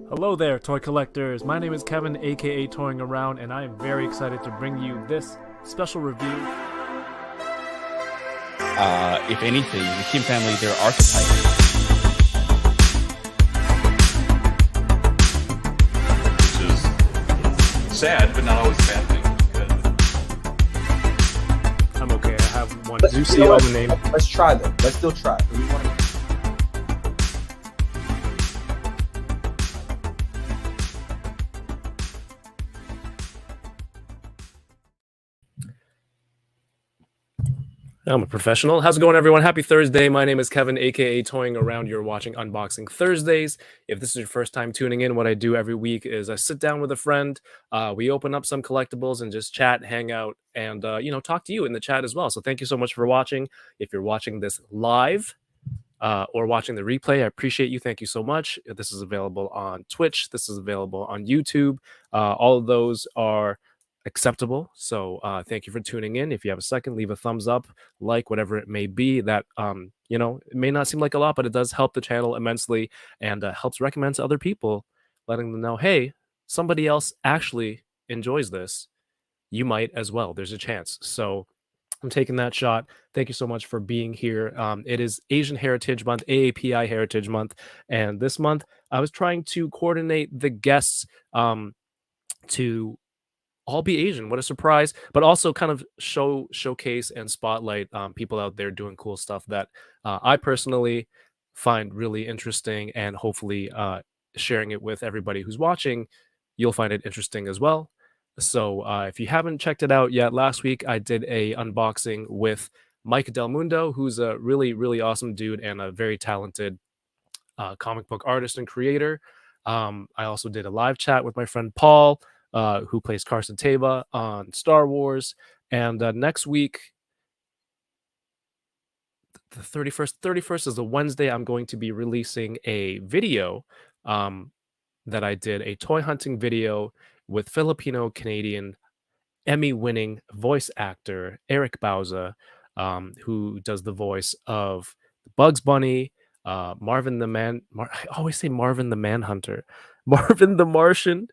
Hello there, toy collectors. My name is Kevin, aka Toyingaround, and I am very excited to bring you this special review. If anything, the Kim family, they're archetypes. Which is sad, but not always a bad thing. I'm okay, I have one. Let's, Zusi on the name. Let's try them. Let's still try. I'm a professional. How's it going, everyone? Happy Thursday. My name is Kevin, aka Toying Around. You're watching Unboxing Thursdays. If this is your first time tuning in, what I do every week is I sit down with a friend. We open up some collectibles and just chat, hang out, and talk to you in the chat as well. So thank you so much for watching. If you're watching this live or watching the replay, I appreciate you. Thank you so much. This is available on Twitch. This is available on YouTube. All of those are acceptable. So thank you for tuning in. If you have a second, leave a thumbs up, like, whatever it may be. That it may not seem like a lot, but it does help the channel immensely and helps recommend to other people, letting them know, hey, somebody else actually enjoys this. You might as well. There's a chance. So I'm taking that shot. Thank you so much for being here. It is Asian Heritage Month, AAPI Heritage Month, and this month I was trying to coordinate the guests to all be Asian. What a surprise. But also kind of showcase and spotlight people out there doing cool stuff that I personally find really interesting, and hopefully sharing it with everybody who's watching, you'll find it interesting as well. So if you haven't checked it out yet, last week I did a unboxing with Mike Del Mundo, who's a really, really awesome dude and a very talented comic book artist and creator. I also did a live chat with my friend Paul, who plays Carson Teva on Star Wars. And next week, the 31st is a Wednesday, I'm going to be releasing a video that I did, a toy hunting video with Filipino-Canadian Emmy-winning voice actor Eric Bauza, who does the voice of Bugs Bunny, Marvin the Man. I always say Marvin the Manhunter, Marvin the Martian,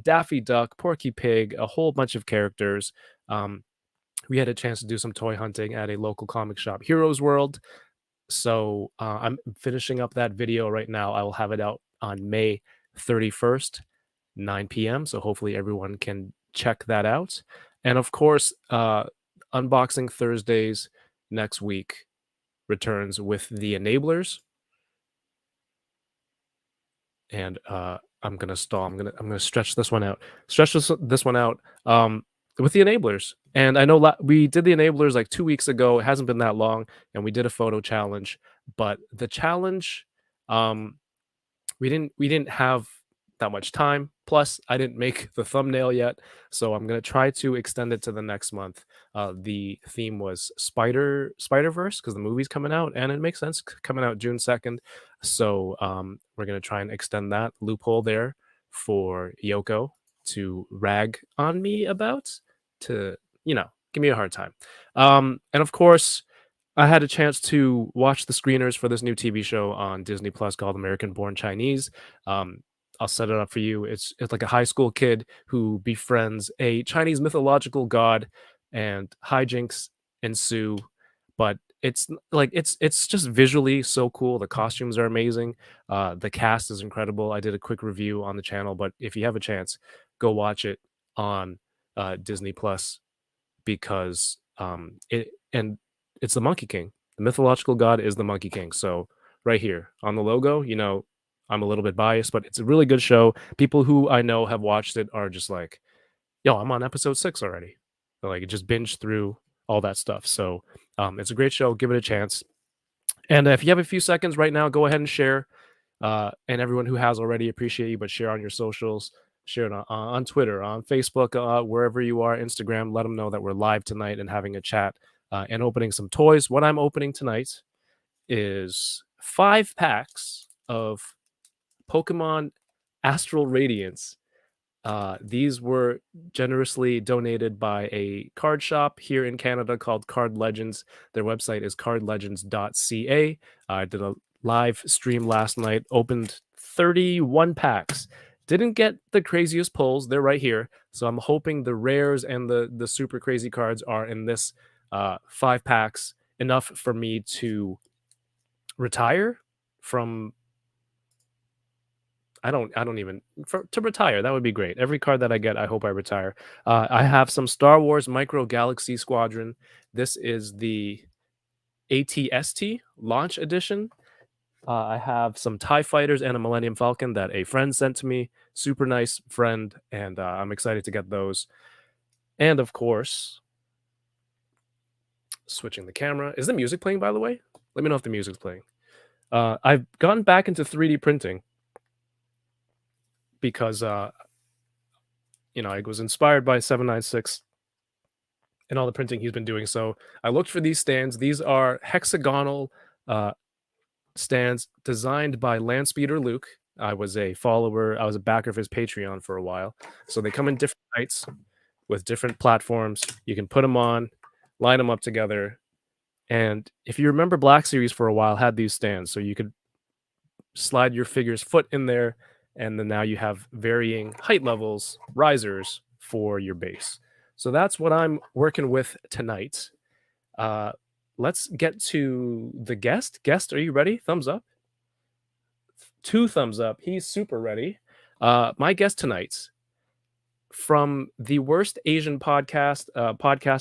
Daffy Duck, Porky Pig, a whole bunch of characters. We had a chance to do some toy hunting at a local comic shop, Heroes World. So I'm finishing up that video right now. I will have it out on May 31st, 9 p.m. So hopefully everyone can check that out. And of course, Unboxing Thursdays next week returns with the Enablers. And I'm gonna stall. I'm gonna stretch this one out. This one out with the Enablers. And I know we did the Enablers like 2 weeks ago. It hasn't been that long, and we did a photo challenge. But the challenge, we didn't have that much time. Plus, I didn't make the thumbnail yet, so I'm gonna try to extend it to the next month. The theme was Spider-Verse because the movie's coming out, and it makes sense, coming out June 2nd. So we're gonna try and extend that loophole there for Yoko to rag on me about, to give me a hard time. And of course, I had a chance to watch the screeners for this new TV show on Disney Plus called American Born Chinese. I'll set it up for you. It's like a high school kid who befriends a Chinese mythological god, and hijinks ensue. But it's just visually so cool. The costumes are amazing. The cast is incredible. I did a quick review on the channel, but if you have a chance, go watch it on Disney Plus, because it's the Monkey King. The mythological god is the Monkey King. So right here on the logo, I'm a little bit biased, but it's a really good show. People who I know have watched it are just like, yo, I'm on episode 6 already. Like, just binge through all that stuff. So it's a great show. Give it a chance. And if you have a few seconds right now, go ahead and share. And everyone who has already, appreciate you, but share on your socials. Share it on Twitter, on Facebook, wherever you are, Instagram. Let them know that we're live tonight and having a chat and opening some toys. What I'm opening tonight is 5 packs of Pokemon Astral Radiance. These were generously donated by a card shop here in Canada called Card Legends. Their website is cardlegends.ca. I did a live stream last night, opened 31 packs. Didn't get the craziest pulls. They're right here. So I'm hoping the rares and the super crazy cards are in this 5 packs, enough for me to retire from I don't even to retire. That would be great. Every card that I get, I hope I retire. I have some Star Wars Micro Galaxy Squadron. This is the ATST launch edition. I have some TIE fighters and a Millennium Falcon that a friend sent to me. Super nice friend, and I'm excited to get those. And of course, switching the camera. Is the music playing, by the way? Let me know if the music's playing. I've gone back into 3D printing because I was inspired by 796 and all the printing he's been doing. So I looked for these stands. These are hexagonal stands designed by Landspeeder Luke. I was a backer of his Patreon for a while. So they come in different heights with different platforms. You can put them on, line them up together. And if you remember, Black Series for a while had these stands. So you could slide your figure's foot in there, and then now you have varying height levels, risers for your base. So that's what I'm working with tonight. Let's get to the guest. Guest, are you ready? Thumbs up. 2 thumbs up. He's super ready. My guest tonight, from the Worst Asian podcast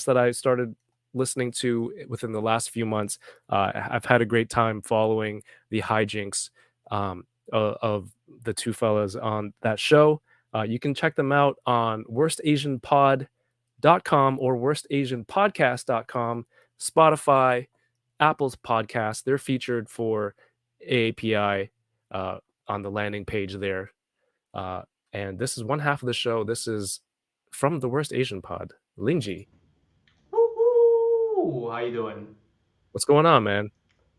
that I started listening to within the last few months. I've had a great time following the hijinks of the 2 fellas on that show. You can check them out on worstasianpod.com or worstasianpodcast.com, Spotify, Apple's podcast. They're featured for AAPI on the landing page there. And this is one half of the show. This is from the Worst Asian Pod, Lingjie. Woo-hoo! How you doing? What's going on, man?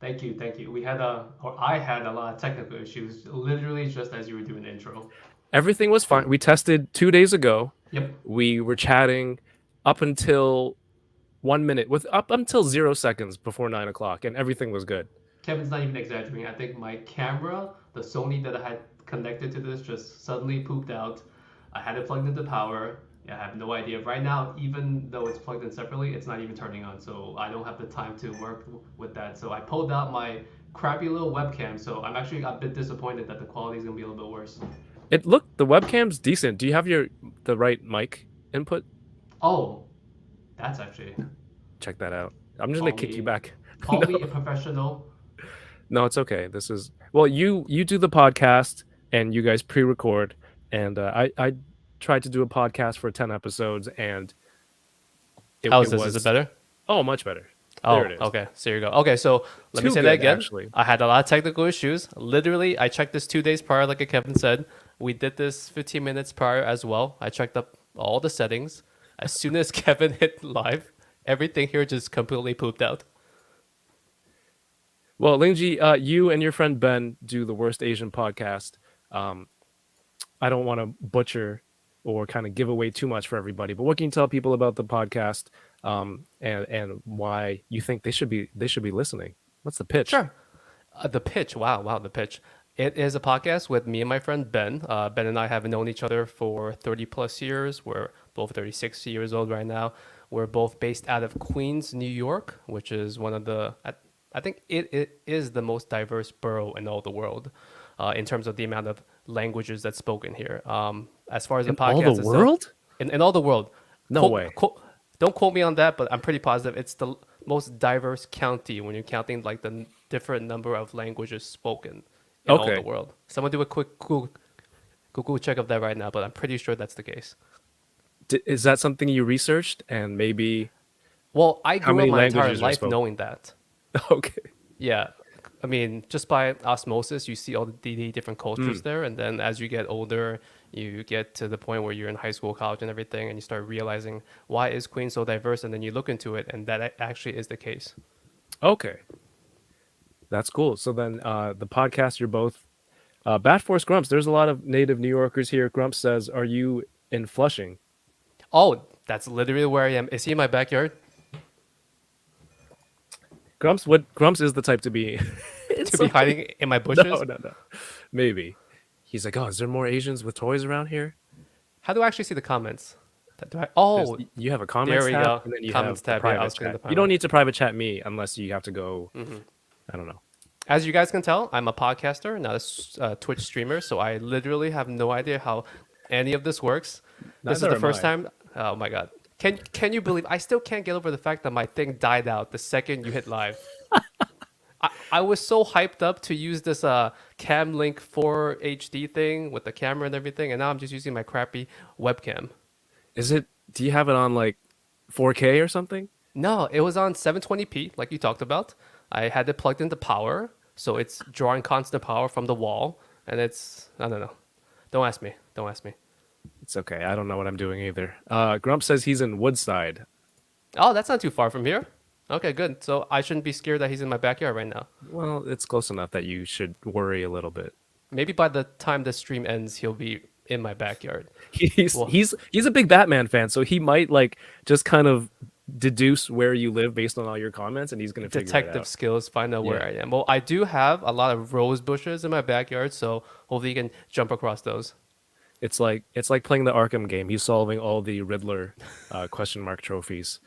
Thank you. I had a lot of technical issues, literally just as you were doing the intro. Everything was fine. We tested 2 days ago. Yep. We were chatting up until 1 minute, up until 0 seconds before 9 o'clock, and everything was good. Kevin's not even exaggerating. I think my camera, the Sony that I had connected to this, just suddenly pooped out. I had it plugged into power. I have no idea. Right now, even though it's plugged in separately, it's not even turning on. So I don't have the time to work with that. So I pulled out my crappy little webcam. So I'm actually a bit disappointed that the quality is going to be a little bit worse. The webcam's decent. Do you have the right mic input? Oh, that's actually... Check that out. I'm just going to kick you back. Call me a professional. No, it's okay. This is... Well, you do the podcast, and you guys pre-record, and I tried to do a podcast for 10 episodes, and how is this? Is it better? Oh, much better. Oh, there it is. Okay. So here you go. Okay, so let me say that again. Actually. I had a lot of technical issues. Literally, I checked this 2 days prior, like Kevin said. We did this 15 minutes prior as well. I checked up all the settings. As soon as Kevin hit live, everything here just completely pooped out. Well, Lingjie, you and your friend Ben do the Worst Asian podcast. I don't want to butcher or kind of give away too much for everybody, but what can you tell people about the podcast, and why you think they should be listening? What's the pitch? Sure. The pitch. Wow, the pitch. It is a podcast with me and my friend Ben. Ben and I have known each other for 30 plus years. We're both 36 years old right now. We're both based out of Queens, New York, which is one of the, I think it is the most diverse borough in all the world, in terms of the amount of languages that's spoken here. As far as the podcast, all the world? In all the world. No way. Don't quote me on that, but I'm pretty positive it's the most diverse county when you're counting like the different number of languages spoken in all the world. Someone do a quick Google check of that right now, but I'm pretty sure that's the case. Is that something you researched, and maybe? Well, I grew up my entire life knowing that. Okay. Yeah. I mean, just by osmosis, you see all the different cultures there. And then as you get older, you get to the point where you're in high school, college and everything, and you start realizing, why is Queens so diverse? And then you look into it, and that actually is the case. Okay. That's cool. So then the podcast, you're both Bat Force Grumps. There's a lot of native New Yorkers here. Grumps says, are you in Flushing? Oh, that's literally where I am. Is he in my backyard? Grumps is the type to be to be hiding in my bushes? No. Maybe. He's like, "Oh, is there more Asians with toys around here?" How do I actually see the comments? Do I? There's, Oh, you have a there comments we tab, go. and then you Comments have the tab. Yeah, I private was clicking chat. the You don't private. need to private chat me unless you have to go. I don't know. As you guys can tell, I'm a podcaster, not a Twitch streamer, so I literally have no idea how any of this works. This is Neither the am first I. time. Oh my god. Can you believe I still can't get over the fact that my thing died out the second you hit live? I was so hyped up to use this Cam Link 4 HD thing with the camera and everything, and now I'm just using my crappy webcam. Is it? Do you have it on like 4K or something? No, it was on 720p, like you talked about. I had it plugged into power, so it's drawing constant power from the wall, and it's I don't know. Don't ask me. Don't ask me. It's okay. I don't know what I'm doing either. Grump says he's in Woodside. Oh, that's not too far from here. Okay, good. So I shouldn't be scared that he's in my backyard right now. Well, it's close enough that you should worry a little bit. Maybe by the time the stream ends, he'll be in my backyard. He's Well- he's a big Batman fan, so he might like just kind of deduce where you live based on all your comments, and he's gonna figure it Detective out. skills, find out where Yeah. I am. Well, I do have a lot of rose bushes in my backyard, so hopefully you can jump across those. It's like playing the Arkham game. He's solving all the Riddler question mark trophies.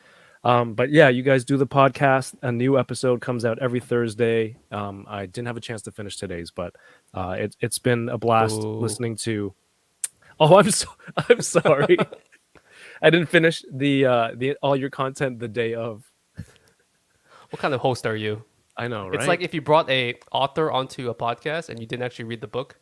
But yeah, you guys do the podcast. A new episode comes out every Thursday. I didn't have a chance to finish today's, but it's been a blast Ooh. listening to. Oh, I'm sorry. I didn't finish the all your content the day of. What kind of host are you? I know, right? It's like if you brought a author onto a podcast and you didn't actually read the book.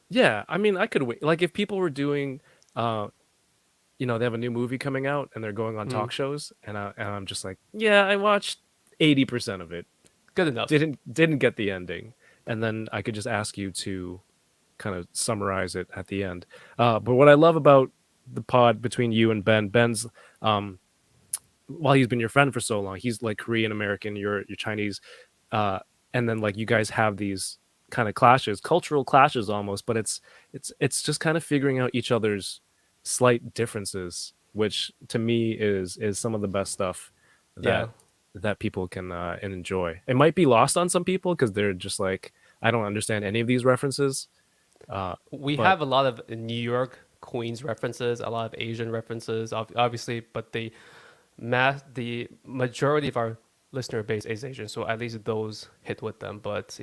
Yeah, I mean, I could wait. Like if people were doing, they have a new movie coming out and they're going on talk shows, and I'm just like, yeah, I watched 80% of it. Good enough. Didn't get the ending, and then I could just ask you to kind of summarize it at the end. But what I love about the pod between you and Ben's, while he's been your friend for so long, he's like Korean American, you're Chinese, and then like you guys have these kind of clashes, cultural clashes almost, but it's just kind of figuring out each other's slight differences, which to me is some of the best stuff that people can enjoy. It might be lost on some people because they're just like, I don't understand any of these references. We but- have a lot of New York Queens references, a lot of Asian references, obviously, but the majority of our listener base is Asian, so at least those hit with them. But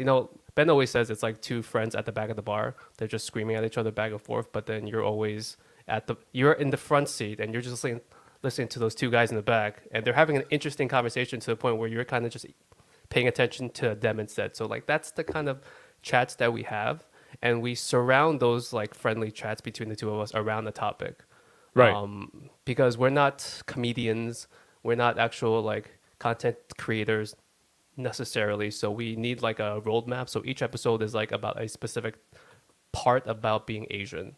Ben always says it's like two friends at the back of the bar. They're just screaming at each other back and forth, but then you're always you're in the front seat and you're just listening to those two guys in the back, and they're having an interesting conversation to the point where you're kind of just paying attention to them instead. So like that's the kind of chats that we have, and we surround those like friendly chats between the two of us around the topic. Right. Because we're not comedians, we're not actual like content creators necessarily, so we need like a roadmap. So each episode is like about a specific part about being Asian.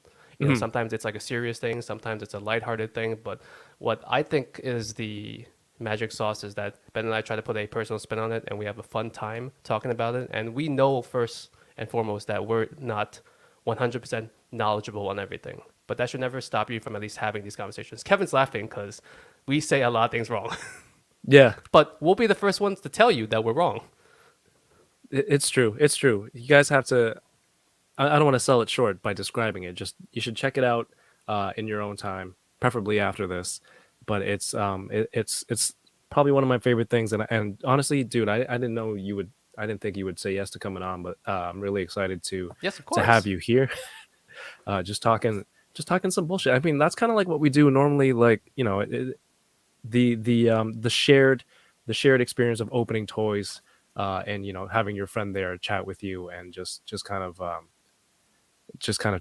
Sometimes it's like a serious thing, sometimes it's a lighthearted thing, but what I think is the magic sauce is that Ben and I try to put a personal spin on it, and we have a fun time talking about it. And we know first and foremost that we're not 100% knowledgeable on everything, but that should never stop you from at least having these conversations. Kevin's laughing because we say a lot of things wrong, Yeah, but we'll be the first ones to tell you that we're wrong. it's true. It's true. You guys have to. I don't want to sell it short by describing it. Just you should check it out in your own time, preferably after this. But it's probably one of my favorite things. And honestly, dude, I didn't know you would. I didn't think you would say yes to coming on, but I'm really excited to Yes, of course. have you here. Just talking some bullshit. I mean, that's kind of like what we do normally. Like the shared experience of opening toys, and having your friend there chat with you and just kind of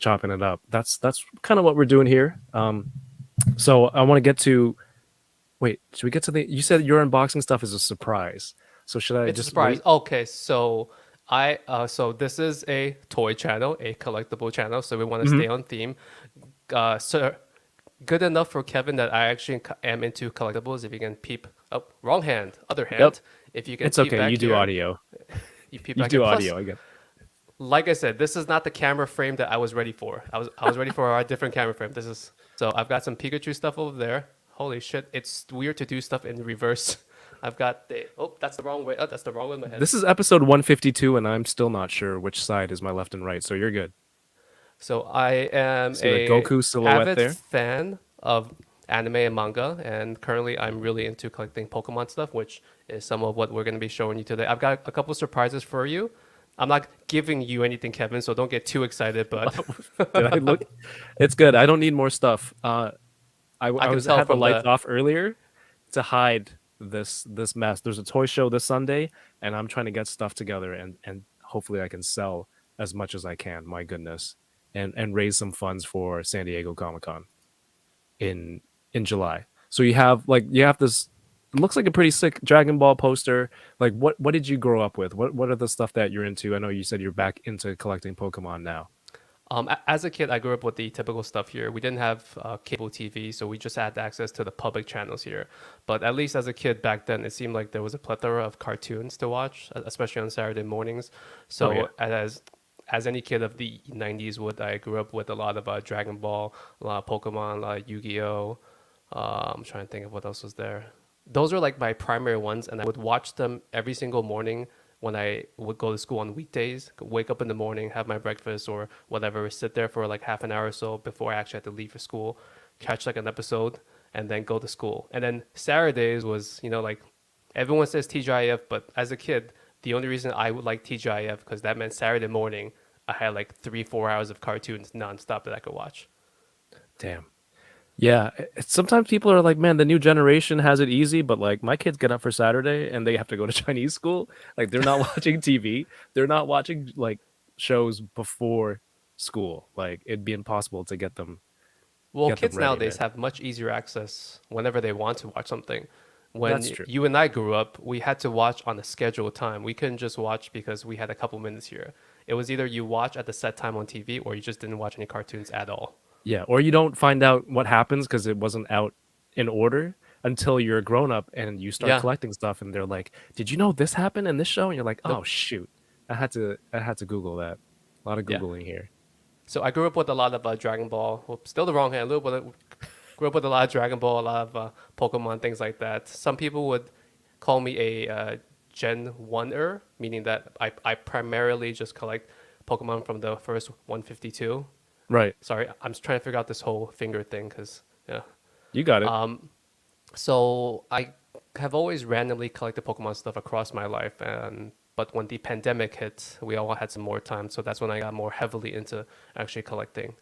chopping it up. That's kind of what we're doing here. So I want to get to. Wait, should we get to the? You said your unboxing stuff is a surprise. So should I It's a just surprise. wait? Okay, so so this is a toy channel, a collectible channel, so we want to stay on theme. So good enough for Kevin that I actually am into collectibles. If you can peep up, wrong hand, other hand. Yep. If you can, It's peep okay. back You do here, audio. You peep You back do here. Plus, audio. I get. like I said, this is not the camera frame that I was ready for. I was ready for a different camera frame. So I've got some Pikachu stuff over there. Holy shit, it's weird to do stuff in reverse. I've got that's the wrong way. Oh, that's the wrong way in my head. This is episode 152, and I'm still not sure which side is my left and right. So you're good. So I am See the a Goku silhouette avid there. fan of anime and manga, and currently I'm really into collecting Pokemon stuff, which is some of what we're going to be showing you today. I've got a couple surprises for you. I'm not giving you anything, Kevin, so don't get too excited. But Did I look? It's good. I don't need more stuff. I can was tell had the from lights the off earlier to hide this mess. There's a toy show this Sunday, and I'm trying to get stuff together and hopefully I can sell as much as I can. My goodness, and raise some funds for San Diego Comic Con in July. So you have this. It looks like a pretty sick Dragon Ball poster. Like what did you grow up with? What are the stuff that you're into? I know you said you're back into collecting Pokemon now. As a kid, I grew up with the typical stuff here. We didn't have cable TV, so we just had access to the public channels here. But at least as a kid back then, it seemed like there was a plethora of cartoons to watch, especially on Saturday mornings. So Oh, yeah. as any kid of the 90s would, I grew up with a lot of Dragon Ball, a lot of Pokemon, a lot of Yu-Gi-Oh! I'm trying to think of what else was there. Those are like my primary ones, and I would watch them every single morning when I would go to school on weekdays. Wake up in the morning, have my breakfast or whatever, sit there for like half an hour or so before I actually had to leave for school, catch like an episode, and then go to school. And then Saturdays was, like everyone says TGIF, but as a kid, the only reason I would like TGIF because that meant Saturday morning I had like 3-4 hours of cartoons nonstop that I could watch. Damn. Yeah, sometimes people are like, man, the new generation has it easy, but like my kids get up for Saturday and they have to go to Chinese school. Like they're not watching TV. They're not watching like shows before school. Like it'd be impossible to Well, get them kids ready, nowadays man. have much easier access whenever they want to watch something. When That's true. you and I grew up, we had to watch on a scheduled time. We couldn't just watch because we had a couple minutes here. It was either you watch at the set time on TV or you just didn't watch any cartoons at all. Yeah, or you don't find out what happens because it wasn't out in order until you're a grown up and you start Yeah. collecting stuff and they're like, "Did you know this happened in this show?" And you're like, "Oh Nope. shoot. I had to Google that." A lot of Yeah. Googling here. So I grew up with a lot of Dragon Ball. Well, still the wrong hand, a little bit. Grew up with a lot of Dragon Ball, a lot of Pokemon, things like that. Some people would call me a Gen 1er, meaning that I primarily just collect Pokemon from the first 152. Right. Sorry, I'm just trying to figure out this whole finger thing because, yeah. You got it. So I have always randomly collected Pokemon stuff across my life, but when the pandemic hit, we all had some more time, so that's when I got more heavily into actually collecting.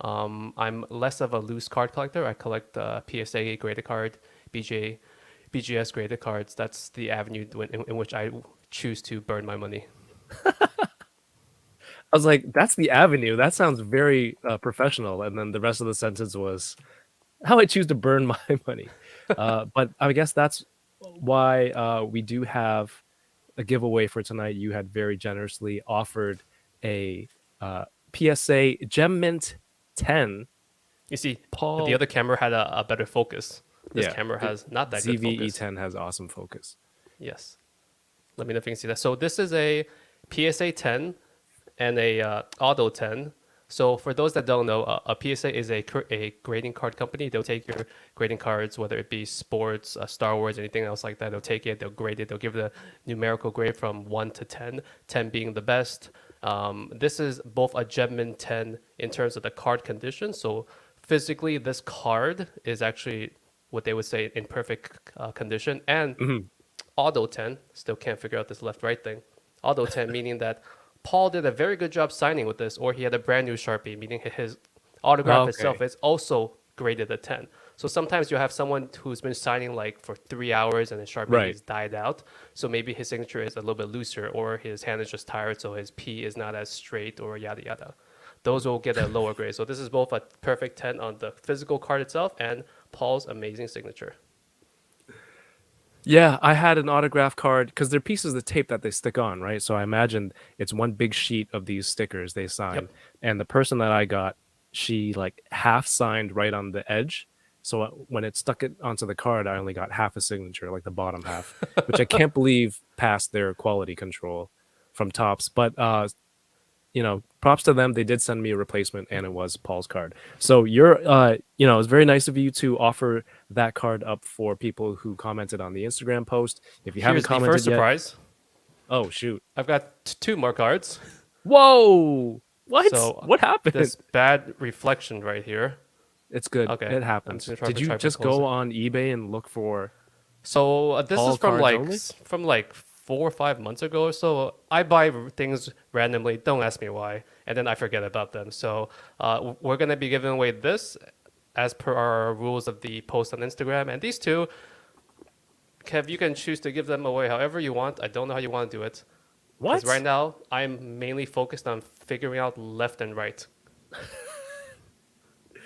I'm less of a loose card collector. I collect PSA graded card, BGS graded cards. That's the avenue in which I choose to burn my money. I was like, that's the avenue. That sounds very professional. And then the rest of the sentence was how I choose to burn my money. But I guess that's why we do have a giveaway for tonight. You had very generously offered a PSA Gem Mint 10. You see, Paul, the other camera had a better focus. This yeah, camera has not that good focus. ZVE10 has awesome focus. Yes. Let me know if you can see that. So this is a PSA 10 and a Auto 10. So for those that don't know, a PSA is a grading card company. They'll take your grading cards, whether it be sports, Star Wars, anything else like that. They'll take it, they'll grade it, they'll give the numerical grade from 1 to 10, 10 being the best. This is both a Gemmin 10 in terms of the card condition. So physically, this card is actually what they would say in perfect condition. And Auto 10, still can't figure out this left-right thing. Auto 10 meaning that Paul did a very good job signing with this, or he had a brand new Sharpie, meaning his autograph itself is also graded a 10. So sometimes you'll have someone who's been signing like for 3 hours and his Sharpie is died out. So maybe his signature is a little bit looser, or his hand is just tired, so his P is not as straight, or yada yada. Those will get a lower grade. So this is both a perfect 10 on the physical card itself and Paul's amazing signature. Yeah, I had an autograph card because they're pieces of tape that they stick on, right? So I imagine it's one big sheet of these stickers they signed. Yep. And the person that I got, she like half signed right on the edge. So when it stuck it onto the card, I only got half a signature, like the bottom half, which I can't believe passed their quality control from Topps. But props to them. They did send me a replacement, and it was Paul's card. So it was very nice of you to offer that card up for people who commented on the Instagram post. If you haven't Here's the commented first yet, surprise. oh shoot! I've got 2 more cards. Whoa! What? So What happened? this bad reflection right here. It's good. Okay, It I'm happens. just gonna try Did to you try to just close go it. on eBay and look for So this Paul is from cards like only? from like 4 or 5 months ago or so. I buy things randomly. Don't ask me why, and then I forget about them. So we're gonna be giving away this as per our rules of the post on Instagram, and these two, Kev, you can choose to give them away however you want. I don't know how you want to do it. what? Because right now, I'm mainly focused on figuring out left and right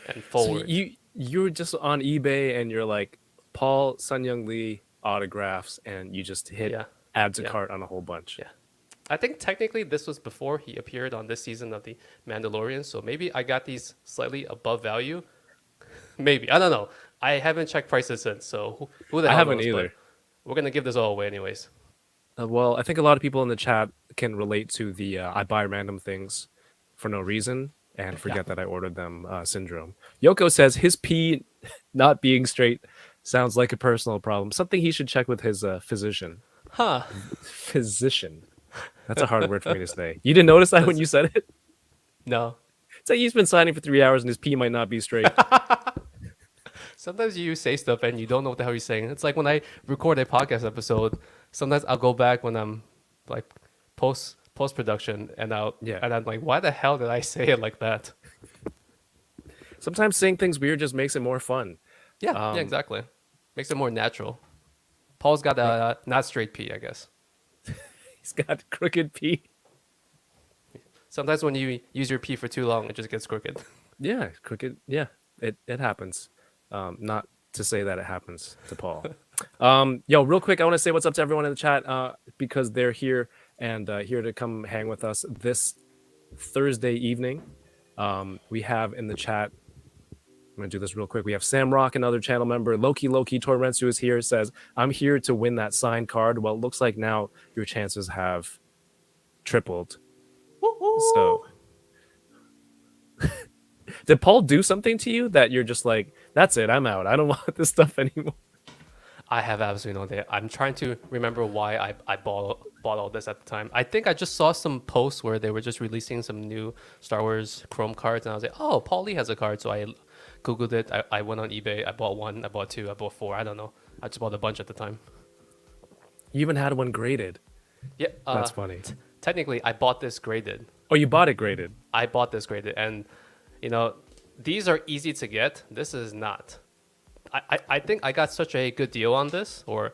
and So forward. you're just on eBay and you're like Paul Sun Young Lee autographs and you just hit Yeah. add to Yeah. cart on a whole bunch. Yeah. I think technically this was before he appeared on this season of The Mandalorian, so maybe I got these slightly above value. Maybe. I don't know. I haven't checked prices since, so who the I hell haven't knows? either. But we're going to give this all away anyways. Well, I think a lot of people in the chat can relate to the I buy random things for no reason and forget that I ordered them syndrome. Yoko says his pee not being straight sounds like a personal problem. Something he should check with his physician. Huh. Physician. That's a hard word for me to say. You didn't notice that when you said it? No. It's like he's been signing for 3 hours and his pee might not be straight. Sometimes you say stuff and you don't know what the hell you're saying. It's like when I record a podcast episode, sometimes I'll go back when I'm like post production and I'm like, why the hell did I say it like that? Sometimes saying things weird just makes it more fun. Yeah, exactly. Makes it more natural. Paul's got a not straight P, I guess. He's got crooked pee. Sometimes when you use your P for too long, it just gets crooked. Yeah, crooked. Yeah, it happens. Not to say that it happens to Paul. Yo, real quick, I want to say what's up to everyone in the chat because they're here and here to come hang with us this Thursday evening. We have in the chat, I'm going to do this real quick. We have Sam Rock, another channel member. Loki Torrensu is here, says, I'm here to win that signed card. Well, it looks like now your chances have tripled. So, did Paul do something to you that you're just like, that's it, I'm out. I don't want this stuff anymore? I have absolutely no idea. I'm trying to remember why I bought all this at the time. I think I just saw some posts where they were just releasing some new Star Wars Chrome cards, and I was like, oh, Paul Lee has a card. So I Googled it. I went on eBay. I bought one, I bought two, I bought four. I don't know. I just bought a bunch at the time. You even had one graded. Yeah. That's funny. Technically, I bought this graded. Oh, you bought it graded. I bought this graded. And, you know, these are easy to get. This is not. I think I got such a good deal on this, or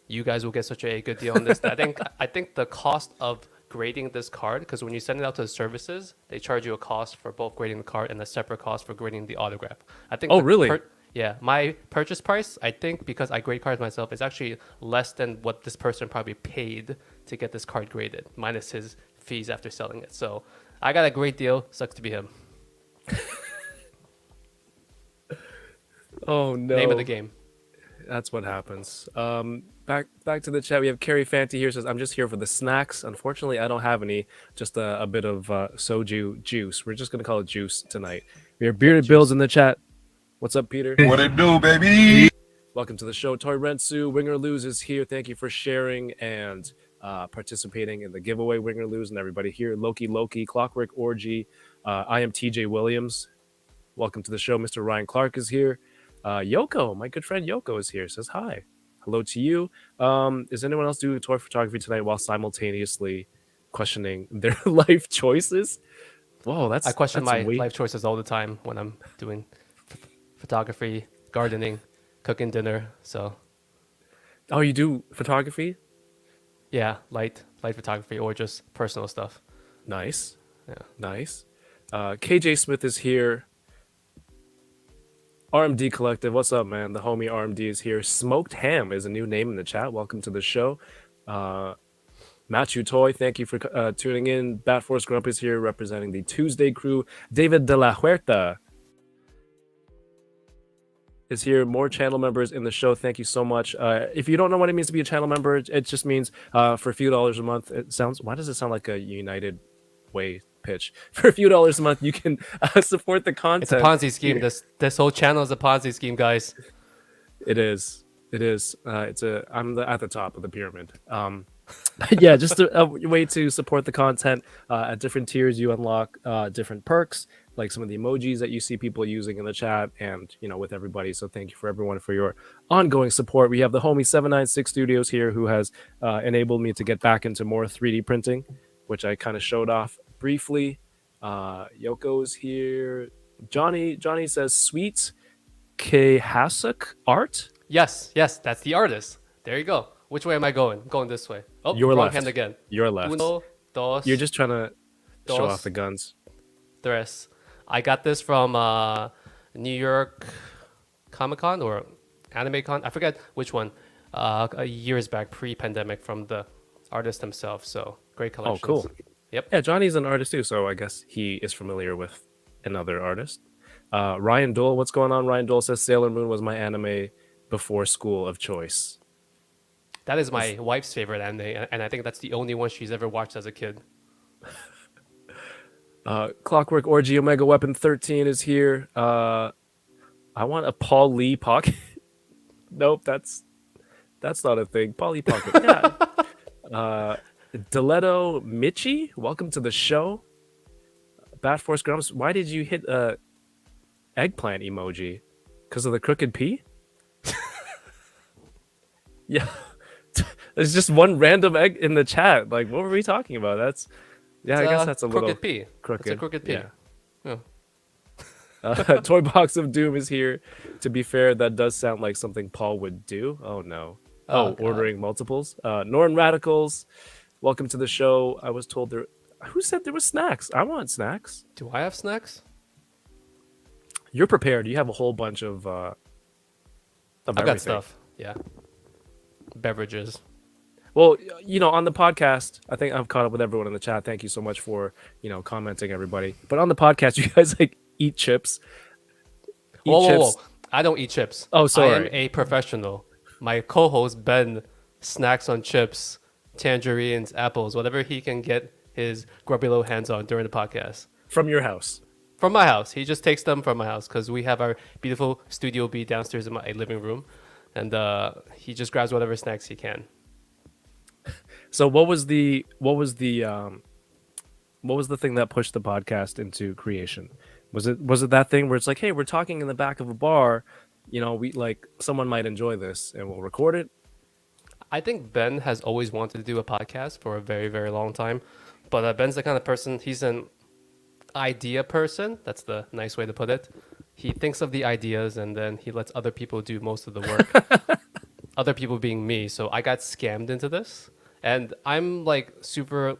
you guys will get such a good deal on this. That I think the cost of grading this card, because when you send it out to the services, they charge you a cost for both grading the card and a separate cost for grading the autograph. I think. Oh, really? Yeah, my purchase price, I think, because I grade cards myself, is actually less than what this person probably paid to get this card graded, minus his fees after selling it. So I got a great deal. Sucks to be him. Oh no! Name of the game. That's what happens. Back to the chat. We have Carrie Fanti here. Says, I'm just here for the snacks. Unfortunately, I don't have any. Just a bit of soju juice. We're just gonna call it juice tonight. We have Bearded Bills in the chat. What's up, Peter? What it do, baby? Welcome to the show. Toy Rensu, Wing or Lose is here. Thank you for sharing and participating in the giveaway. Wing or Lose and everybody here. Loki, Clockwork Orgy. I am TJ Williams. Welcome to the show. Mr. Ryan Clark is here. Yoko, my good friend Yoko is here. Says hi. Hello to you. Is anyone else doing toy photography tonight while simultaneously questioning their life choices? Whoa, I question my life choices all the time when I'm doing photography, gardening, cooking dinner. So, oh, you do photography? Yeah, light photography or just personal stuff. Nice. Yeah, nice. KJ Smith is here. RMD Collective, what's up, man? The homie RMD is here. Smoked Ham is a new name in the chat. Welcome to the show. Matthew Toy, thank you for tuning in. Bat Force Grump is here representing the Tuesday crew. David De La Huerta is here. More channel members in the show. Thank you so much. If you don't know what it means to be a channel member, it just means for a few dollars a month. Why does it sound like a United Way pitch? For a few dollars a month, you can support the content. It's a Ponzi scheme. This whole channel is a Ponzi scheme, guys. It is. I'm at the top of the pyramid. Yeah, just a way to support the content. At different tiers, you unlock different perks, like some of the emojis that you see people using in the chat, and with everybody. So thank you for everyone for your ongoing support. We have the homie 796 Studios here, who has enabled me to get back into more 3D printing, which I kind of showed off briefly. Yoko's here. Johnny says sweet Khasuk art. Yes, that's the artist. There you go. Which way am I going? Going this way. Oh, Your wrong left. hand again. Your left. Uno, dos, You're just trying to show dos, off the guns. tres. I got this from New York Comic Con or Anime Con. I forget which one. Years back, pre-pandemic, from the artist himself. So great collections. Oh, cool. Yep. Yeah, Johnny's an artist too, so I guess he is familiar with another artist. Ryan Dole, what's going on? Ryan Dole says Sailor Moon was my anime before school of choice. That is my wife's favorite anime, and I think that's the only one she's ever watched as a kid. Clockwork Orgy Omega Weapon 13 is here. I want a Paul Lee pocket. Nope, that's not a thing. Paul Lee pocket. Yeah. Deletto Michi, welcome to the show. Bat Force Grumps, why did you hit a eggplant emoji? Because of the crooked P? Yeah. There's just one random egg in the chat. Like, what were we talking about? I guess that's a little crooked P. crooked. It's a crooked P. Yeah. Yeah. Toy Box of Doom is here. To be fair, that does sound like something Paul would do. Oh no. God. Ordering multiples. Norn Radicals, welcome to the show. I was told who said there was snacks? I want snacks. Do I have snacks? You're prepared. You have a whole bunch of I've everything. got stuff. Yeah. Beverages. Well, on the podcast, I think I've caught up with everyone in the chat. Thank you so much for, commenting, everybody. But on the podcast, you guys eat chips. Whoa. I don't eat chips. Oh, sorry. I am a professional. My co-host Ben snacks on chips, tangerines, apples, whatever he can get his grubby little hands on during the podcast. From your house. From my house. He just takes them from my house because we have our beautiful Studio B downstairs in my living room. And he just grabs whatever snacks he can. So what was the thing that pushed the podcast into creation? Was it that thing where it's like, hey, we're talking in the back of a bar, we someone might enjoy this and we'll record it? I think Ben has always wanted to do a podcast for a very, very long time. But Ben's the kind of person, he's an idea person. That's the nice way to put it. He thinks of the ideas and then he lets other people do most of the work. Other people being me. So I got scammed into this. And I'm super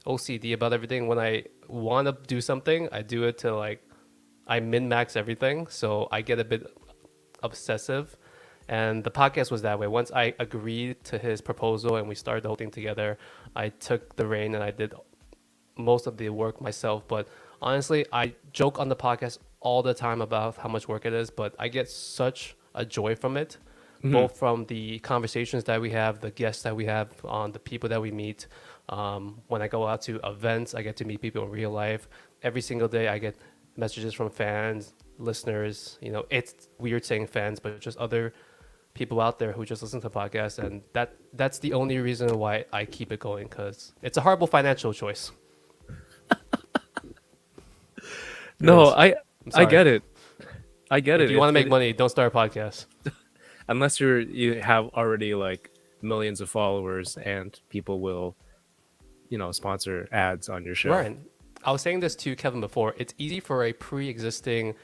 OCD about everything. When I want to do something, I do it to I min-max everything. So I get a bit obsessive. And the podcast was that way. Once I agreed to his proposal and we started the whole thing together, I took the reign and I did most of the work myself. But honestly, I joke on the podcast all the time about how much work it is, but I get such a joy from it, both from the conversations that we have, the guests that we have, on the people that we meet. When I go out to events, I get to meet people in real life. Every single day, I get messages from fans, listeners. It's weird saying fans, but just other people out there who just listen to podcasts, and that's the only reason why I keep it going, because it's a horrible financial choice. No, I get it. I get it. If you want to make money, don't start a podcast. Unless you have already millions of followers and people will, sponsor ads on your show. Right. I was saying this to Kevin before. It's easy for a pre-existing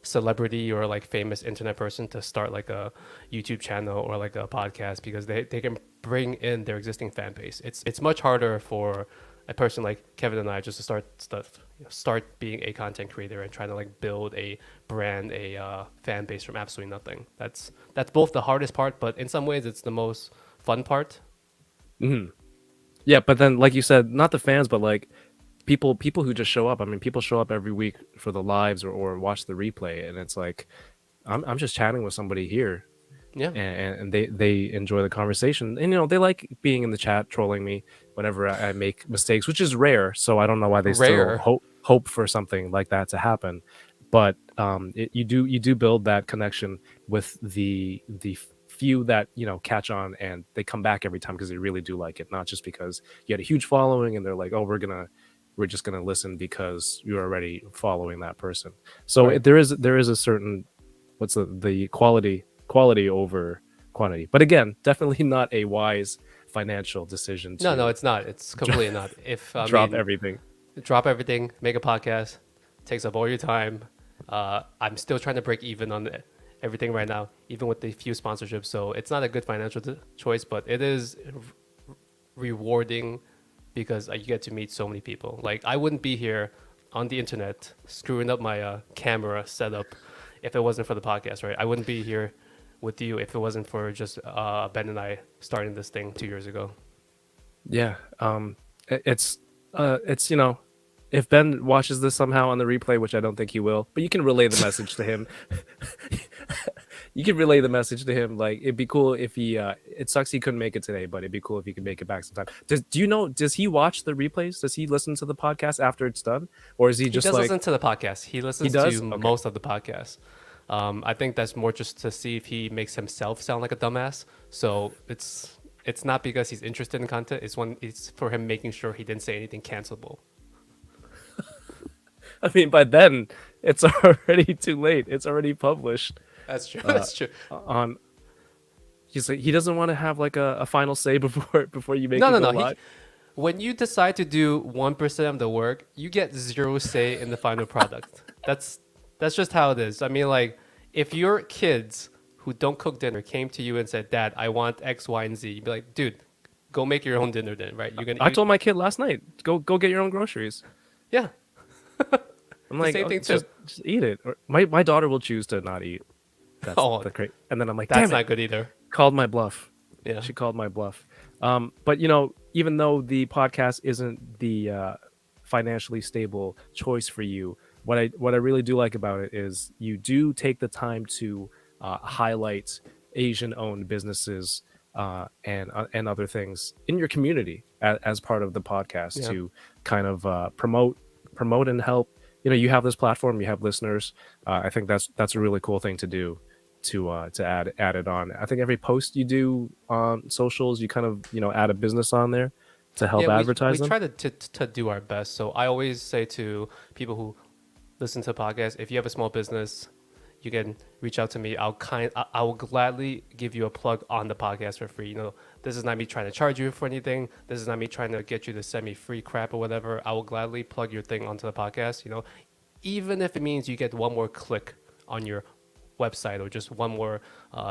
celebrity or famous internet person to start a YouTube channel or a podcast, because they can bring in their existing fan base. It's much harder for a person like Kevin and I just to start being a content creator and trying to build a brand, a fan base from absolutely nothing. That's both the hardest part, but in some ways it's the most fun part. Mm-hmm. Yeah, but then like you said, not the fans, but people who just show up. I mean, people show up every week for the lives or watch the replay, and it's I'm just chatting with somebody here. Yeah, and they enjoy the conversation, and they like being in the chat trolling me whenever I make mistakes, which is rare. So I don't know why they still hope for something like that to happen. But you do build that connection with the few that catch on and they come back every time because they really do like it, not just because you had a huge following and they're like, oh, we're just gonna listen because you're already following that person. So Right. there is a certain, what's the quality over quantity. But again, definitely not a wise financial decision to No, it's not. It's completely not. If I drop mean, everything. drop everything, make a podcast, takes up all your time. I'm still trying to break even on everything right now, even with the few sponsorships. So it's not a good financial choice, but it is rewarding because you get to meet so many people. Like I wouldn't be here on the internet screwing up my camera setup if it wasn't for the podcast, right? I wouldn't be here with you if it wasn't for just Ben and I starting this thing 2 years ago. Yeah. It's if Ben watches this somehow on the replay, which I don't think he will, but you can relay the message to him. You can relay the message to him. Like, it'd be cool if he. It sucks he couldn't make it today, but it'd be cool if he could make it back sometime. Does he watch the replays? Does he listen to the podcast after it's done, or is he He just does like? listen to the podcast. He listens does? to Okay. most of the podcasts. I think that's more just to see if he makes himself sound like a dumbass. So it's not because he's interested in content. It's for him making sure he didn't say anything cancelable. I mean, by then it's already too late. It's already published. That's true. That's true. On He's like, he doesn't want to have like a final say before you make No, it no, go no. live. When you decide to do 1% of the work, you get zero say in the final product. That's just how it is. I mean, like, if your kids who don't cook dinner came to you and said, "Dad, I want X, Y, and Z," you'd be like, "Dude, go make your own dinner then," right? I told my kid last night, go get your own groceries. yeah. I'm like, same thing just eat it. Or my daughter will choose to not eat. That's Oh, the great. And then I'm like, that's damn it, not good either. called my bluff. Yeah. She called my bluff. But even though the podcast isn't the financially stable choice for you, what I really do like about it is you do take the time to highlight Asian-owned businesses and other things in your community as part of the podcast Yeah. to kind of promote and help. You have this platform, you have listeners. I think that's a really cool thing to do. To add it on. I think every post you do on socials, you kind of add a business on there to help advertise we them. try to do our best. So I always say to people who listen to podcasts, if you have a small business, you can reach out to me. I will gladly give you a plug on the podcast for free. This is not me trying to charge you for anything. This is not me trying to get you to send me free crap or whatever. I will gladly plug your thing onto the podcast. Even if it means you get one more click on your website or just one more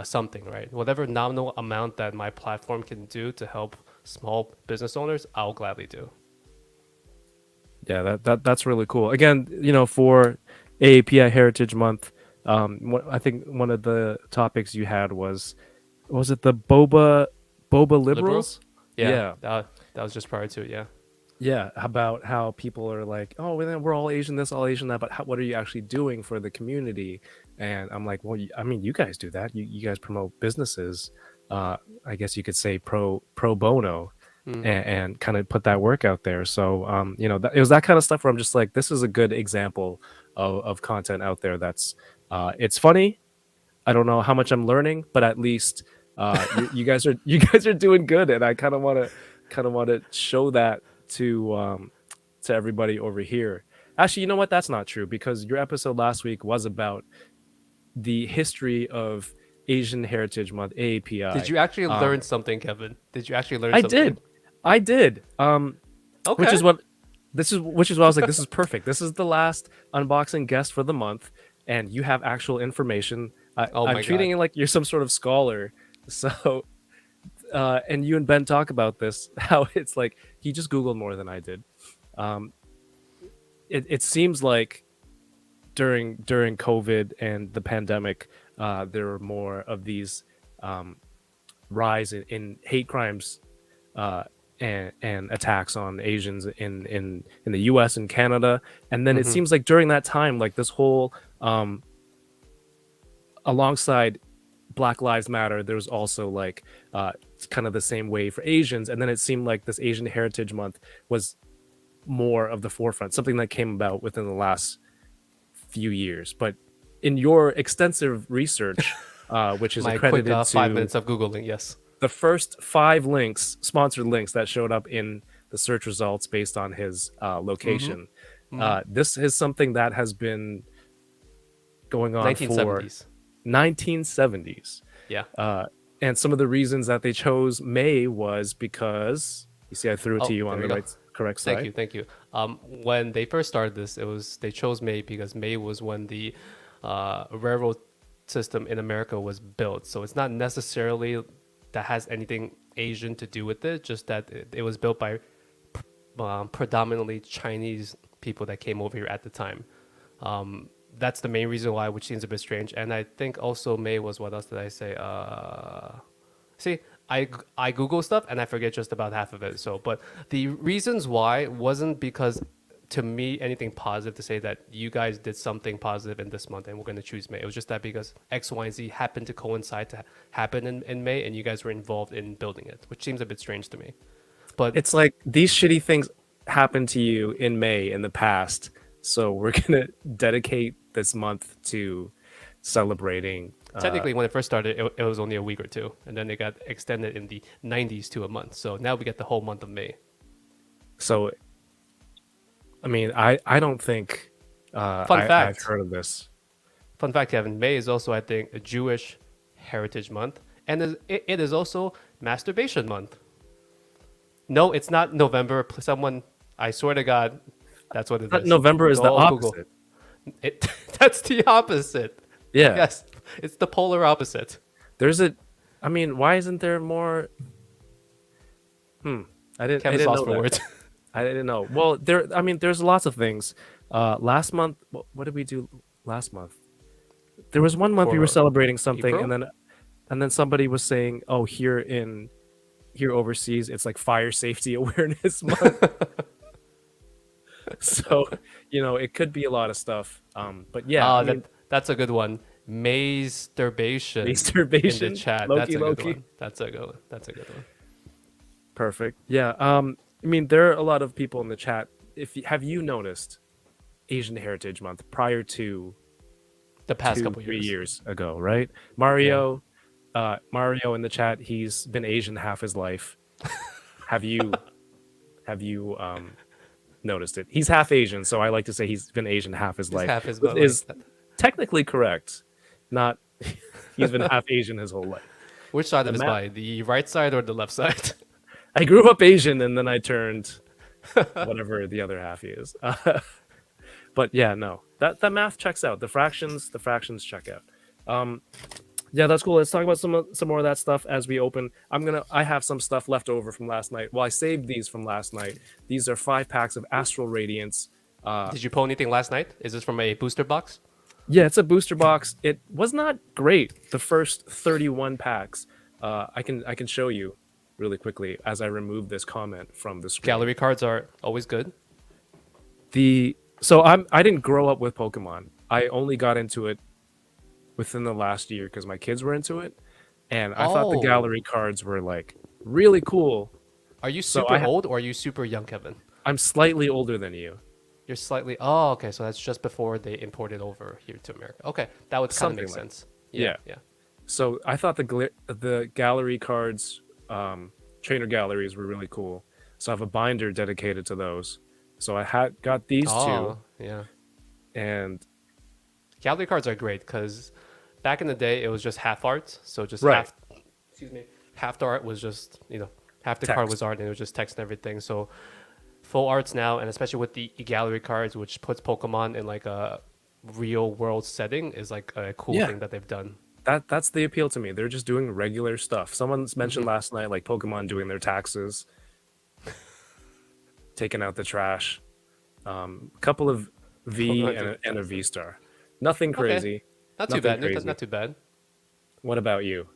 something, right? Whatever nominal amount that my platform can do to help small business owners, I'll gladly do. Yeah, that's really cool. Again, for AAPI Heritage Month, I think one of the topics you had was it the boba liberals? Yeah. That was just prior to it. Yeah. Yeah, about how people are like, oh, we're all Asian this, all Asian that, but what are you actually doing for the community? And I'm like, well, I mean, you guys do that. You guys promote businesses. I guess you could say pro bono, and kind of put that work out there. So, it was that kind of stuff where I'm just like, this is a good example of content out there that's it's funny. I don't know how much I'm learning, but at least you guys are doing good, and I kind of want to show that to everybody over here. Actually, you know what? That's not true, because your episode last week was about the history of Asian Heritage Month, AAPI. Did you actually learn something, Kevin? Did you actually learn I something? I did. Okay. Which is what I was like, this is perfect. This is the last unboxing guest for the month, and you have actual information. Oh I'm my treating God. it like you're some sort of scholar. So, and you and Ben talk about this, how it's like he just Googled more than I did. It seems like during COVID and the pandemic, there were more of these rise in hate crimes and attacks on Asians in the US and Canada. And then it seems like during that time, like this whole alongside Black Lives Matter, there was also like kind of the same way for Asians. And then it seemed like this Asian Heritage Month was more of the forefront, something that came about within the last few years. But in your extensive research, which is My quick accredited 5 minutes to of Googling, yes. the first 5 links, sponsored links that showed up in the search results based on his location. This is something that has been going on for 1970s. 1970s. Yeah. And some of the reasons that they chose May was because you see, I threw it Oh, to you on there the we go. correct side. Thank you. When they first started this, they chose May because May was when the railroad system in America was built. So it's not necessarily that has anything Asian to do with it, just that it was built by predominantly Chinese people that came over here at the time. That's the main reason why, which seems a bit strange. And I think also May was, what else did I say? See, I Google stuff and I forget just about half of it. So, but the reasons why wasn't because to me anything positive to say that you guys did something positive in this month and we're going to choose May. It was just that because X, Y, and Z happened to coincide to happen in May and you guys were involved in building it, which seems a bit strange to me. But It's like these shitty things happened to you in May in the past, so we're gonna dedicate this month to celebrating. technically, when it first started, it was only a week or two, and then it got extended in the 90s to a month. So now we get the whole month of May. So, I mean, I don't think Fun I've fact. heard of this. Fun fact, Kevin, May is also, I think, a Jewish Heritage Month, and it is also Masturbation Month. No, it's not November. Someone, I swear to God, that's what it But is. November is the Go Google. opposite. That's the opposite. Yeah, Yes, it's the polar opposite. there's a. I mean, why isn't there more? I didn't Kevin's know lost for that. words. I didn't know. Well, there. I mean, there's lots of things. Last month, what did we do last month? There was one month we were For celebrating something, April? and then somebody was saying, "Oh, here overseas, it's like Fire Safety Awareness Month." So, it could be a lot of stuff. But yeah, I mean, That's a good one. Masturbation. masturbation. In the chat. Loki, That's a Loki. good one. That's a good one. That's a good one. Perfect. Yeah. I mean, there are a lot of people in the chat. Have you noticed Asian Heritage Month prior to The past 2, couple 3 years. years ago, right? Mario in the chat, he's been Asian half his life. Have you noticed it? He's half Asian, so I like to say he's been Asian half his life. Half his Which life. is technically correct. Not he's been half Asian his whole life. Which side of the his map- body? The right side or the left side? I grew up Asian and then I turned whatever the other half is. But yeah, no, that math checks out. The fractions check out. Yeah, that's cool. Let's talk about some more of that stuff as we open. I have some stuff left over from last night. Well, I saved these from last night. These are 5 packs of Astral Radiance. Did you pull anything last night? Is this from a booster box? Yeah, it's a booster box. It was not great. The first 31 packs. I can show you really quickly as I remove this comment from the screen. Gallery cards are always good. So I didn't grow up with Pokemon. I only got into it within the last year because my kids were into it, and I thought the Oh. gallery cards were like really cool. Are you So super I ha- old or are you super young, Kevin? I'm slightly older than you. You're slightly. Oh, okay. So that's just before they imported over here to America. Okay, that would kind of Something make like- sense. yeah. Yeah. So I thought the gallery cards, trainer galleries were really cool. So I have a binder dedicated to those. So I got these Oh, yeah. two, and Gallery cards are great because back in the day it was just half art. So just Right. half the art was just half the card Text. was art and it was just text and everything. So full arts now, and especially with the gallery cards, which puts Pokemon in like a real world setting, is like a cool Yeah. thing that they've done. that's the appeal to me. They're just doing regular stuff. Someone's Mm-hmm. mentioned last night like Pokemon doing their taxes, taking out the trash. A couple of V and a V star. Nothing crazy. Not too Nothing bad. crazy. Not too bad. What about you?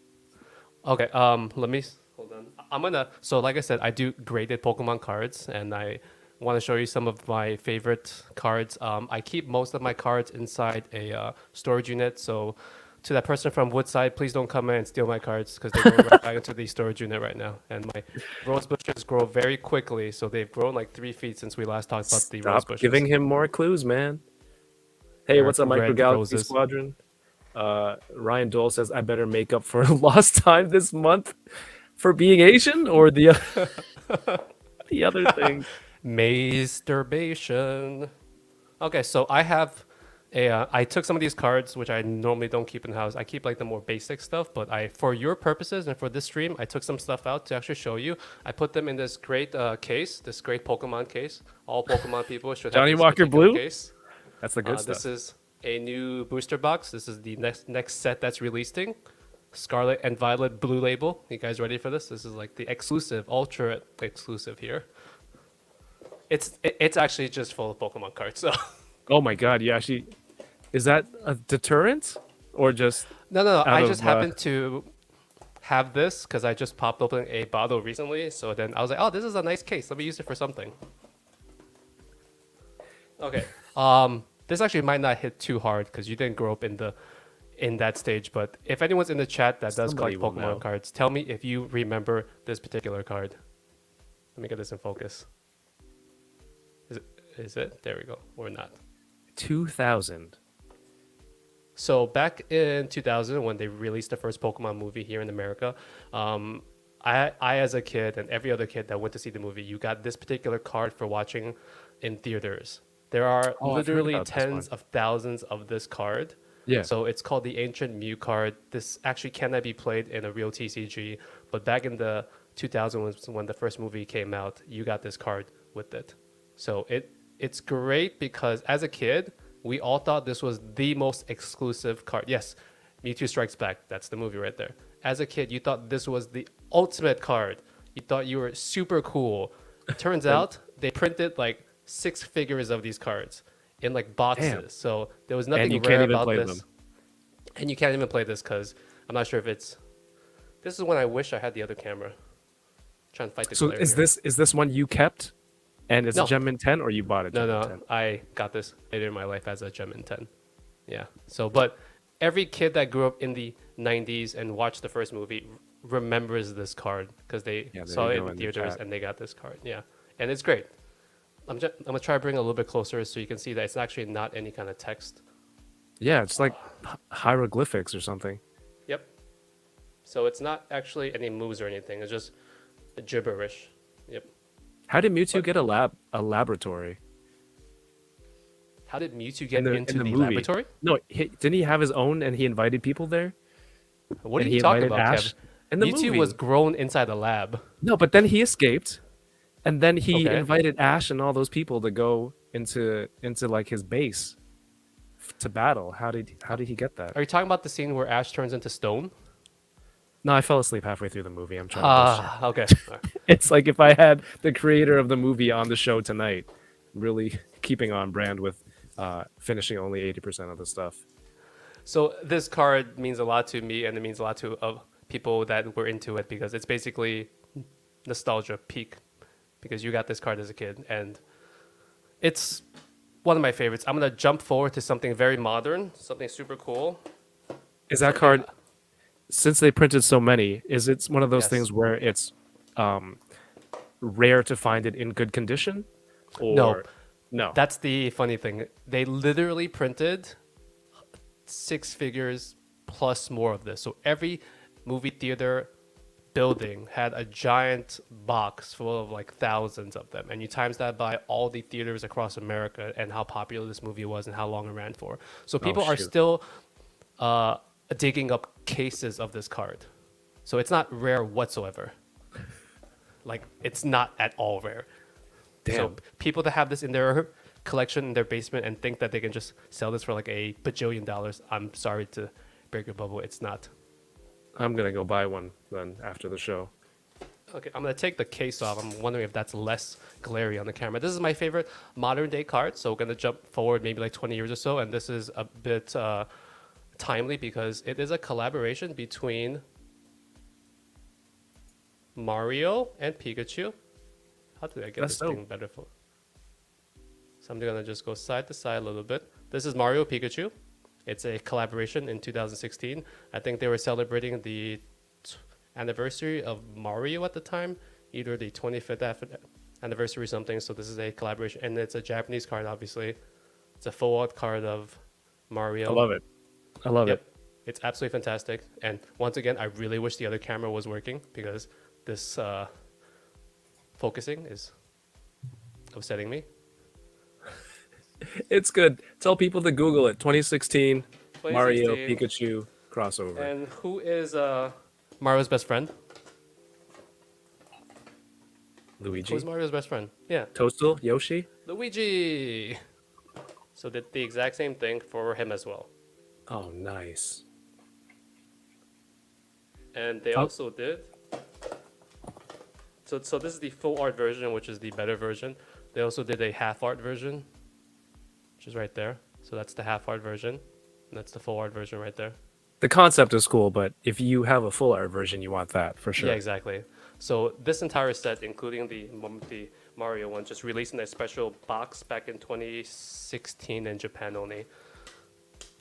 Okay, let me hold on. I'm gonna. So, like I said, I do graded Pokemon cards, and I want to show you some of my favorite cards. I keep most of my cards inside a storage unit. So, to that person from Woodside, please don't come in and steal my cards because they're going right back into the storage unit right now. And my rose bushes grow very quickly, so they've grown like 3 feet since we last talked about the rose Stop bushes. giving him more clues, man. Hey, They're what's up, Micro red Galaxy roses. Squadron? Ryan Dole says, I better make up for lost time this month for being Asian, or the the other thing. Masturbation. Okay, so I have I took some of these cards, which I normally don't keep in the house. I keep like the more basic stuff, but for your purposes and for this stream, I took some stuff out to actually show you. I put them in this great case, this great Pokemon case. All Pokemon people should have Johnny this Walker particular Blue? case. That's the good stuff. This is a new booster box. This is the next set that's releasing. Scarlet and Violet Blue Label. You guys ready for this? This is like the exclusive, ultra exclusive here. It's actually just full of Pokemon cards. So. Oh my god, you actually... Is that a deterrent? Or just... No. out I of, just happened to have this because I just popped open a bottle recently. So then I was like, oh, this is a nice case. Let me use it for something. Okay. This actually might not hit too hard because you didn't grow up in that stage. But if anyone's in the chat that does Somebody collect will Pokemon know. cards, tell me if you remember this particular card. Let me get this in focus. Is it? There we go. Or not. 2000. So back in 2000, when they released the first Pokemon movie here in America, I as a kid and every other kid that went to see the movie, you got this particular card for watching in theaters. There are Oh, I've heard literally about this tens one. of thousands of this card. Yeah. So it's called the Ancient Mew card. This actually cannot be played in a real TCG, but back in the 2000s when the first movie came out, you got this card with it. So it's great because as a kid, we all thought this was the most exclusive card. Yes, Mewtwo Strikes Back. That's the movie right there. As a kid, you thought this was the ultimate card. You thought you were super cool. Turns out they printed like 6 figures of these cards in like boxes. Damn. So there was And nothing you rare can't even about play this. them. And you can't even play this because I'm not sure if it's... This is when I wish I had the other camera. Trying to fight the So glare is here. this one you kept? And it's No. a Gem in 10, or you bought it? No. I got this later in my life as a Gem in 10. Yeah. So, but every kid that grew up in the 90s and watched the first movie remembers this card because they Yeah, there saw you it go in in the theaters chat. and they got this card. Yeah. And it's great. I'm gonna try to bring it a little bit closer so you can see that it's actually not any kind of text. Yeah, it's like hieroglyphics or something. Yep. So it's not actually any moves or anything. It's just gibberish. Yep. How did Mewtwo get a laboratory? How did Mewtwo get In into the movie? laboratory? No, didn't he have his own and he invited people there? What are And you he talking invited about, Ash? Kev? In the Mewtwo movie. was grown inside the lab. No, but then he escaped, and then he Okay. invited Ash and all those people to go into like his base to battle. How did he get that? Are you talking about the scene where Ash turns into stone? No, I fell asleep halfway through the movie. I'm trying to bullshit. Okay. All right. It's like if I had the creator of the movie on the show tonight, really keeping on brand with finishing only 80% of the stuff. So this card means a lot to me, and it means a lot to people that were into it because it's basically nostalgia peak. Because you got this card as a kid, and it's one of my favorites. I'm gonna jump forward to something very modern, something super cool. Is that card, since they printed so many, is it one of those Yes. things where it's rare to find it in good condition? Or No. no. That's the funny thing. They literally printed 6 figures plus more of this. So every movie theater building had a giant box full of like thousands of them. And you times that by all the theaters across America and how popular this movie was and how long it ran for. So people are shoot. still digging up cases of this card. So it's not rare whatsoever. Like, it's not at all rare. So Damn. people that have this in their collection in their basement and think that they can just sell this for like $1 bajillion, I'm sorry to break your bubble. It's not. I'm gonna go buy one then after the show. Okay, I'm gonna take the case off. I'm wondering if that's less glary on the camera. This is my favorite modern day card, so we're gonna jump forward maybe like 20 years or so, and this is a bit timely because it is a collaboration between Mario and Pikachu. How did I get That's this thing better for? So I'm gonna just go side to side a little bit. This is Mario Pikachu. It's a collaboration in 2016. I think they were celebrating the anniversary of Mario at the time, either the 25th anniversary or something. So this is a collaboration, and it's a Japanese card, obviously. It's a full art card of Mario. I love it. I love Yep. it. It's absolutely fantastic. And once again, I really wish the other camera was working because this focusing is upsetting me. It's good. Tell people to Google it. 2016 Mario 2016. Pikachu crossover. And who is Mario's best friend? Luigi. Who's Mario's best friend? Yeah, Toadstool? Yoshi? Luigi. So did the exact same thing for him as well. Oh, nice. And they also did. So this is the full art version, which is the better version. They also did a half art version, which is right there. So that's the half art version, and that's the full art version right there. The concept is cool, but if you have a full art version, you want that for sure. Yeah, exactly. So this entire set, including the Mario one, just released in a special box back in 2016 in Japan only.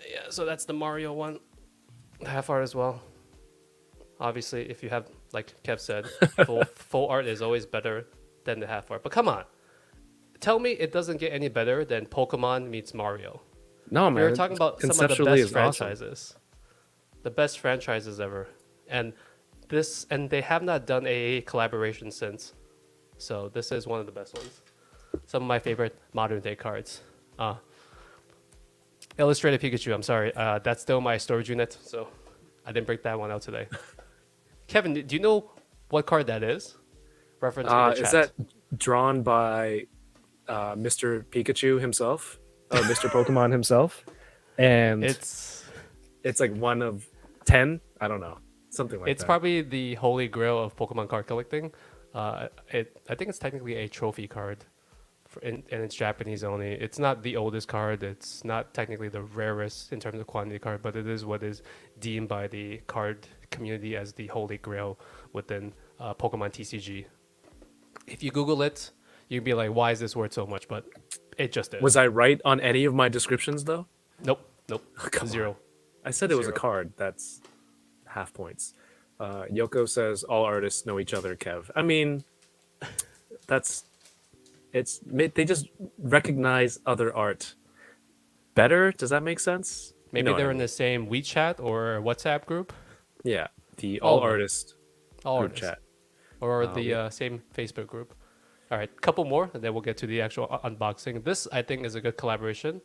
Yeah, so that's the Mario one, the half art as well. Obviously, if you have, like Kev said, full art is always better than the half art. But come on, tell me it doesn't get any better than Pokemon meets Mario. No, man. We were talking about some of the conceptually best is awesome. franchises, the best franchises ever, and they have not done a collaboration since. So this is one of the best ones. Some of my favorite modern day cards. Illustrated Pikachu. I'm sorry, that's still my storage unit, so I didn't break that one out today. Kevin, do you know what card that is? Reference in the chat. Is that drawn by Mr. Pikachu himself? Or Mr. Pokemon himself? And It's like 1 of 10? I don't know. Something like it's that. probably the holy grail of Pokemon card collecting. I think it's technically a trophy card, and it's Japanese only. It's not the oldest card. It's not technically the rarest in terms of quantity card, but it is what is deemed by the card community as the holy grail within Pokemon TCG. If you Google it, you'd be like, "Why is this worth so much?" But it just is. Was I right on any of my descriptions, though? Nope. Come on. 0. I said it was a 0. card. That's half points. Yoko says all artists know each other, Kev. I mean, they just recognize other art better. Does that make sense? Maybe You know what they're I in mean. the same WeChat or WhatsApp group, Yeah, the All all of them. artist all group artists. chat. or the same Facebook group. All right, couple more, and then we'll get to the actual unboxing. This, I think, is a good collaboration.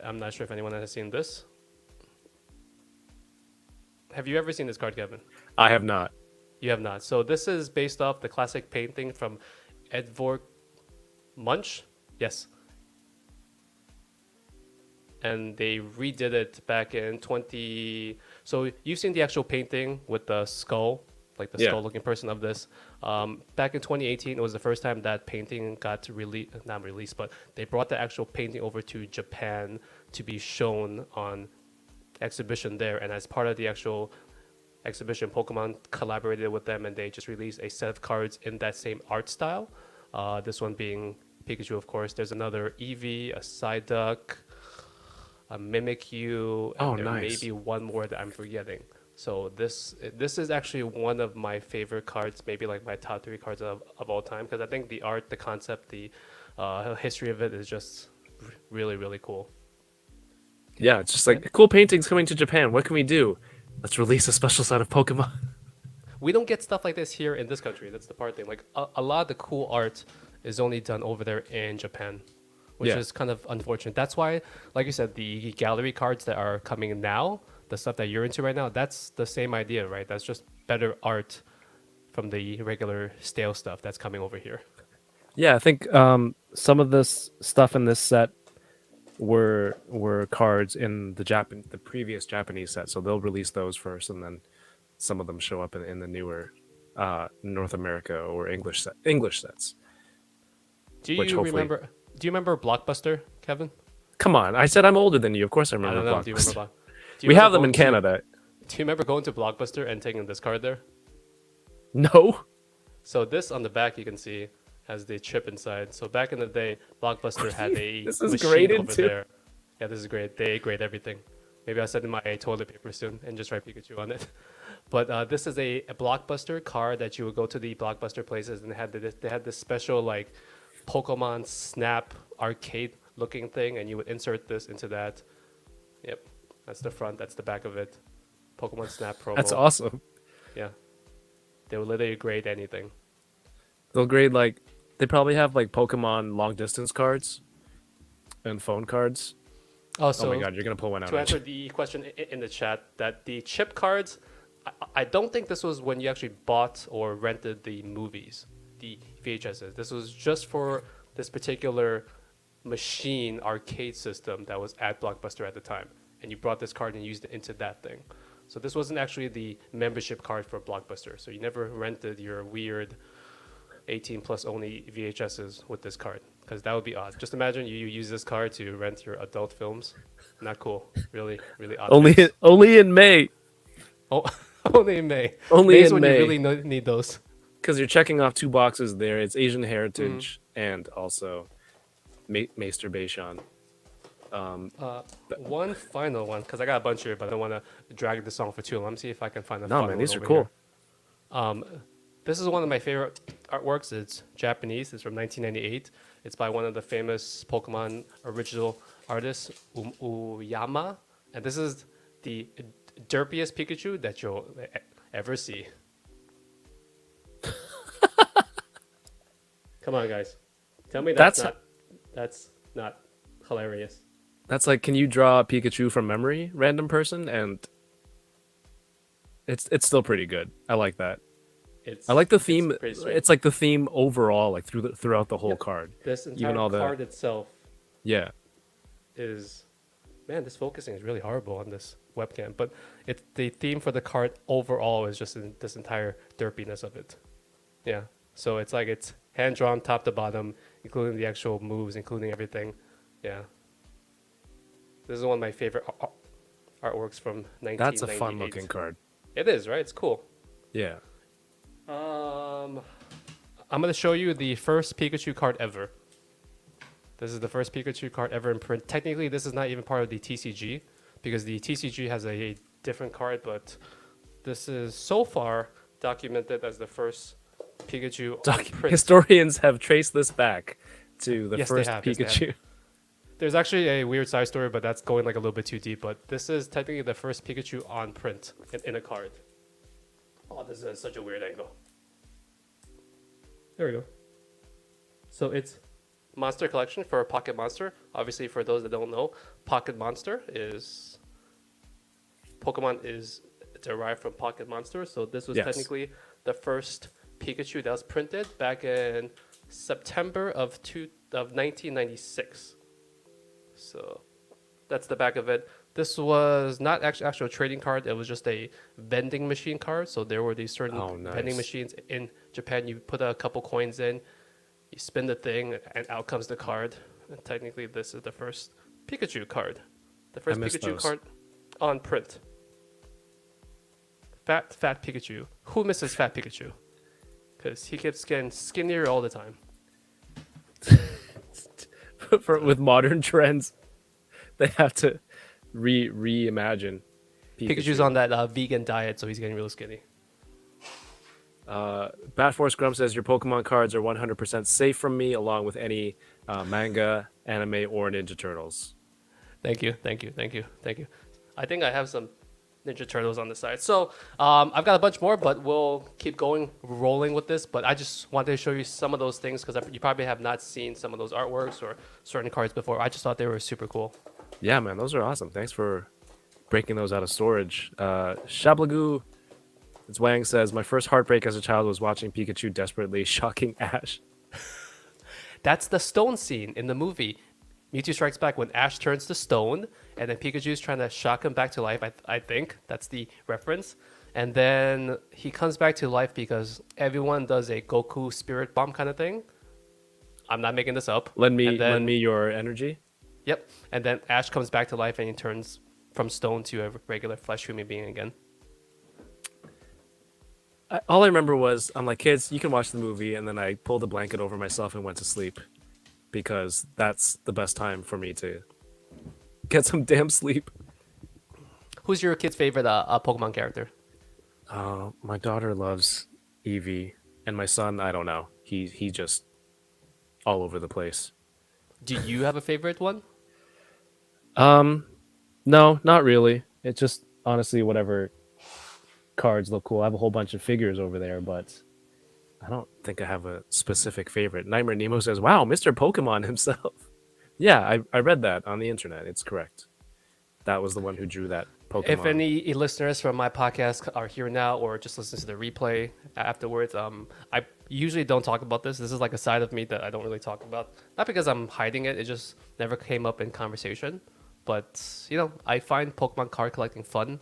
I'm not sure if anyone has seen this. Have you ever seen this card, Kevin? I have not. You have not. So this is based off the classic painting from Edvard Munch. Yes. And they redid it back in 20. So you've seen the actual painting with the skull, like the Yeah. skull-looking person of this. Back in 2018, it was the first time that painting got not released, but they brought the actual painting over to Japan to be shown on exhibition there. And as part of the actual exhibition, Pokemon collaborated with them, and they just released a set of cards in that same art style. This one being Pikachu, of course. There's another Eevee, a Psyduck, a Mimikyu, and Oh, there nice. may be one more that I'm forgetting. So this is actually one of my favorite cards, maybe like my top 3 cards of all time, because I think the art, the concept, the history of it is just really, really cool. Yeah, it's just like cool paintings coming to Japan. What can we do? Let's release a special set of Pokemon. We don't get stuff like this here in this country. That's the part thing. Like a lot of the cool art is only done over there in Japan, which Yeah. is kind of unfortunate. That's why, like you said, the gallery cards that are coming now, the stuff that you're into right now, that's the same idea, right? That's just better art from the regular stale stuff that's coming over here. Yeah, I think some of this stuff in this set were cards in the previous Japanese set, so they'll release those first, and then some of them show up in the newer North America or English sets. Do Which you hopefully- remember? Do you remember Blockbuster, Kevin? Come on, I said I'm older than you. Of course I I remember don't know. Do you remember Blockbuster. Block? Do you We remember have them in going to- Canada. Do you remember going to Blockbuster and taking this card there? No. So this on the back you can see has the chip inside. So back in the day, Blockbuster had a This is machine graded over too. there. Yeah, this is great. They grade everything. Maybe I'll send in my toilet paper soon and just write Pikachu on it. But this is a Blockbuster card that you would go to the Blockbuster places, and they had this special like Pokemon Snap arcade looking thing, and you would insert this into that. Yep, that's the front. That's the back of it. Pokemon Snap promo. That's awesome. Yeah, they will literally grade anything. They'll grade like they probably have like Pokemon long distance cards and phone cards. Oh, Oh so my god, you're gonna pull one out. to aren't you? answer the question in the chat, that the chip cards, I don't think this was when you actually bought or rented the movies, the VHSs. This was just for this particular machine arcade system that was at Blockbuster at the time, and you brought this card and used it into that thing. So this wasn't actually the membership card for Blockbuster. So you never rented your weird 18 plus only VHSs with this card, because that would be odd. Just imagine you use this card to rent your adult films. Not cool. Really, really odd. Only in May. Oh, only in May. Only May's in when May. you really need those. Because you're checking off 2 boxes there. It's Asian Heritage and also masturbation. One final one, because I got a bunch here, but I don't want to drag this on for too long. Let me see if I can find a No, fun man, one these are over cool. here. This is one of my favorite artworks. It's Japanese. It's from 1998. It's by one of the famous Pokemon original artists, Uyama. And this is the derpiest Pikachu that you'll ever see. Come on, guys. Tell me that's not hilarious. That's like, can you draw a Pikachu from memory, random person? And it's still pretty good. I like that. I like the theme. pretty sweet. It's like the theme overall, like throughout the whole card. This entire Even all the card itself yeah. is, man, this focusing is really horrible on this webcam. But it's the theme for the card overall is just this entire derpiness of it. Yeah. So it's like it's hand drawn top to bottom, including the actual moves, including everything. Yeah. This is one of my favorite artworks from 1998. That's a fun looking card. It is, right? It's cool. Yeah. I'm gonna show you the first Pikachu card ever. This is the first Pikachu card ever in print. Technically, this is not even part of the TCG because the TCG has a different card, but this is so far documented as the first Pikachu on print. Historians have traced this back to the Yes, they first have, yes, they have. Pikachu. There's actually a weird side story, but that's going like a little bit too deep. But this is technically the first Pikachu on print in a card. Oh, this is such a weird angle. There we go. So it's Monster Collection for Pocket Monster. Obviously, for those that don't know, Pocket Monster is Pokemon is derived from Pocket Monster. So this was Yes. technically the first Pikachu that was printed back in September of 1996. So that's the back of it. This was not actual trading card. It was just a vending machine card. So there were these certain vending nice. machines in Japan. You put a couple coins in, you spin the thing, and out comes the card. And technically, this is the first Pikachu card. The first missed Pikachu those. card on print. Fat Pikachu. Who misses Fat Pikachu? Because he keeps getting skinnier all the time. With modern trends, they have to reimagine Pikachu's on that vegan diet, so he's getting real skinny. Batforce Grump says your Pokemon cards are 100% safe from me, along with any manga, anime, or Ninja Turtles. Thank you. I think I have some Ninja Turtles on the side. So I've got a bunch more, but we'll keep rolling with this. But I just wanted to show you some of those things because you probably have not seen some of those artworks or certain cards before. I just thought they were super cool. Yeah, man, those are awesome. Thanks for breaking those out of storage. Shablagoo, it's Wang says, my first heartbreak as a child was watching Pikachu desperately shocking Ash. That's the stone scene in the movie. Mewtwo Strikes Back when Ash turns to stone, and then Pikachu's trying to shock him back to life. I think that's the reference. And then he comes back to life because everyone does a Goku spirit bomb kind of thing. I'm not making this up. Lend me your energy. Yep. And then Ash comes back to life and he turns from stone to a regular flesh human being again. All I remember was, I'm like, kids, you can watch the movie, and then I pulled a blanket over myself and went to sleep because that's the best time for me to get some damn sleep. Who's your kid's favorite Pokemon character? My daughter loves Eevee, and my son, I don't know. He just all over the place. Do you have a favorite one? No, not really. It's just honestly whatever cards look cool. I have a whole bunch of figures over there, but I don't think I have a specific favorite. Nightmare Nemo says, "Wow, Mr. Pokemon himself." Yeah, I read that on the internet. It's correct. That was the one who drew that Pokemon. If any listeners from my podcast are here now or just listen to the replay afterwards, I usually don't talk about this. This is like a side of me that I don't really talk about. Not because I'm hiding it, it just never came up in conversation. But, I find Pokemon card collecting fun.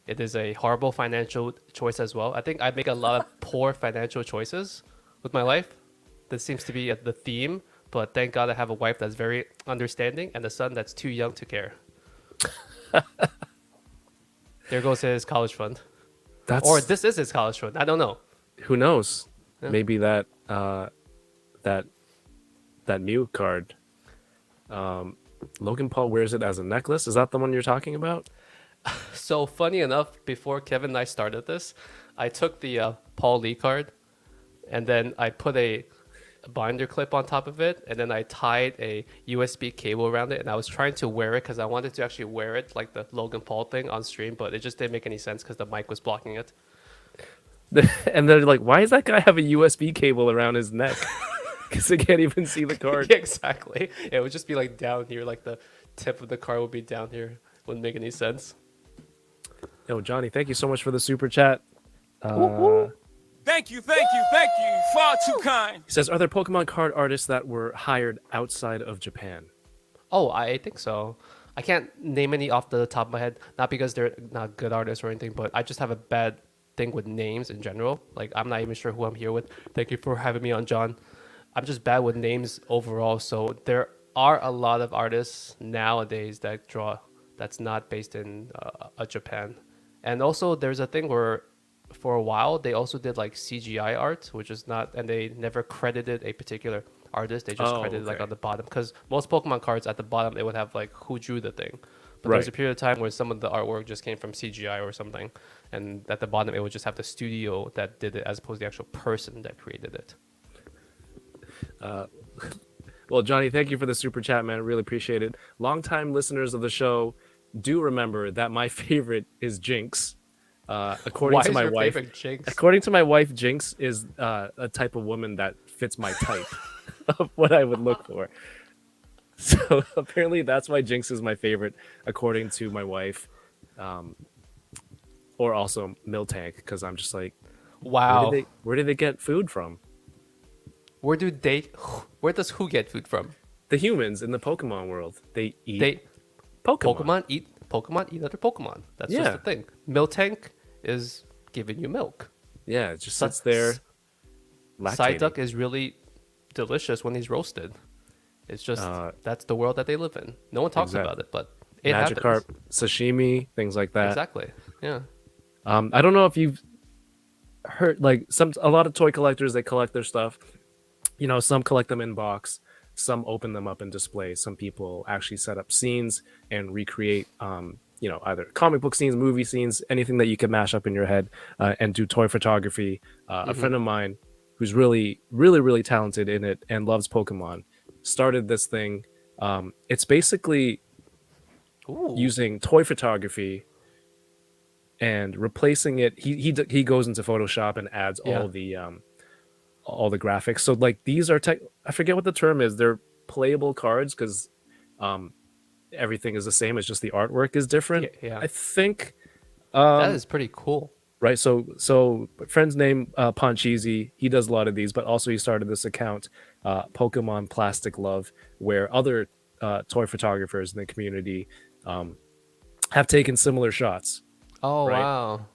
It is a horrible financial choice as well. I think I make a lot of poor financial choices with my life. That seems to be the theme. But thank God I have a wife that's very understanding and a son that's too young to care. There goes his college fund. Or this is his college fund. I don't know. Who knows? Yeah. Maybe that Mew card. Logan Paul wears it as a necklace. Is that the one you're talking about? So funny enough, before Kevin and I started this, I took the Paul Lee card and then I put a binder clip on top of it, and then I tied a USB cable around it, and I was trying to wear it because I wanted to actually wear it like the Logan Paul thing on stream, but it just didn't make any sense because the mic was blocking it. And they're like, why does that guy have a USB cable around his neck? Because they can't even see the card. Yeah, exactly. It would just be like down here, like the tip of the card would be down here. Wouldn't make any sense. Yo, Johnny, thank you so much for the super chat. Thank you. Far too kind. He says, are there Pokemon card artists that were hired outside of Japan? Oh, I think so. I can't name any off the top of my head, not because they're not good artists or anything, but I just have a bad thing with names in general. Like, I'm not even sure who I'm here with. Thank you for having me on, John. I'm just bad with names overall. So there are a lot of artists nowadays that draw that's not based in Japan. And also there's a thing where for a while they also did like CGI art, which is not, and they never credited a particular artist. They just credited like on the bottom, because most Pokemon cards at the bottom they would have like who drew the thing. But there's a period of time where some of the artwork just came from CGI or something, and at the bottom it would just have the studio that did it as opposed to the actual person that created it. Well, Johnny, thank you for the super chat, man. I really appreciate it. Longtime listeners of the show do remember that my favorite is Jinx. According to my wife, according to my wife, Jinx is a type of woman that fits my type of what I would look for. So apparently that's why Jinx is my favorite, according to my wife, or also Miltank, because I'm just like, wow, where did they get food from? Where does who get food from? The humans in the Pokemon world. They eat Pokemon eat other Pokemon. That's just the thing. Miltank is giving you milk. Yeah, it just sits there. Psyduck is really delicious when he's roasted. It's just that's the world that they live in. No one talks about it, but it Magikarp, happens. sashimi, things like that. Exactly. Yeah. I don't know if you've heard, like, a lot of toy collectors, they collect their stuff. You know, some collect them in box, some open them up and display. Some people actually set up scenes and recreate, either comic book scenes, movie scenes, anything that you can mash up in your head, and do toy photography. A friend of mine who's really, really, really talented in it and loves Pokemon started this thing. It's basically using toy photography and replacing it. He goes into Photoshop and adds all the graphics. So like these are I forget what the term is. They're playable cards because everything is the same. It's just the artwork is different. Yeah. I think that is pretty cool. Right. So friend's name Poncheesy, he does a lot of these, but also he started this account, Pokemon Plastic Love, where other toy photographers in the community have taken similar shots. Oh, right? Wow.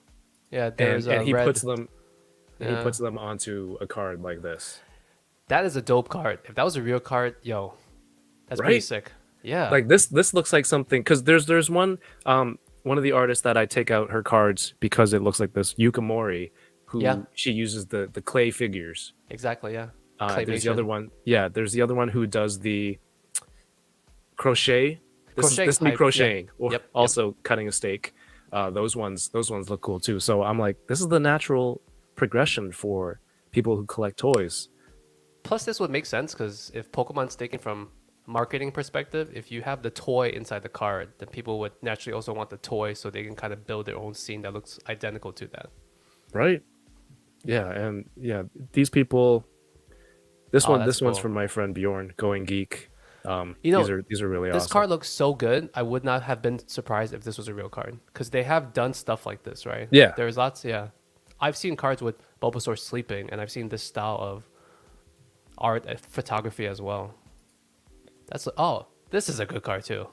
Yeah, and he puts them onto a card like this. That is a dope card. If that was a real card, that's pretty sick. Yeah. Like this looks like something, because there's one of the artists that I take out her cards because it looks like this, Yukamori, who she uses the clay figures. Exactly, yeah. There's the other one. Yeah, there's the other one who does the crochet. This is me crocheting, or also cutting a steak. Those ones look cool too. So I'm like, this is the natural progression for people who collect toys. Plus, this would make sense because if Pokemon's taken from marketing perspective, if you have the toy inside the card, then people would naturally also want the toy so they can kind of build their own scene that looks identical to that. Right? Yeah, and yeah, these people. This Oh, that's this one's cool. from my friend Bjorn, Going Geek. You know, These are really this awesome. card looks so good. I would not have been surprised if this was a real card because they have done stuff like this, right? Yeah. There's lots. Yeah, I've seen cards with Bulbasaur sleeping, and I've seen this style of art and photography as well. This is a good card too.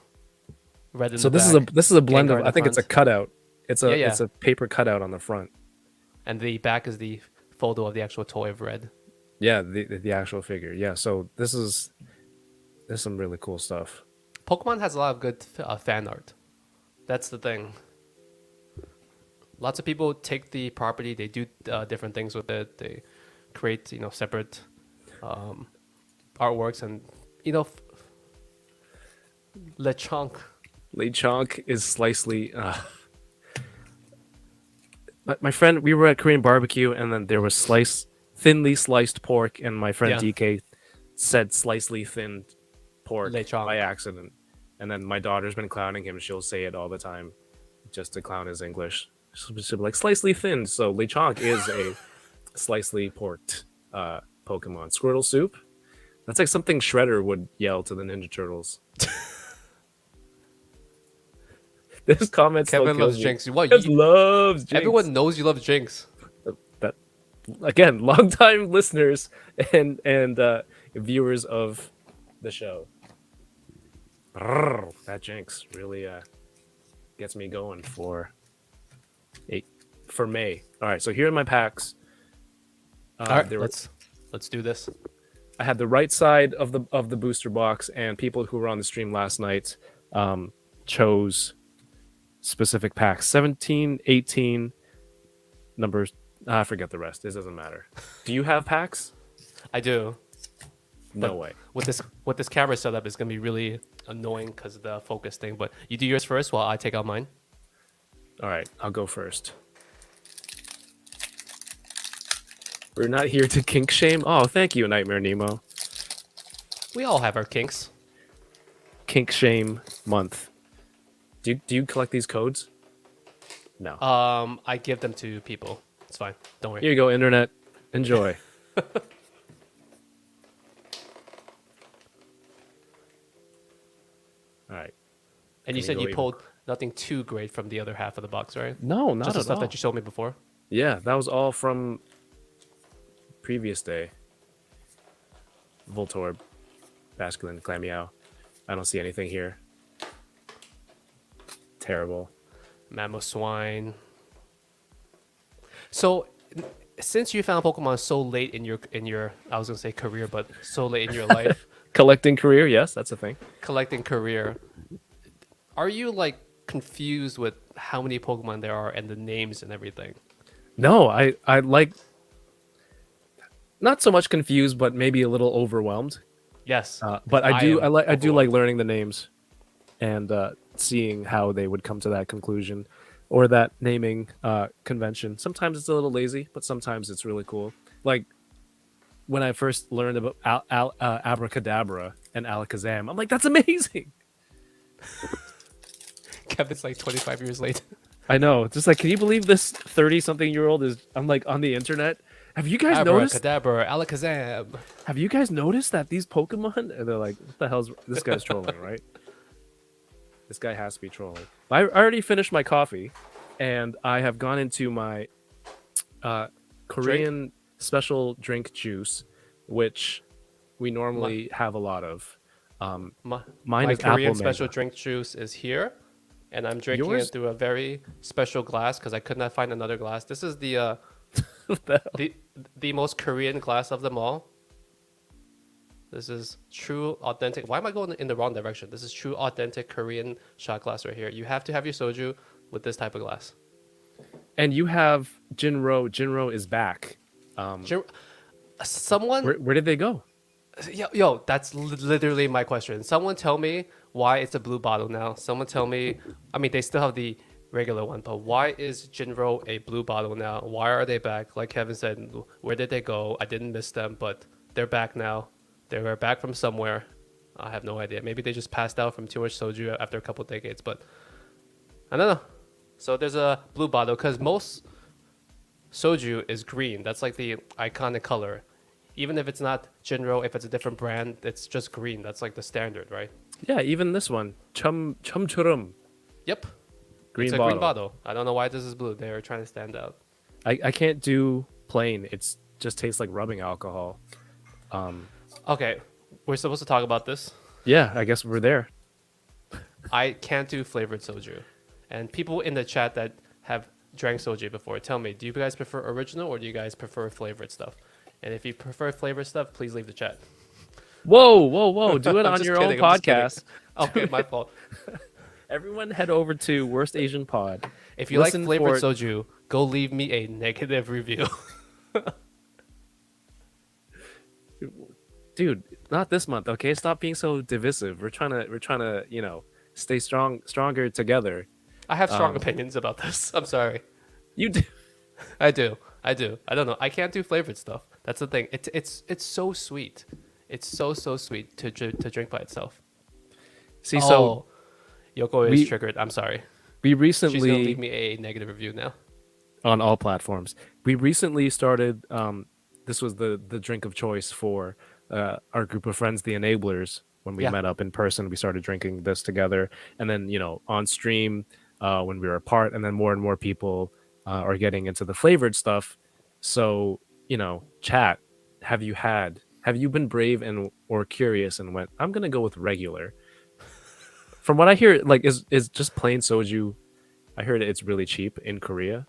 Red in So the back, this is a blend Gengar of in the I think it's a front. cutout. Yeah, yeah. It's a paper cutout on the front. And the back is the photo of the actual toy of Red. Yeah, the actual figure. Yeah, so there's some really cool stuff. Pokemon has a lot of good fan art. That's the thing. Lots of people take the property, they do different things with it. They create, separate artworks, and Lechonk. Lechonk is slicely. My friend, we were at Korean barbecue, and then there was thinly sliced pork, and my friend Yeah. DK said slicely thinned pork Lechonk. by accident, and then my daughter's been clowning him. She'll say it all the time, just to clown his English. She'll be like slicely thinned. So Lechonk is a slicely porked Pokemon. Squirtle soup. That's like something Shredder would yell to the Ninja Turtles. This comment still Kevin kills loves me. Jinx. What? Kevin loves Jinx. Everyone knows you love Jinx. That again, longtime listeners and viewers of the show. That Jinx really gets me going for May. All right, so here are my packs. All right, there were- let's do this. I had the right side of the booster box, and people who were on the stream last night chose specific packs. 17, 18 numbers. I forget the rest. This doesn't matter. Do you have packs? I do. No But way. With this camera setup, it's gonna be really annoying because of the focus thing. But you do yours first while I take out mine. All right, I'll go first. We're not here to kink shame. Oh, thank you, Nightmare Nemo. We all have our kinks. Kink shame month. Do you collect these codes? No. I give them to people. It's fine. Don't worry. Here you go, internet. Enjoy. All right. And you Can said go you even- pulled nothing too great from the other half of the box, right? No, not Just the at stuff all. that you showed me before. Yeah, that was all from previous day. Voltorb, Basculin, Clammeow. I don't see anything here. Terrible. Mamoswine. So, since you found Pokemon so late in your I was gonna say career, but so late in your life, Collecting career, yes, that's a thing. collecting career, are you like confused with how many Pokemon there are and the names and everything? No, I like not so much confused, but maybe a little overwhelmed. Yes, But I do am I do like overwhelmed. learning the names and seeing how they would come to that conclusion or that naming convention. Sometimes it's a little lazy, but sometimes it's really cool. Like when I first learned about Abracadabra and Alakazam, I'm like, that's amazing. Kevin's like 25 years late. I know. Just like, can you believe this 30-something-year-old is? I'm like on the internet. Have you guys noticed? Abracadabra, Alakazam. Have you guys noticed that these Pokemon? And they're like, what the hell's this guy's trolling, right? This guy has to be trolling. I already finished my coffee, and I have gone into my Korean special drink juice, which we normally have a lot of. My Mine is Korean apple special mango. drink juice is here, and I'm drinking Yours? it through a very special glass because I could not find another glass. This is the the most Korean glass of them all. This is true, authentic. Why am I going in the wrong direction? This is true, authentic Korean shot glass right here. You have to have your soju with this type of glass. And you have Jinro. Jinro is back. Someone, Where did they go? yo, that's literally my question. Someone tell me why it's a blue bottle now. Someone tell me, I mean, they still have the regular one, but why is Jinro a blue bottle now? Why are they back? Like Kevin said, where did they go? I didn't miss them, but they're back now. They were back from somewhere. I have no idea. Maybe they just passed out from too much soju after a couple decades, but I don't know. So there's a blue bottle because most soju is green. That's like the iconic color. Even if it's not Jinro, if it's a different brand, it's just green. That's like the standard, right? Yeah, even this one, chumchurum, Yep. green It's a bottle. green bottle. I don't know why this is blue. They're trying to stand out. I can't do plain. It's just tastes like rubbing alcohol. Okay, we're supposed to talk about this. Yeah, I guess we're there. I can't do flavored soju. And people in the chat that have drank soju before, tell me, do you guys prefer original or do you guys prefer flavored stuff? And if you prefer flavored stuff, please leave the chat. Whoa! Do it I'm on just your kidding, own I'm just kidding. podcast. Okay, my fault. Everyone, head over to Worst Asian Pod. If you like Listen flavored for- soju, go leave me a negative review. Dude, not this month, okay? Stop being so divisive. We're trying to, stay stronger together. I have strong opinions about this. I'm sorry. You do. I do. I don't know. I can't do flavored stuff. That's the thing. It's so sweet. It's so sweet to drink by itself. See, so Yoko is triggered. I'm sorry. we She's gonna recently leave me a negative review now. on all platforms. We recently started. This was the drink of choice for our group of friends, the Enablers. When we Yeah. met up in person, we started drinking this together, and then on stream when we were apart, and then more and more people are getting into the flavored stuff. So chat. Have you been brave and or curious and went, I'm gonna go with regular? From what I hear, like is just plain soju. I heard it's really cheap in Korea.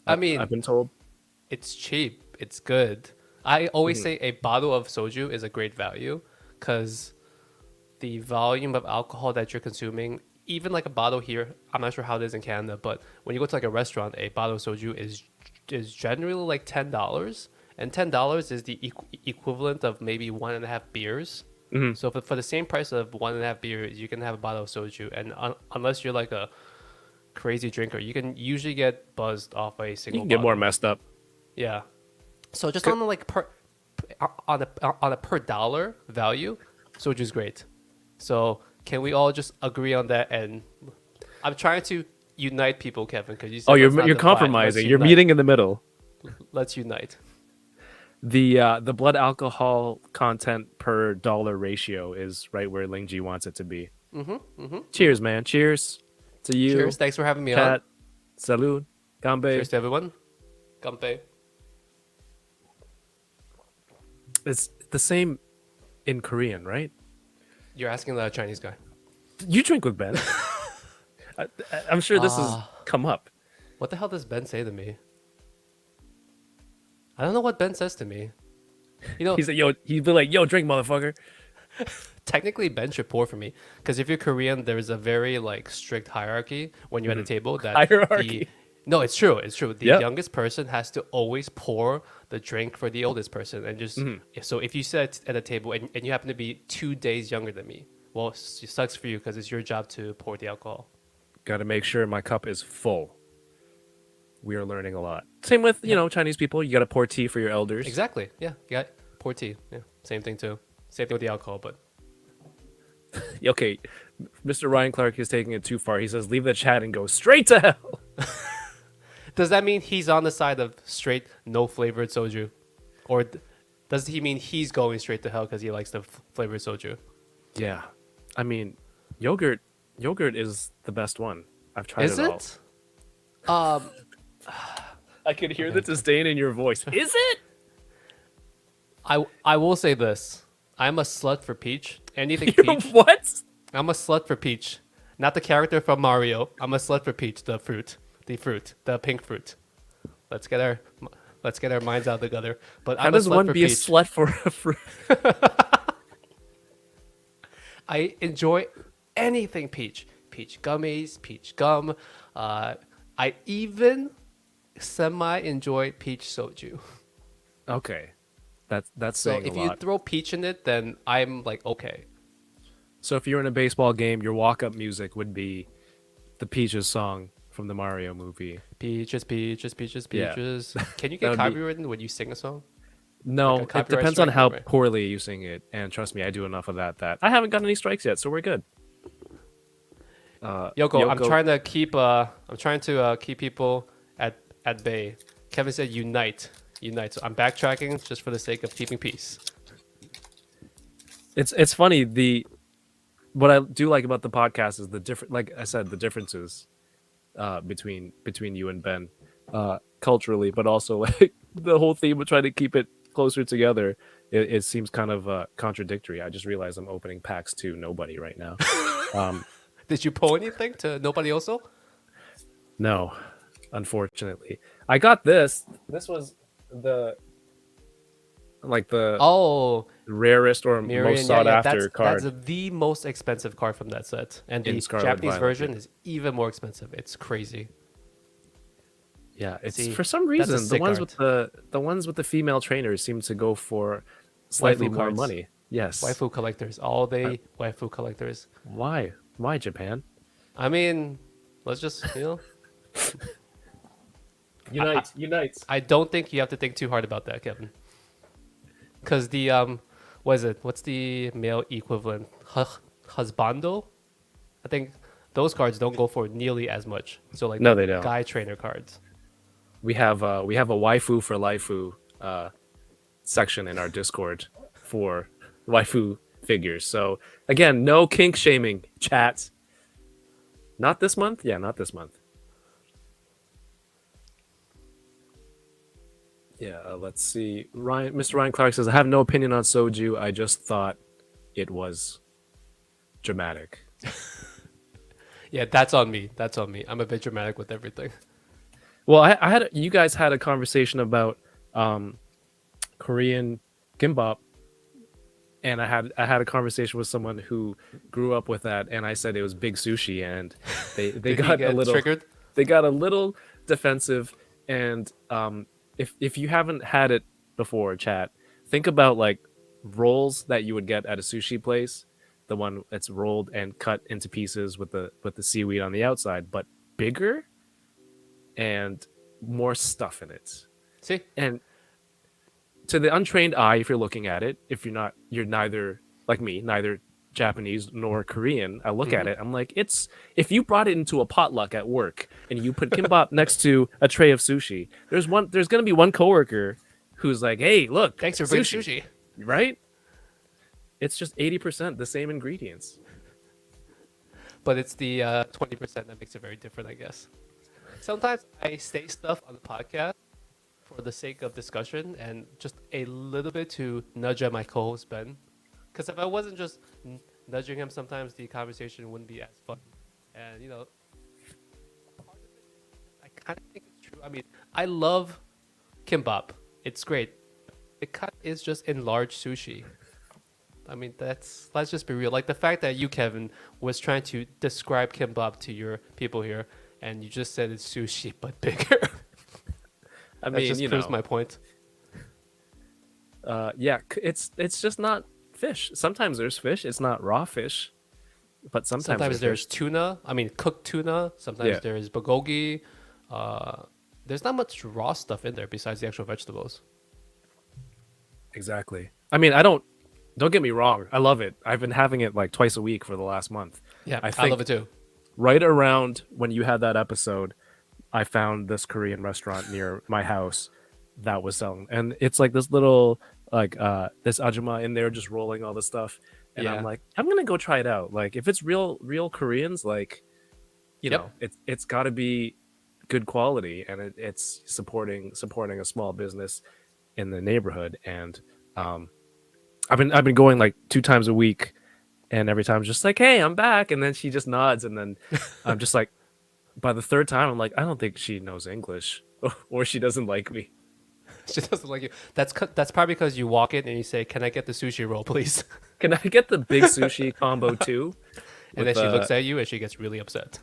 I mean, I've been told. it's cheap. It's good. I always say a bottle of soju is a great value because the volume of alcohol that you're consuming, even like a bottle here, I'm not sure how it is in Canada, but when you go to like a restaurant, a bottle of soju is generally like $10, and $10 is the equivalent of maybe 1.5 beers. So for the same price of 1.5 beers, you can have a bottle of soju, and unless you're like a crazy drinker, you can usually get buzzed off a single. You can get more bottle. messed up. Yeah. So just on the like on a per dollar value, soju is great. So can we all just agree on that? And I'm trying to unite people, Kevin, because you said Oh, let's not you're divide. compromising. Let's You're unite. meeting in the middle. Let's unite. The blood alcohol content per dollar ratio is right where Lingjie wants it to be. Cheers, man. Cheers to you. Cheers. Thanks for having me Kat. on. Salud. Ganbei. Cheers to everyone. Ganbei. It's the same in Korean, right? You're asking the Chinese guy. You drink with Ben. I'm sure this has come up. What the hell does Ben say to me? I don't know what Ben says to me. He's like, he'd be like, yo, drink, motherfucker. Technically, Ben should pour for me because if you're Korean, there's a very like strict hierarchy when you're at a table. That Hierarchy. No, it's true. It's true. The Yep. youngest person has to always pour the drink for the oldest person, and just so if you sit at a table and you happen to be 2 days younger than me, well, it sucks for you because it's your job to pour the alcohol. Got to make sure my cup is full. We are learning a lot. Same with, Chinese people. You got to pour tea for your elders. Exactly. Yeah. You got pour tea. Yeah. Same thing too. Same thing with the alcohol, but Okay, Mr. Ryan Clark is taking it too far. He says, leave the chat and go straight to hell. does that mean he's on the side of straight, no flavored soju, or does he mean he's going straight to hell because he likes the flavored soju? Yeah. I mean, yogurt is the best one. I've tried Is it all. it? I could hear the disdain in your voice. Is it? I will say this. I'm a slut for Peach. Anything You're Peach. what? I'm a slut for Peach. Not the character from Mario. I'm a slut for Peach, the fruit. The pink fruit. Let's get our minds out of the gutter. But How I'm a does slut one for be a Peach. slut for a fruit? I enjoy anything Peach. Peach gummies, Peach gum. I even semi enjoy Peach soju. Okay. That's So saying if a you lot. throw Peach in it, then I'm like, okay. So if you're in a baseball game, your walk-up music would be the Peaches song from the Mario movie. Peaches, peaches, peaches, Yeah. peaches. Can you That get would be- copywritten when you sing a song? No, Like a it copyright depends on strike? how Right. poorly you're using it. And trust me, I do enough of that I haven't gotten any strikes yet, so we're good. Yoko, I'm trying to keep people at bay. Kevin said unite, unite. So I'm backtracking just for the sake of keeping peace. It's funny. What I do like about the podcast is the different. Like I said, the differences between you and Ben, culturally, but also like the whole theme of trying to keep it closer together. It seems kind of contradictory. I just realized I'm opening packs to nobody right now. Did you pull anything to nobody also? No, unfortunately, I got this. This was the the Oh, rarest or Miriam, most sought after that's card the most expensive card from that set, and in the Scarlet Japanese Violet, version yeah. is even more expensive. It's crazy. Yeah, it's See, for some that's a reason sick the ones with the female trainers seem to go for slightly Waifu more cards. money. Yes. Waifu collectors, all they waifu collectors. Why? Why Japan? I mean, let's just Unite. I don't think you have to think too hard about that, Kevin. Because the what is it? What's the male equivalent? Husbando? I think those cards don't go for nearly as much. So like No, the they don't. guy trainer cards. We have a waifu for laifu section in our Discord for waifu figures. So again, no kink shaming, chat. Not this month? Yeah, not this month. Yeah, let's see. Mr. Ryan Clark says, I have no opinion on soju. I just thought it was dramatic. Yeah, that's on me. That's on me. I'm a bit dramatic with everything. Well, you guys had a conversation about Korean kimbap, and I had a conversation with someone who grew up with that, and I said it was big sushi, and they Did he got a get little triggered? they got a little defensive, and if you haven't had it before, chat, think about like rolls that you would get at a sushi place, the one that's rolled and cut into pieces with the seaweed on the outside, but bigger and more stuff in it. See? And to the untrained eye, if you're looking at it, you're neither like me, neither Japanese nor Korean. I look at it, I'm like, if you brought it into a potluck at work and you put kimbap next to a tray of sushi, there's gonna be one coworker who's like, hey, look, Thanks for bringing sushi. right? It's just 80% the same ingredients. But it's the 20% that makes it very different, I guess. Sometimes I say stuff on the podcast for the sake of discussion and just a little bit to nudge at my co-host Ben. Because if I wasn't just nudging him, sometimes the conversation wouldn't be as fun. And part of it, I kind of think it's true. I mean, I love kimbap. It's great. The cut is just enlarged sushi. I mean, let's just be real. Like the fact that you, Kevin, was trying to describe kimbap to your people here, and you just said it's sushi but bigger. I That mean, just proves my point. yeah, it's just not fish. Sometimes there's fish. It's not raw fish, but sometimes There's fish. tuna. I mean, cooked tuna. Sometimes Yeah. there's bulgogi. There's not much raw stuff in there besides the actual vegetables. Exactly. I mean, don't get me wrong. I love it. I've been having it like twice a week for the last month. Yeah, I I think love it too. right around when you had that episode, I found this Korean restaurant near my house that was selling, and it's like this little this ajumma in there just rolling all the stuff, and Yeah. I'm like, I'm gonna go try it out. Like if it's real Koreans, like you Yep. know, it's got to be good quality, and it's supporting a small business in the neighborhood, and I've been going like 2 times a week, and every time I'm just like, hey, I'm back, and then she just nods, and then I'm just like, by the 3rd time, I'm like, I don't think she knows English, or she doesn't like me. She doesn't like you. That's probably because you walk in and you say, "Can I get the sushi roll, please?" Can I get the big sushi combo too? And then she looks at you and she gets really upset.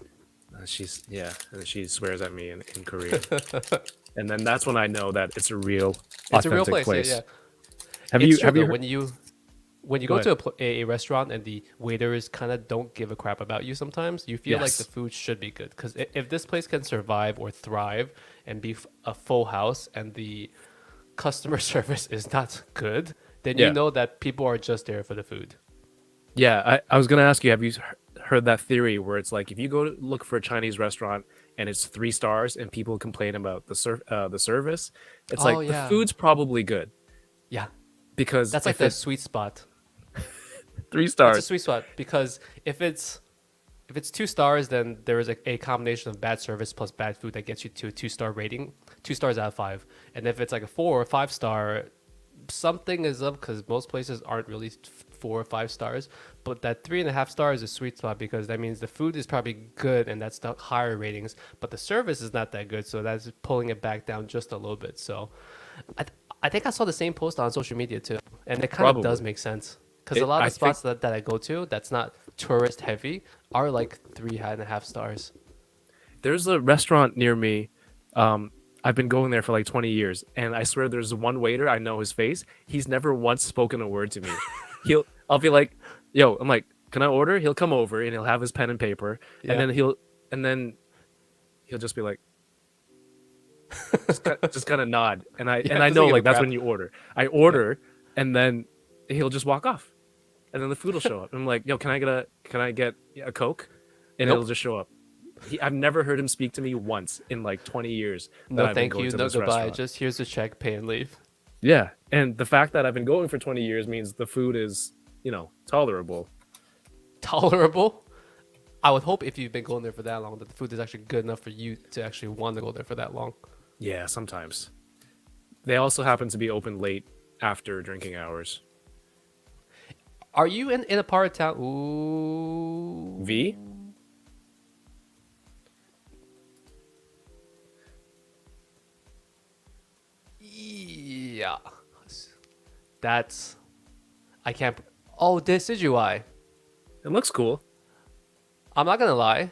and she swears at me in Korean, and then that's when I know that it's a real It's a real authentic place. Yeah, yeah. Have It's you true, have you though, heard- when you Go go to a restaurant and the waiters kind of don't give a crap about you sometimes, you feel like Yes. the food should be good. Because if this place can survive or thrive and be a full house and the customer service is not good, then Yeah. you know that people are just there for the food. Yeah, I was gonna ask you, have you heard that theory where it's like if you go to look for a Chinese restaurant and it's 3 stars and people complain about the service, it's Oh like the yeah, food's probably good yeah. because That's like if the it's sweet spot. three It's a stars, sweet spot because if it's 2 stars, then there is a combination of bad service plus bad food that gets you to a 2-star rating, 2 stars out of 5. And if it's like a 4 or 5 star, something is up because most places aren't really 4 or 5 stars. But that 3.5 stars is a sweet spot because that means the food is probably good and that's the higher ratings, but the service is not that good, so that's pulling it back down just a little bit. So I think I saw the same post on social media too, and it kind of does Probably. make sense because a lot of the spots that I go to that's not tourist heavy are like 3.5 stars. there's a restaurant near me. I've been going there for like 20 years, and I swear there's one waiter. I know his face. He's never once spoken a word to me. I'll be like, "Yo," I'm like, "Can I order?" He'll come over and he'll have his pen and paper, Yeah. and then he'll just be like, just kind of nod, and I Yeah, doesn't know give a like that's crap. when you order. I order, and then he'll just walk off, and then the food will show up. I'm like, "Yo, can I get a Coke?" And Nope. it'll just show up. I've never heard him speak to me once in like 20 years that No, I've been thank going you. to No, this goodbye. restaurant. Just here's the check, pay and leave. Yeah, and the fact that I've been going for 20 years means the food is, tolerable. Tolerable. I would hope if you've been going there for that long that the food is actually good enough for you to actually want to go there for that long. Yeah, sometimes. They also happen to be open late after drinking hours. Are you in a part of town? Ooh. V? Yeah. That's. I can't. Oh, this is UI. It looks cool. I'm not gonna lie.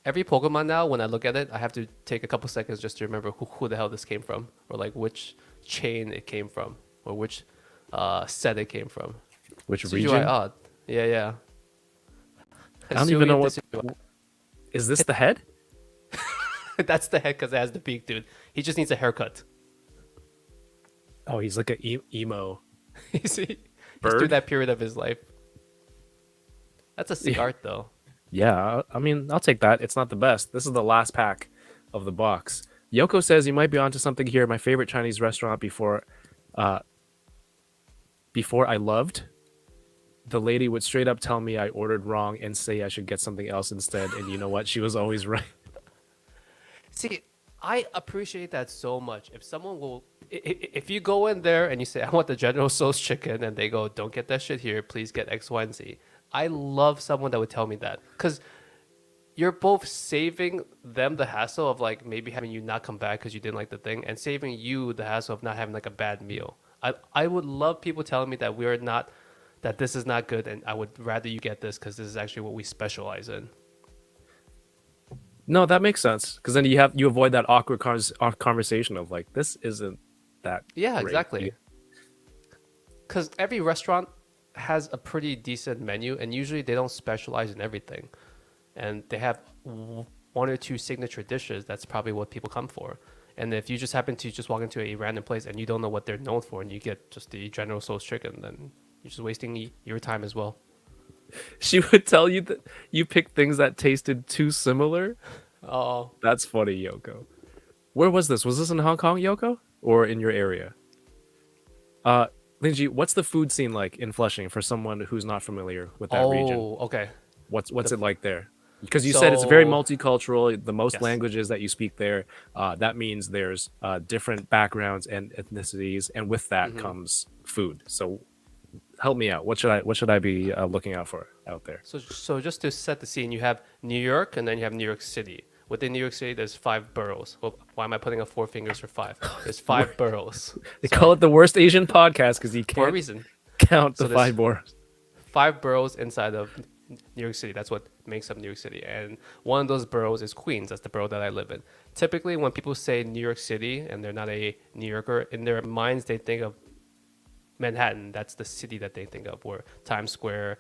Every Pokemon now, when I look at it, I have to take a couple seconds just to remember who the hell this came from, or like which chain it came from, or which set it came from. Which It's region? UI odd. Yeah, yeah. I don't even know Hisuian what. Decidueye. Is this the head? That's the head because it has the beak, dude. He just needs a haircut. Oh, he's like a emo. You see, he's Bird? through that period of his life. That's a sick Yeah. art, though. Yeah, I mean, I'll take that. It's not the best. This is the last pack of the box. Yoko says you might be onto something here. My favorite Chinese restaurant before I loved. The lady would straight up tell me I ordered wrong and say I should get something else instead. And you know what? She was always right. See, I appreciate that so much. If someone will, if you go in there and you say, I want the General Tso's chicken, and they go, don't get that shit here, please get X, Y, and Z. I love someone that would tell me that. Because you're both saving them the hassle of like maybe having you not come back because you didn't like the thing, and saving you the hassle of not having like a bad meal. I would love people telling me that that this is not good, and I would rather you get this because this is actually what we specialize in. No, that makes sense. Because then you avoid that awkward conversation of like, this isn't that. Yeah, great. exactly. Because every restaurant has a pretty decent menu, and usually they don't specialize in everything. And they have one or two signature dishes. That's probably what people come for. And if you just happen to just walk into a random place and you don't know what they're known for, and you get just the General Tso's chicken, then you're just wasting your time as well. She would tell you that you picked things that tasted too similar. Oh, That's funny, Yoko. Where was this? Was this in Hong Kong, Yoko? Or in your area? Lingjie, what's the food scene like in Flushing for someone who's not familiar with that region? okay. What's it like there? Because you said it's very So- multicultural, the most Yes. languages that you speak there. That means there's different backgrounds and ethnicities, and with that Mm-hmm. comes food. So help me out. What should I be looking out for out there? So just to set the scene, you have New York, and then you have New York City. Within New York City, there's 5 boroughs. Well, why am I putting up 4 fingers for 5? There's 5 boroughs They call it the worst Asian podcast because you for a can't reason. count the So there's- 5 boroughs. 5 boroughs inside of New York City. That's what makes up New York City. And one of those boroughs is Queens. That's the borough that I live in. Typically, when people say New York City and they're not a New Yorker, in their minds, they think of Manhattan. That's the city that they think of, where Times Square,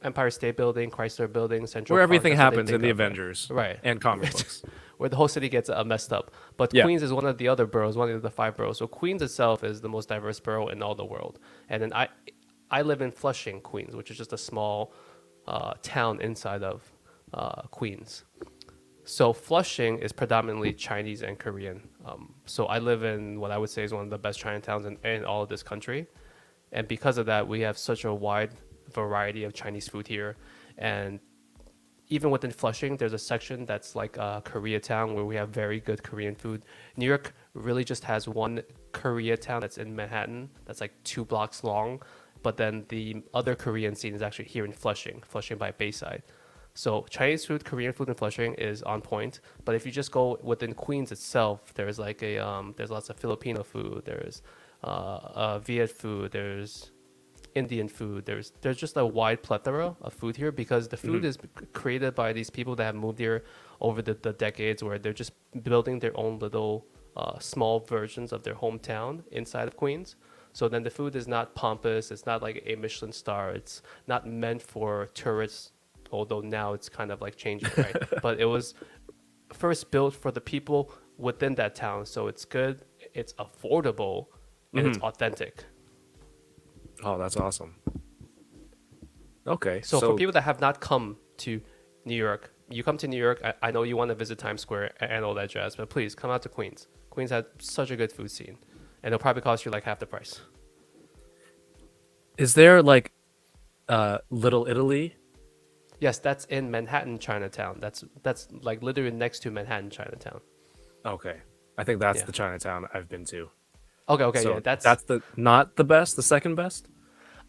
Empire State Building, Chrysler Building, Central Where Park, everything that's what they happens in think the of, right? Avengers Right. and comic books. where the whole city gets messed up. But Yeah. Queens is one of the other boroughs, one of the 5 boroughs. So Queens itself is the most diverse borough in all the world. And then I live in Flushing, Queens, which is just a small town inside of Queens. So Flushing is predominantly Chinese and Korean. So I live in what I would say is one of the best Chinatowns in all of this country. And because of that, we have such a wide variety of Chinese food here. And even within Flushing, there's a section that's like Koreatown where we have very good Korean food. New York really just has one Koreatown that's in Manhattan that's like 2 blocks long. But then the other Korean scene is actually here in Flushing by Bayside. So Chinese food, Korean food in Flushing is on point. But if you just go within Queens itself, there's like there's lots of Filipino food. There's Viet food. There's Indian food. There's just a wide plethora of food here because the food is created by these people that have moved here over the decades, where they're just building their own little small versions of their hometown inside of Queens. So then the food is not pompous. It's not like a Michelin star. It's not meant for tourists, although now it's kind of like changing, right? But it was first built for the people within that town. So it's good, it's affordable, and it's authentic. Oh, that's awesome. Okay. So for people that have not come to New York, you come to New York, I know you want to visit Times Square and all that jazz, but please come out to Queens. Queens has such a good food scene, and it'll probably cost you like half the price. Is there like Little Italy? Yes, that's in Manhattan, Chinatown. That's like literally next to Manhattan, Chinatown. Okay. I think that's Yeah. the Chinatown I've been to. Okay, So yeah, that's the not the best, the second best?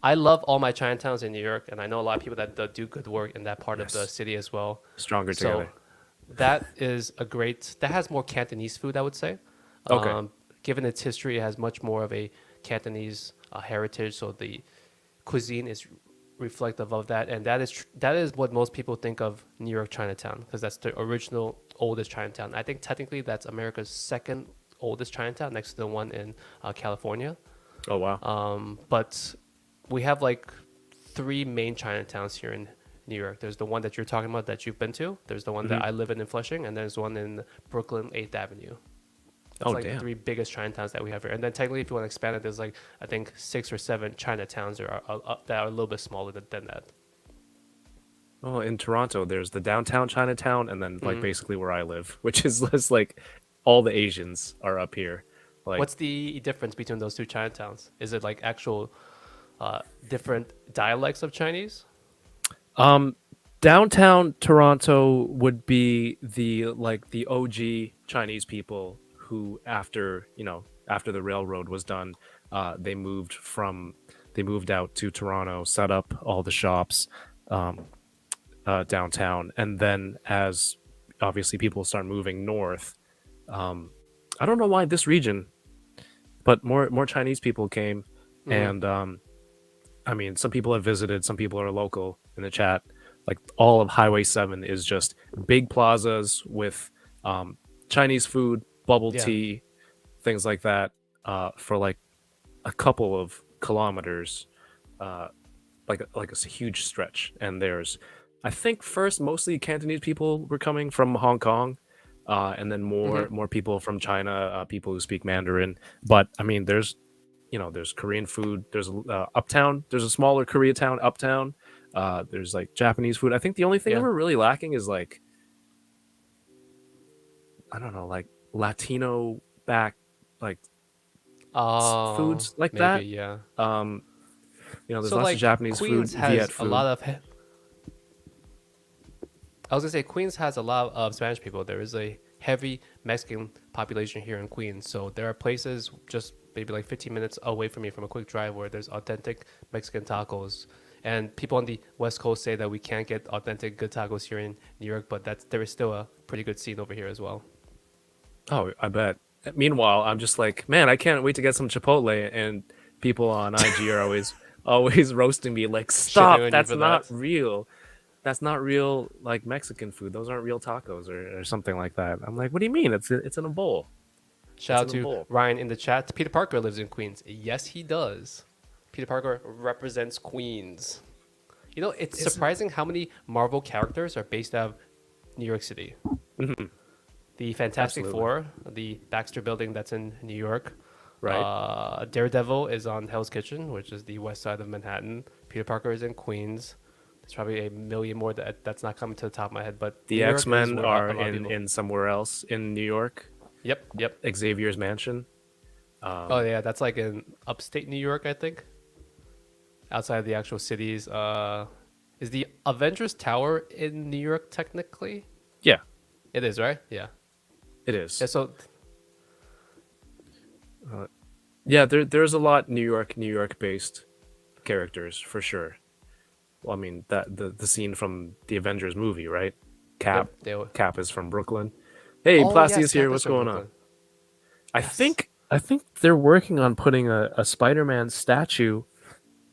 I love all my Chinatowns in New York, and I know a lot of people that do good work in that part of the Yes. city as well. Stronger So together. that is that has more Cantonese food, I would say. Okay. Given its history, it has much more of a Cantonese heritage, so the cuisine is reflective of that, and that is what most people think of New York Chinatown, because that's the original oldest Chinatown. I think technically that's America's second oldest Chinatown, next to the one in California. Oh wow. But we have like 3 main Chinatowns here in New York. There's the one that you're talking about that you've been to. There's the one that I live in Flushing, and there's one in Brooklyn, 8th Avenue. That's like damn. the 3 biggest Chinatowns that we have here. And then technically, if you want to expand it, there's like, I think 6 or 7 Chinatowns that are a little bit smaller than that. Oh, in Toronto, there's the downtown Chinatown, and then like basically where I live, which is less like all the Asians are up here. Like, What's the difference between those 2 Chinatowns? Is it like actual different dialects of Chinese? downtown Toronto would be the OG Chinese people who after the railroad was done, they moved out to Toronto, set up all the shops downtown, and then as obviously people start moving north, I don't know why this region, but more Chinese people came, and I mean, some people have visited, some people are local in the chat. Like all of Highway 7 is just big plazas with Chinese food, bubble tea, things like that, for like a couple of kilometers, like a huge stretch. And there's, I think first mostly Cantonese people were coming from Hong Kong, and then more people from China, people who speak Mandarin. But I mean, there's Korean food. There's uptown. There's a smaller Koreatown uptown. There's like Japanese food. I think the only thing we're really lacking is like, I don't know, like Latino back, like foods like maybe, that. Yeah. There's So lots like of Japanese Queens food, has Viet a food. lot of. I was gonna say Queens has a lot of Spanish people. There is a heavy Mexican population here in Queens, so there are places just maybe like 15 minutes away from me from a quick drive where there's authentic Mexican tacos. And people on the West Coast say that we can't get authentic good tacos here in New York, but there is still a pretty good scene over here as well. Oh, I bet. Meanwhile, I'm just like, man, I can't wait to get some Chipotle, and people on IG are always roasting me like, stop, on you that's for not that. real. That's not real, like Mexican food. Those aren't real tacos or something like that. I'm like, what do you mean? It's in a bowl. Shout out It's in a to bowl. Ryan in the chat. Peter Parker lives in Queens. Yes, he does. Peter Parker represents Queens. You know, it's surprising how many Marvel characters are based out of New York City. the Fantastic Absolutely. Four, the Baxter Building that's in New York. Right. Daredevil is on Hell's Kitchen, which is the west side of Manhattan. Peter Parker is in Queens. There's probably a million more that's not coming to the top of my head, but The New York X is Men where are a lot of in people. in somewhere else in New York. Yep. Xavier's mansion. Oh yeah, that's like in upstate New York, I think. Outside of the actual cities. Is the Avengers Tower in New York technically? Yeah, It is, right? Yeah. it is. Yeah. So Yeah, there's a lot New York based characters for sure. Well, I mean that the scene from the Avengers movie, right? Cap yep, they were. Cap is from Brooklyn. Hey, Oh Plasty yes, is here. Cap is What's from going Brooklyn. on? I Yes. think they're working on putting a Spider-Man statue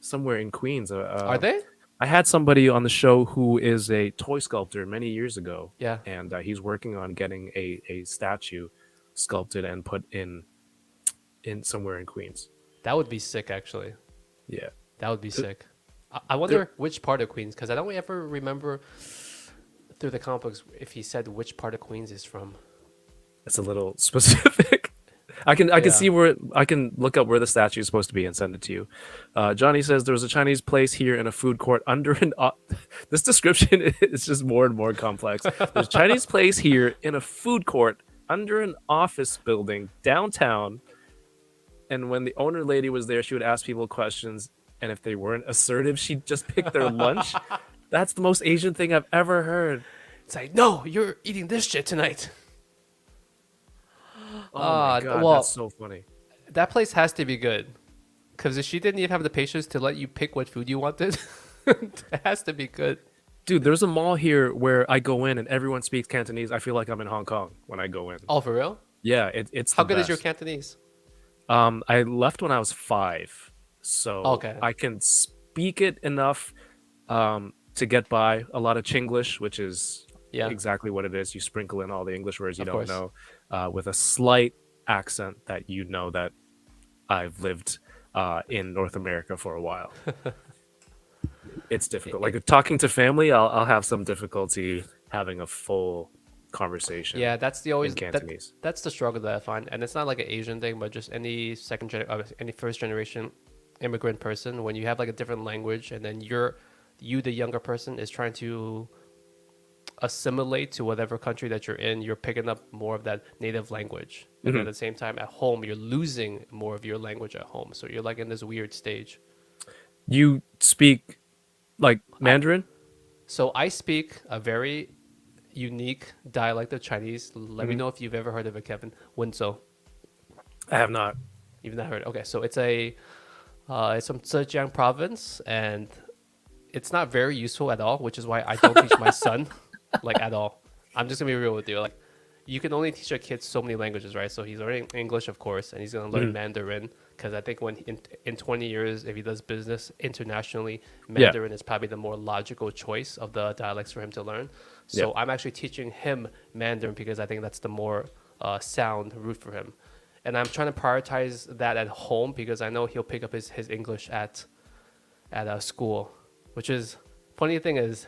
somewhere in Queens. Are they? I had somebody on the show who is a toy sculptor many years ago, Yeah. and he's working on getting a statue sculpted and put in somewhere in Queens. That would be sick, actually. Yeah, That would be sick. I wonder which part of Queens, because I don't ever remember through the comic books if he said which part of Queens is from. it's a little specific. I can Yeah. see where I can look up where the statue is supposed to be and send it to you. Johnny says there was a Chinese place here in a food court under an. This description is just more and more complex. There's a Chinese place here in a food court under an office building downtown. And when the owner lady was there, she would ask people questions, and if they weren't assertive, she'd just pick their lunch. That's the most Asian thing I've ever heard. It's like, no, you're eating this shit tonight. Oh my god, well, that's so funny. That place has to be good. Because if she didn't even have the patience to let you pick what food you wanted, it has to be good. Dude, there's a mall here where I go in and everyone speaks Cantonese. I feel like I'm in Hong Kong when I go in. Oh, for real? Yeah, it's How the good is your best. Cantonese? I left when I was 5, so Okay. I can speak it enough to get by. A lot of Chinglish, which is Yeah. exactly what it is. You sprinkle in all the English words you Of don't course. know, with a slight accent that you know that I've lived in North America for a while. It's difficult. Like talking to family, I'll have some difficulty having a full conversation. Yeah, that's the always Cantonese. that's the struggle that I find, and it's not like an Asian thing, but just any any first generation immigrant person. When you have like a different language, and then you the younger person is trying to assimilate to whatever country that you're in, you're picking up more of that native language, and at the same time at home you're losing more of your language at home. So you're like in this weird stage. You speak like Mandarin? So I speak a very unique dialect of Chinese. Let me know if you've ever heard of it, Kevin. Wenzhou. I have not. You've not heard. Okay, so it's from Zhejiang province, and it's not very useful at all, which is why I don't teach my son like at all. I'm just gonna be real with you. Like, you can only teach your kids so many languages, right? So he's learning English, of course, and he's gonna learn Mandarin because I think when in 20 years, if he does business internationally, Mandarin is probably the more logical choice of the dialects for him to learn. So I'm actually teaching him Mandarin because I think that's the more sound route for him. And I'm trying to prioritize that at home because I know he'll pick up his English at school, which is funny thing is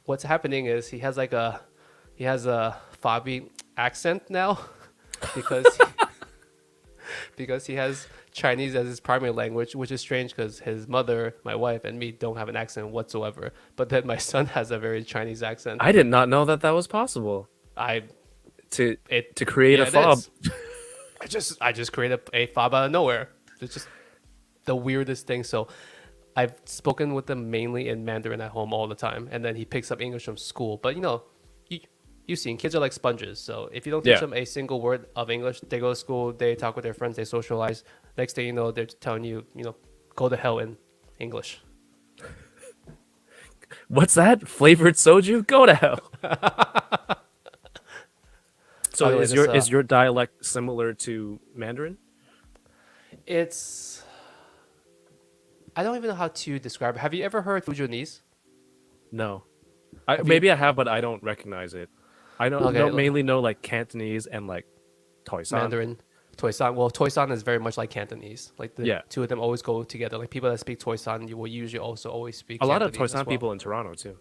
what's happening is he has a Fabi accent now because because he has Chinese as his primary language, which is strange because his mother, my wife, and me don't have an accent whatsoever. But then my son has a very Chinese accent. I did not know that was possible. To create a it fob. is. I just created a fob out of nowhere. It's just the weirdest thing. So I've spoken with him mainly in Mandarin at home all the time, and then he picks up English from school. But you've seen kids are like sponges. So if you don't teach them a single word of English, they go to school, they talk with their friends, they socialize. Next thing you know, they're telling you, go to hell in English. What's that? Flavored soju? Go to hell. So By the way, is your dialect similar to Mandarin? I don't even know how to describe it. Have you ever heard Fujianese? No. you- Maybe I have, but I don't recognize it. I don't, Okay, don't mainly know like Cantonese and like Toisan. Mandarin, Toisan. Well, Toisan is very much like Cantonese. Like the two of them always go together. Like people that speak Toisan, you will usually also always speak A lot of Cantonese as Toisan well. people in Toronto too.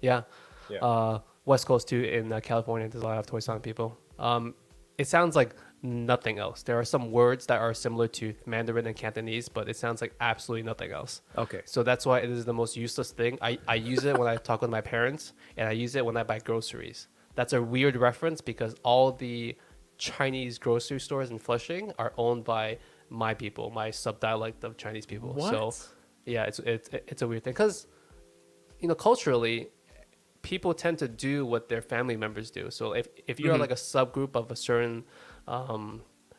Yeah. Yeah. West Coast too. In California, there's a lot of Toisan people. It sounds like nothing else. There are some words that are similar to Mandarin and Cantonese, but it sounds like absolutely nothing else. Okay. So that's why it is the most useless thing. I use it when I talk with my parents, and I use it when I buy groceries. That's a weird reference because all the Chinese grocery stores in Flushing are owned by my people, my subdialect of Chinese people. So What? yeah, it's a weird thing because culturally people tend to do what their family members do. So if you're like a subgroup of a certain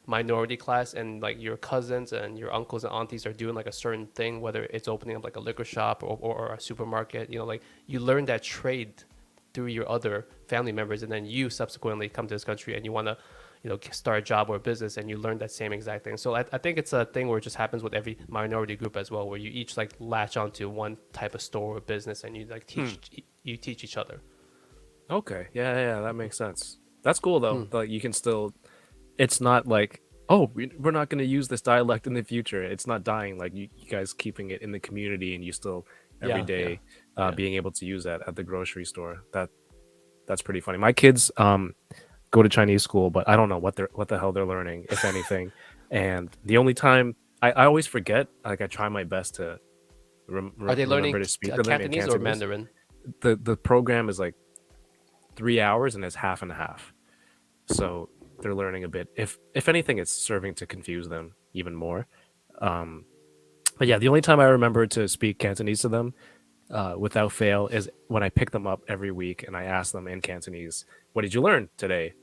minority class and like your cousins and your uncles and aunties are doing like a certain thing, whether it's opening up like a liquor shop or a supermarket, like you learn that trade through your other family members, and then you subsequently come to this country and you want to start a job or a business, and you learn that same exact thing. So I think it's a thing where it just happens with every minority group as well, where you each like latch onto one type of store or business, and you like teach each other. Okay. Yeah, that makes sense. That's cool though. Like you can still, it's not like, oh, we're not going to use this dialect in the future. It's not dying. Like you guys keeping it in the community, and you still every day being able to use that at the grocery store. That's pretty funny. My kids go to Chinese school, but I don't know what the hell they're learning, if anything. And the only time I always forget, like I try my best to Are they learning remember to speak to them in Cantonese or Mandarin? The program is like 3 hours and it's half and half, so they're learning a bit. If anything, it's serving to confuse them even more. But yeah, the only time I remember to speak Cantonese to them without fail is when I pick them up every week and I ask them in Cantonese, "What did you learn today?"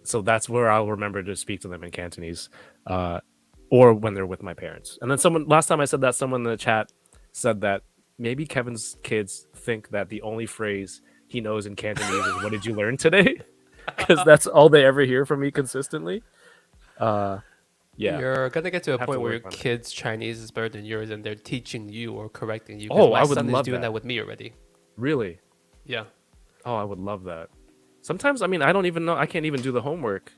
So that's where I'll remember to speak to them in Cantonese, or when they're with my parents. And then last time I said that, someone in the chat said that maybe Kevin's kids think that the only phrase he knows in Cantonese is "What did you learn today?" Because that's all they ever hear from me consistently. Yeah, You're gonna get to a Have point to where your work on it. kids' Chinese is better than yours, and they're teaching you or correcting you. 'Cause Oh, my I would son is love doing that. that with me already. Really? Yeah. Oh, I would love that. Sometimes, I mean, I don't even know. I can't even do the homework.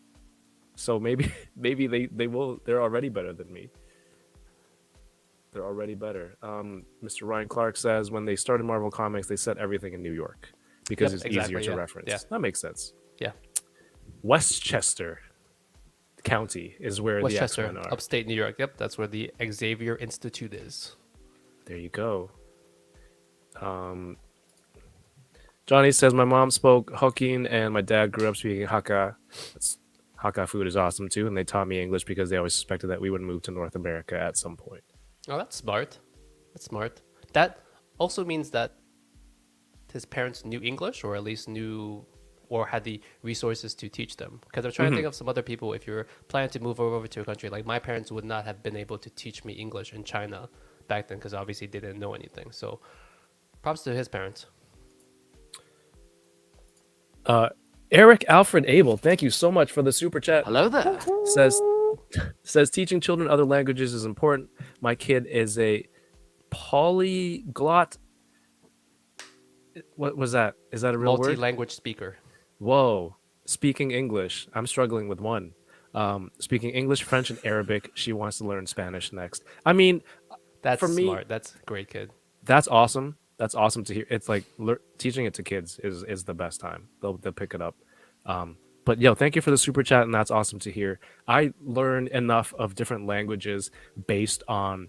So maybe they will. They're already better than me. They're already better. Mr. Ryan Clark says when they started Marvel Comics, they set everything in New York because Yep, it's exactly, easier to yeah. reference. Yeah. That makes sense. Yeah. Westchester County is where the Westchester, X-Men are. upstate New York. Yep, that's where the Xavier Institute is. There you go. Johnny says my mom spoke Hokkien and my dad grew up speaking Hakka. Hakka food is awesome too, and they taught me English because they always suspected that we would move to North America at some point. Oh, that's smart. That's smart. That also means that his parents knew English, or at least knew or had the resources to teach them. Because I'm trying to think of some other people. If you're planning to move over to a country, like my parents would not have been able to teach me English in China back then, because obviously they didn't know anything. So props to his parents. Eric Alfred Abel, thank you so much for the super chat. Hello there. Says teaching children other languages is important. My kid is a polyglot. What was that? Is that a real word? Multi-language speaker. Whoa. Speaking English. I'm struggling with one. Speaking English, French, and Arabic. She wants to learn Spanish next. I mean, That's for me, smart. That's a great kid. that's awesome. That's awesome to hear. It's like teaching it to kids is the best time. They'll pick it up. But yo, thank you for the super chat, and that's awesome to hear. I learn enough of different languages based on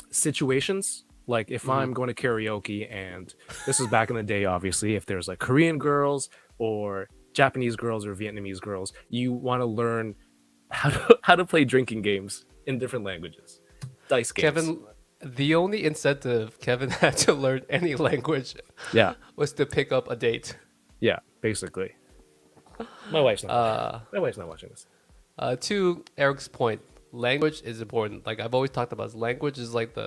situations. Like if I'm going to karaoke, and this is back in the day, obviously, if there's like Korean girls or Japanese girls or Vietnamese girls, you want to learn how to play drinking games in different languages, dice games. Kevin, the only incentive Kevin had to learn any language was to pick up a date. Yeah, basically. My wife's not. My wife's not watching this. To Eric's point, language is important. Like I've always talked about, language is like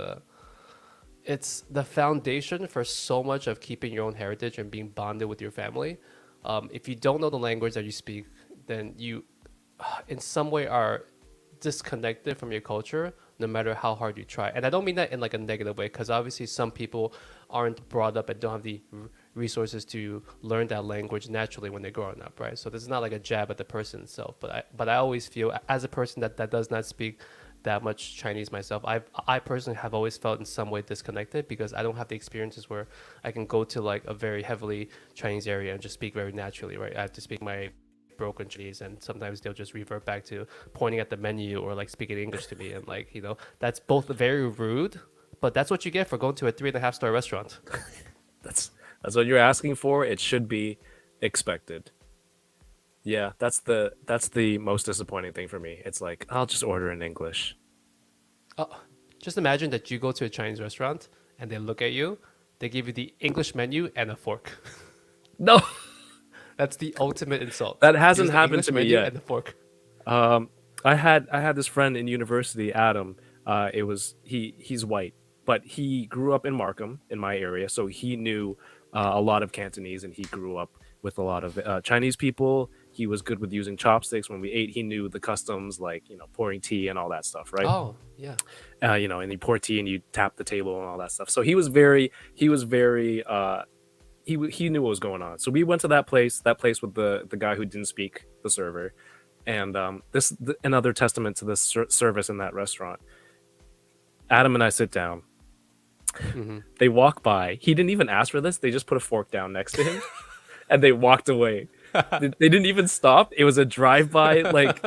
it's the foundation for so much of keeping your own heritage and being bonded with your family. If you don't know the language that you speak, then you, in some way, are disconnected from your culture, no matter how hard you try. And I don't mean that in like a negative way, because obviously some people aren't brought up and don't have the resources to learn that language naturally when they're growing up, right? So this is not like a jab at the person itself, but I always feel as a person that does not speak that much Chinese myself. I personally have always felt in some way disconnected because I don't have the experiences where I can go to like a very heavily Chinese area and just speak very naturally, right? I have to speak my broken Chinese, and sometimes they'll just revert back to pointing at the menu or like speaking English to me, and like that's both very rude, but that's what you get for going to a 3.5-star restaurant. That's what you're asking for. It should be expected. Yeah, that's the most disappointing thing for me. It's like, I'll just order in English. Oh, just imagine that you go to a Chinese restaurant and they look at you, they give you the English menu and a fork. No, That's the ultimate insult. that hasn't Here's the happened English to me menu yet. and the fork. I had this friend in university, Adam. He's white, but he grew up in Markham, in my area, so he knew a lot of Cantonese, and he grew up with a lot of Chinese people. He was good with using chopsticks when we ate. He knew the customs, like pouring tea and all that stuff, right? Oh, yeah. And you pour tea and you tap the table and all that stuff. So he was very he knew what was going on. So we went to that place with the guy who didn't speak, the server, and another testament to this service in that restaurant. Adam and I sit down. Mm-hmm. They walk by. He didn't even ask for this. They just put a fork down next to him, and they walked away. They didn't even stop. It was a drive-by, like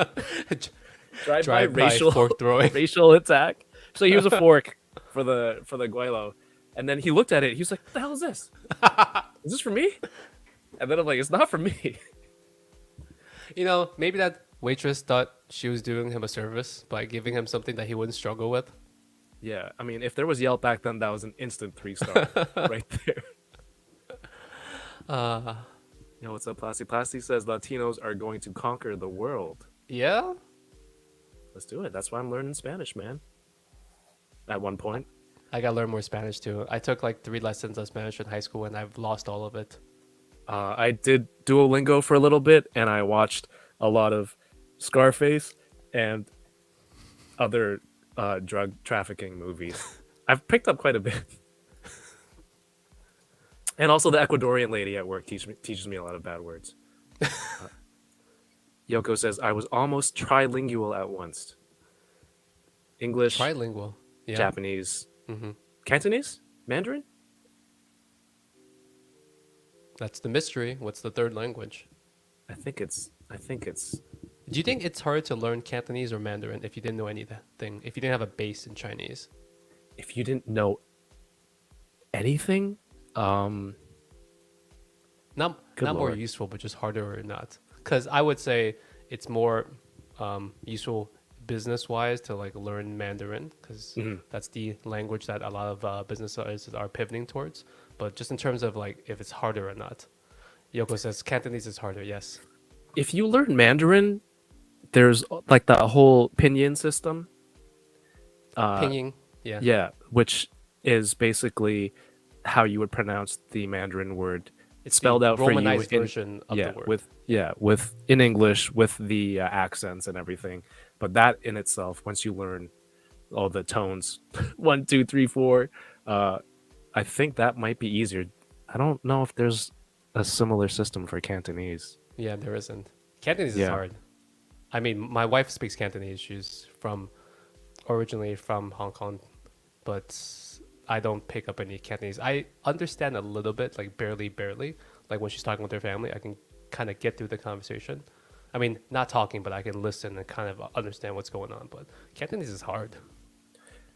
drive-by racial fork throwing. racial attack. So he was a fork for the guaylo, and then he looked at it. He was like, "What the hell is this? Is this for me?" And then I'm like, "It's not for me." Maybe that waitress thought she was doing him a service by giving him something that he wouldn't struggle with. Yeah, I mean, if there was Yelp back then, that was an instant 3-star right there. What's up, Plasty? Plasty says Latinos are going to conquer the world. Yeah? Let's do it. That's why I'm learning Spanish, man. At one point. I gotta learn more Spanish too. I took like 3 lessons of Spanish in high school and I've lost all of it. I did Duolingo for a little bit, and I watched a lot of Scarface and other drug trafficking movies. I've picked up quite a bit. And also the Ecuadorian lady at work teaches me a lot of bad words. Yoko says, I was almost trilingual at once. English, Trilingual. Yeah. Japanese, Mm-hmm. Cantonese, Mandarin? That's the mystery. What's the third language? I think it's Do you think it's hard to learn Cantonese or Mandarin if you didn't know anything? If you didn't have a base in Chinese? if you didn't know anything, Not Good more lord. useful, but just harder or not. Because I would say it's more useful business-wise to like learn Mandarin, because that's the language that a lot of businesses are pivoting towards. But just in terms of like if it's harder or not, Yoko says Cantonese is harder. Yes. if you learn Mandarin, there's like the whole pinyin system. Pinyin. Yeah. Yeah, which is basically how you would pronounce the Mandarin word. It's spelled the out for you Romanized in- version of yeah, the word. with in English with the accents and everything. But that in itself, once you learn all the tones, 1, 2, 3, 4, I think that might be easier. I don't know if there's a similar system for Cantonese. Yeah, there isn't. Cantonese is Yeah. hard. I mean, my wife speaks Cantonese. She's originally from Hong Kong, but I don't pick up any Cantonese. I understand a little bit, like barely. Like when she's talking with her family, I can kind of get through the conversation. I mean, not talking, but I can listen and kind of understand what's going on. But Cantonese is hard.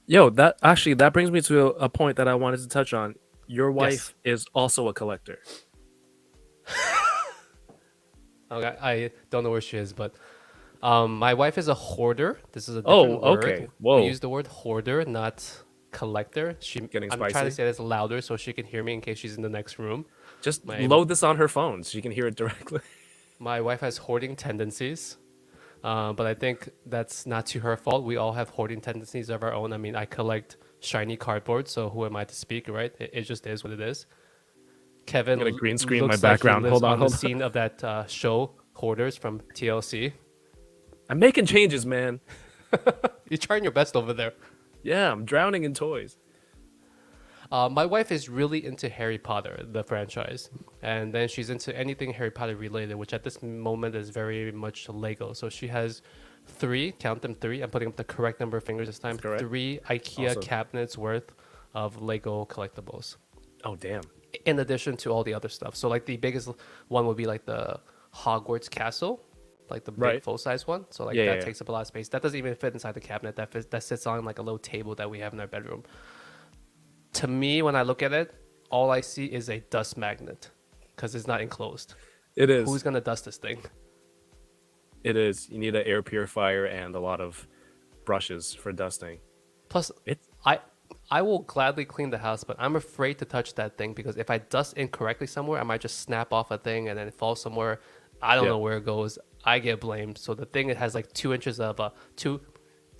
Yo, that brings me to a point that I wanted to touch on. Your wife is also a collector. Okay, I don't know where she is, but my wife is a hoarder. This is a different word. Okay. Whoa. We use the word hoarder, not collector. Getting I'm trying spicy. to say this louder so she can hear me in case she's in the next room. Just My- load this on her phone so you can hear it directly. My wife has hoarding tendencies, but I think that's not to her fault. We all have hoarding tendencies of our own. I mean, I collect shiny cardboard, so who am I to speak, right? It just is what it is. Kevin, I'm gonna green screen my looks like he background. lives Hold on, on hold the on. scene of that show, Hoarders from TLC. I'm making changes, man. You're trying your best over there. Yeah, I'm drowning in toys. My wife is really into Harry Potter, the franchise, and then she's into anything Harry Potter related, which at this moment is very much Lego. So she has three, count them three. I'm putting up the correct number of fingers this time. Correct. 3 IKEA Awesome. cabinets worth of Lego collectibles, Oh damn. in addition to all the other stuff. So like the biggest one would be like the Hogwarts castle, like the big Right. full size one. So like Yeah, that yeah. takes up a lot of space. That doesn't even fit inside the cabinet. That sits on like a little table that we have in our bedroom. To me, when I look at it, all I see is a dust magnet because it's not enclosed. It is. Who's gonna dust this thing? It is. You need an air purifier and a lot of brushes for dusting. Plus, It's I will gladly clean the house, but I'm afraid to touch that thing because if I dust incorrectly somewhere, I might just snap off a thing and then it falls somewhere. I don't Yeah. know where it goes. I get blamed. So the thing, it has like 2 inches of two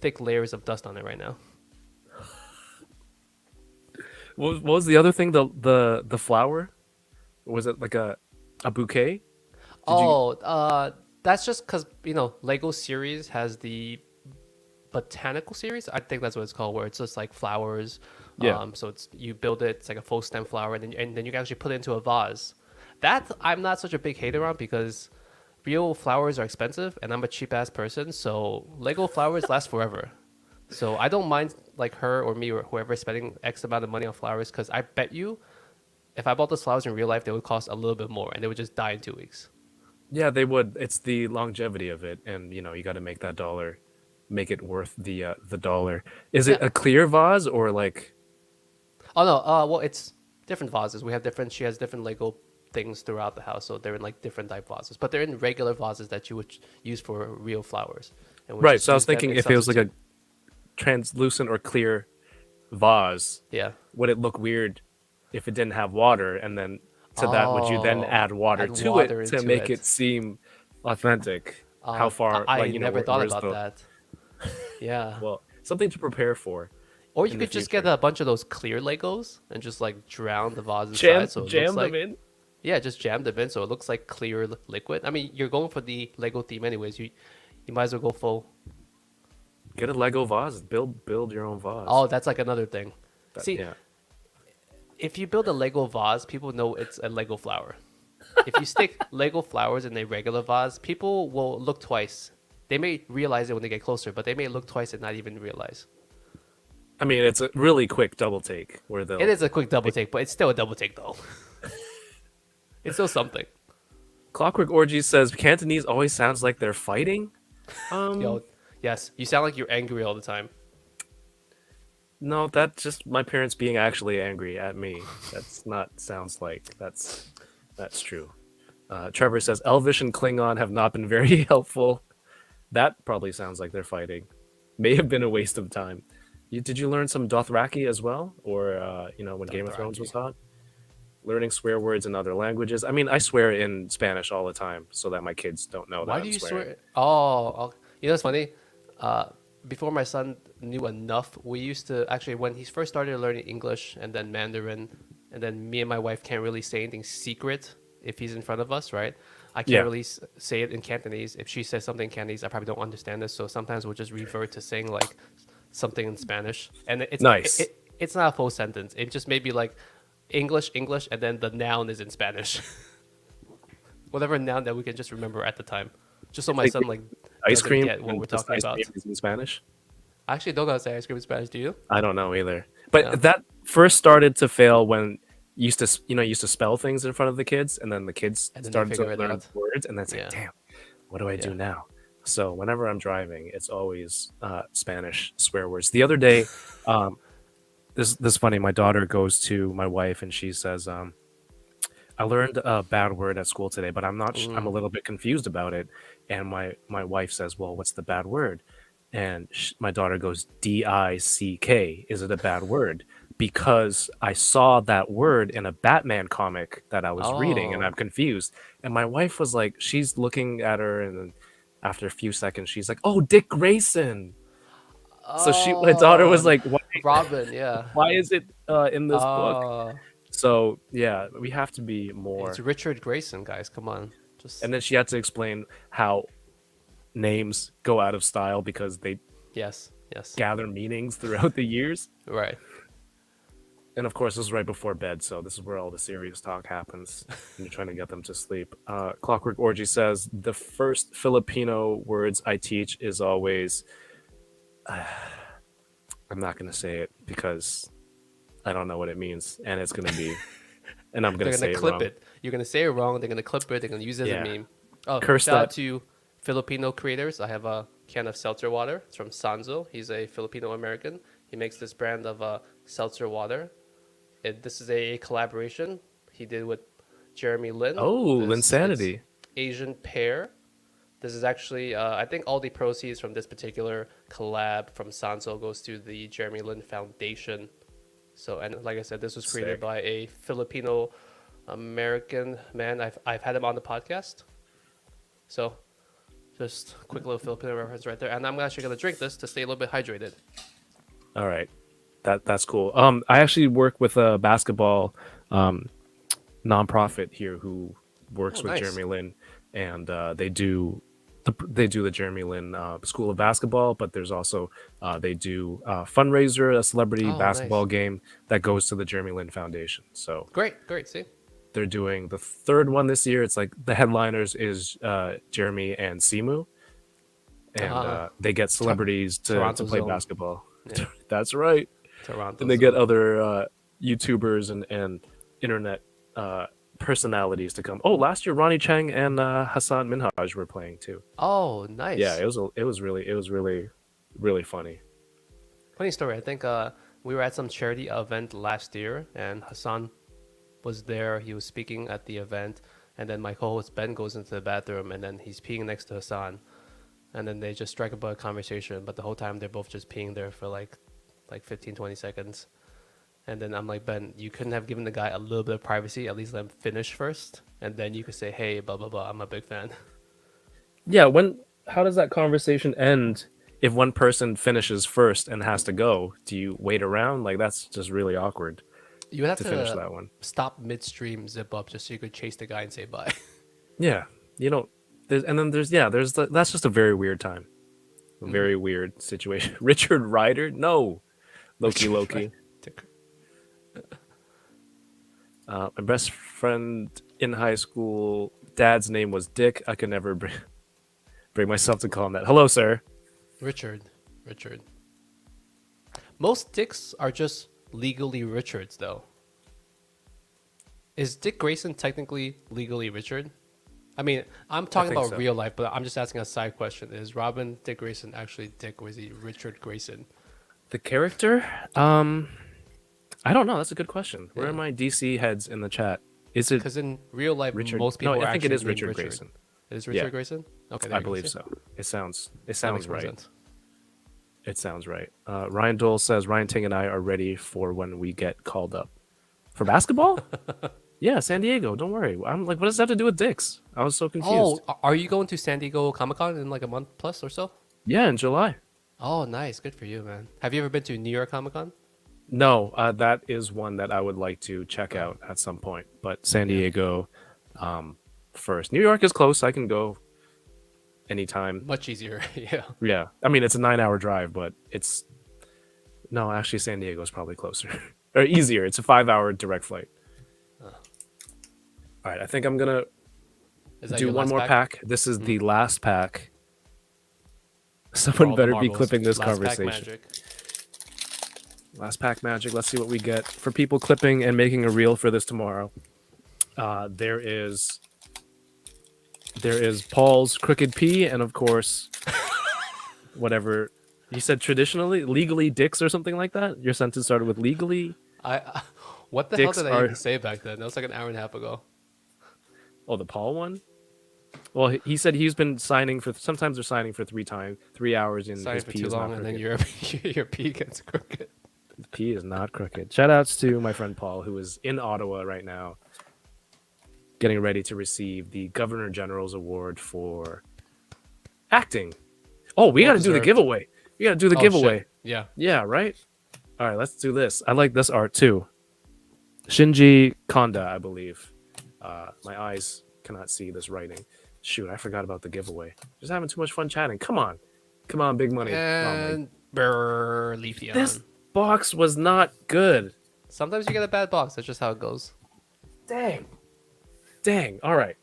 thick layers of dust on it right now. what was the other thing? The flower? Was it like a bouquet? That's just because Lego series has the botanical series. I think that's what it's called, where it's just like flowers. Yeah. So you build it. It's like a full stem flower, and then you can actually put it into a vase. That I'm not such a big hater on because real flowers are expensive, and I'm a cheap ass person. So Lego flowers last forever. So I don't mind like her or me or whoever spending X amount of money on flowers because I bet you, if I bought those flowers in real life, they would cost a little bit more, and they would just die in 2 weeks. Yeah, they would. It's the longevity of it, and you got to make that dollar, make it worth the dollar. Is it Yeah. a clear vase or like? Oh no, well it's different vases. We have different. She has different Lego things throughout the house, so they're in like different type vases, but they're in regular vases that you would use for real flowers. And we Right. just So I was use them thinking in if it was like a substitute. translucent or clear vase, Yeah. would it look weird if it didn't have water? And then to that, would you then Oh, add water add to water it to into make it. it seem authentic? How far? I like, never where- thought where's about the- that. Yeah. Well, something to prepare for. Or you in the could just get future. a bunch of those clear Legos and just like drown the vase inside, Jam, so it jam looks like them in. yeah, just jam them in so it looks like clear liquid. I mean, you're going for the Lego theme anyways. You might as well go full. Get a Lego vase. Build your own vase. Oh, that's like another thing. See, yeah. if you build a Lego vase, people know it's a Lego flower. If you stick Lego flowers in a regular vase, people will look twice. They may realize it when they get closer, but they may look twice and not even realize. I mean, it's a really quick double take where they'll. It is a quick double take, but it's still a double take though. It's still something. Clockwork Orgy says Cantonese always sounds like they're fighting. Yo, yes, you sound like you're angry all the time. No, that's just my parents being actually angry at me. That's not sounds like that's true. Trevor says Elvish and Klingon have not been very helpful. That probably sounds like they're fighting. May have been a waste of time. Did you learn some Dothraki as well, or when Game of Thrones was hot? Learning swear words in other languages. I mean, I swear in Spanish all the time so that my kids don't know that Why I'm do you swearing. swear? Oh, you know what's funny? Before my son knew enough, we used to actually, when he first started learning English and then Mandarin, and then me and my wife can't really say anything secret if he's in front of us, right? I can't Yeah. really say it in Cantonese. If she says something in Cantonese, I probably don't understand this. So sometimes we'll just revert to saying like something in Spanish, and it's Nice. It's not a full sentence. It just may be like English, and then the noun is in Spanish. Whatever noun that we can just remember at the time, just so my Like son like Ice doesn't cream. get what and we're just talking ice about. cream is in Spanish. I actually don't know how to say ice cream in Spanish. Do you? I don't know either. But Yeah. that first started to fail when you used to spell things in front of the kids, and then the kids And then they started to figure it learn out. words, and then it's like, Yeah. damn, what do I do Yeah. now? So whenever I'm driving, it's always Spanish swear words. The other day, this is funny. My daughter goes to my wife and she says, "I learned a bad word at school today, but I'm not. I'm a little bit confused about it." And my wife says, "Well, what's the bad word?" And my daughter goes, "DICK. Is it a bad word?" Because I saw that word in a Batman comic that I was reading, and Oh. I'm confused. And my wife was like, she's looking at her, and then after a few seconds, she's like, "Oh, Dick Grayson." So my daughter was like, Robin, yeah. "Why is it in this book?" Oh, So yeah, we have to be more. it's Richard Grayson, guys. Come on, just And then she had to explain how names go out of style because they yes, gather meanings throughout the years. right. And of course, this is right before bed, so this is where all the serious talk happens. And you're trying to get them to sleep. Clockwork Orgy says the first Filipino words I teach is always. I'm not gonna say it because I don't know what it means, and it's gonna be, and I'm gonna They're say gonna it clip wrong. it. You're gonna say it wrong. They're gonna clip it. They're gonna use it as Yeah. a meme. Oh, Curse shout out that. to Filipino creators. I have a can of seltzer water. It's from Sanzo. He's a Filipino American. He makes this brand of seltzer water. This is a collaboration he did with Jeremy Lin. Oh, It's Linsanity. Asian pear. This is actually, I think all the proceeds from this particular collab from Sanzo goes to the Jeremy Lin Foundation. So, and like I said, this was created Sick. by a Filipino American man. I've had him on the podcast. So, just quick little Filipino reference right there. And I'm actually gonna drink this to stay a little bit hydrated. All right, that's cool. I actually work with a basketball nonprofit here who works with nice. Jeremy Lin, and they do the Jeremy Lin School of Basketball, but there's also they do fundraiser, a celebrity Oh, basketball nice. game that goes to the Jeremy Lin Foundation. So Great. See, they're doing the third one this year. It's like the headliners is Jeremy and Simu, and they get celebrities to Toronto play zone. basketball. Yeah. That's right. Toronto. And they get other YouTubers and internet personalities to come. Oh, last year Ronnie Chang and Hassan Minhaj were playing too. Oh, nice. Yeah, it was really funny. Funny story. I think we were at some charity event last year, and Hassan was there. He was speaking at the event, and then my co-host Ben goes into the bathroom, and then he's peeing next to Hassan, and then they just strike up a conversation. But the whole time they're both just peeing there for like 15, 20 seconds. And then I'm like, Ben, you couldn't have given the guy a little bit of privacy, at least let him finish first, and then you could say, hey, blah blah blah, I'm a big fan. Yeah, how does that conversation end if one person finishes first and has to go? Do you wait around? Like that's just really awkward You would have to to finish that one. stop midstream, zip up, just so you could chase the guy and say bye. Yeah, you don't. That's just a very weird time, a very weird situation. Richard Ryder, no, Loki. My best friend in high school, dad's name was Dick. I could never bring myself to call him that. Hello, sir. Richard. Most dicks are just legally Richards, though. Is Dick Grayson technically legally Richard? I mean, I'm talking think about so. real life, but I'm just asking a side question. Is Robin Dick Grayson actually Dick, or is he Richard Grayson? The character? I don't know. That's a good question. Where are my DC heads in the chat? Is it? Because in real life, Richard- most people no, are I think it actually is named Richard Grayson. It is Richard Yeah. Grayson? Okay, I believe so. It sounds That makes more right. sense. It sounds right. Ryan Dole says Ryan Ting and I are ready for when we get called up for basketball. Yeah, San Diego. Don't worry. I'm like, what does that have to do with dicks? I was so confused. Oh, are you going to San Diego Comic-Con in like a month plus or so? Yeah, in July. Oh, nice. Good for you, man. Have you ever been to New York Comic-Con? No, that is one that I would like to check out at some point. But San Diego first. New York is close. I can go anytime. Much easier. Yeah. Yeah. I mean, it's a 9-hour drive, but it's... No, actually, San Diego is probably closer. Or easier. It's a 5-hour direct flight. All right, I think I'm going to Is that do your one last more pack. This is the last pack. Someone All the better be marbles. clipping this Last pack conversation. magic. Last pack magic. Let's see what we get. For people clipping and making a reel for this tomorrow, there is Paul's Crooked P, and of course, whatever you said traditionally, legally dicks or something like that. Your sentence started with legally. What the Dicks hell did are- I even say back then? That was like an hour and a half ago. Oh, the Paul one? Well, he said he's been signing for, sometimes they're signing for 3 hours in Sorry his for P too is long, not and then crooked. your P gets crooked. His P is not crooked. Shout outs to my friend Paul, who is in Ottawa right now, getting ready to receive the Governor General's Award for acting. Oh, we got to do the deserved. giveaway. We got to do the Oh, giveaway. shit. Yeah. Yeah, right? All right, let's do this. I like this art too. Shinji Konda, I believe. My eyes cannot see this writing. Shoot, I forgot about the giveaway. Just having too much fun chatting. Come on, big money. Come on, Mike. And Leafeon. This box was not good. Sometimes you get a bad box. That's just how it goes. Dang. All right.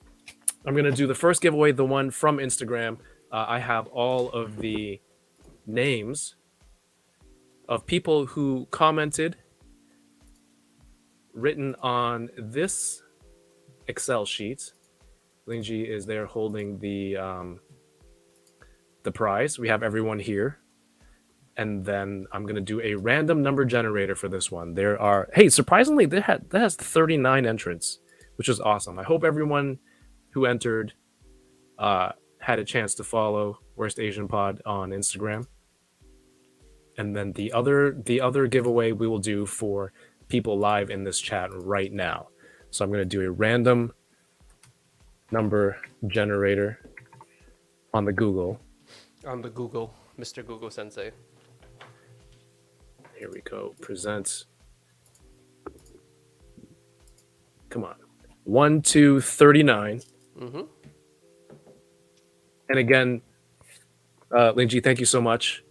I'm going to do the first giveaway, the one from Instagram. I have all of the names of people who commented written on this Excel sheet. Lingjie is there holding the prize. We have everyone here. And then I'm going to do a random number generator for this one. There are, hey, surprisingly, that has 39 entrants, which is awesome. I hope everyone who entered had a chance to follow Worst Asian Pod on Instagram. And then the other giveaway we will do for people live in this chat right now. So I'm going to do a random number generator on the Google. On the Google, Mr. Google Sensei. Here we go. Present. Come on. 1 to 39. Mm-hmm. And again, Lingjie, thank you so much.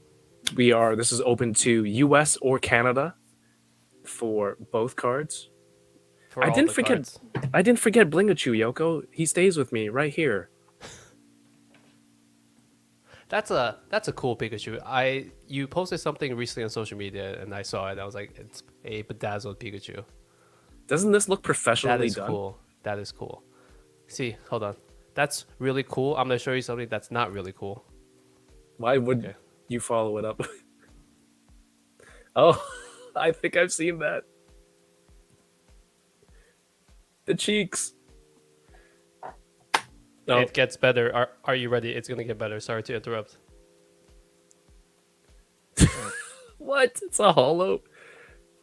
This is open to US or Canada for both cards. For all the cards. I didn't forget Blingachu, Yoko. He stays with me right here. That's a cool Pikachu. You posted something recently on social media and I saw it. I was like, it's a bedazzled Pikachu. Doesn't this look professionally done? Cool. That is cool. See, hold on. That's really cool. I'm gonna show you something that's not really cool. Why would you follow it up? Oh, I think I've seen that. The cheeks. Oh. It gets better. Are you ready? It's gonna get better. Sorry to interrupt. What? It's a hollow?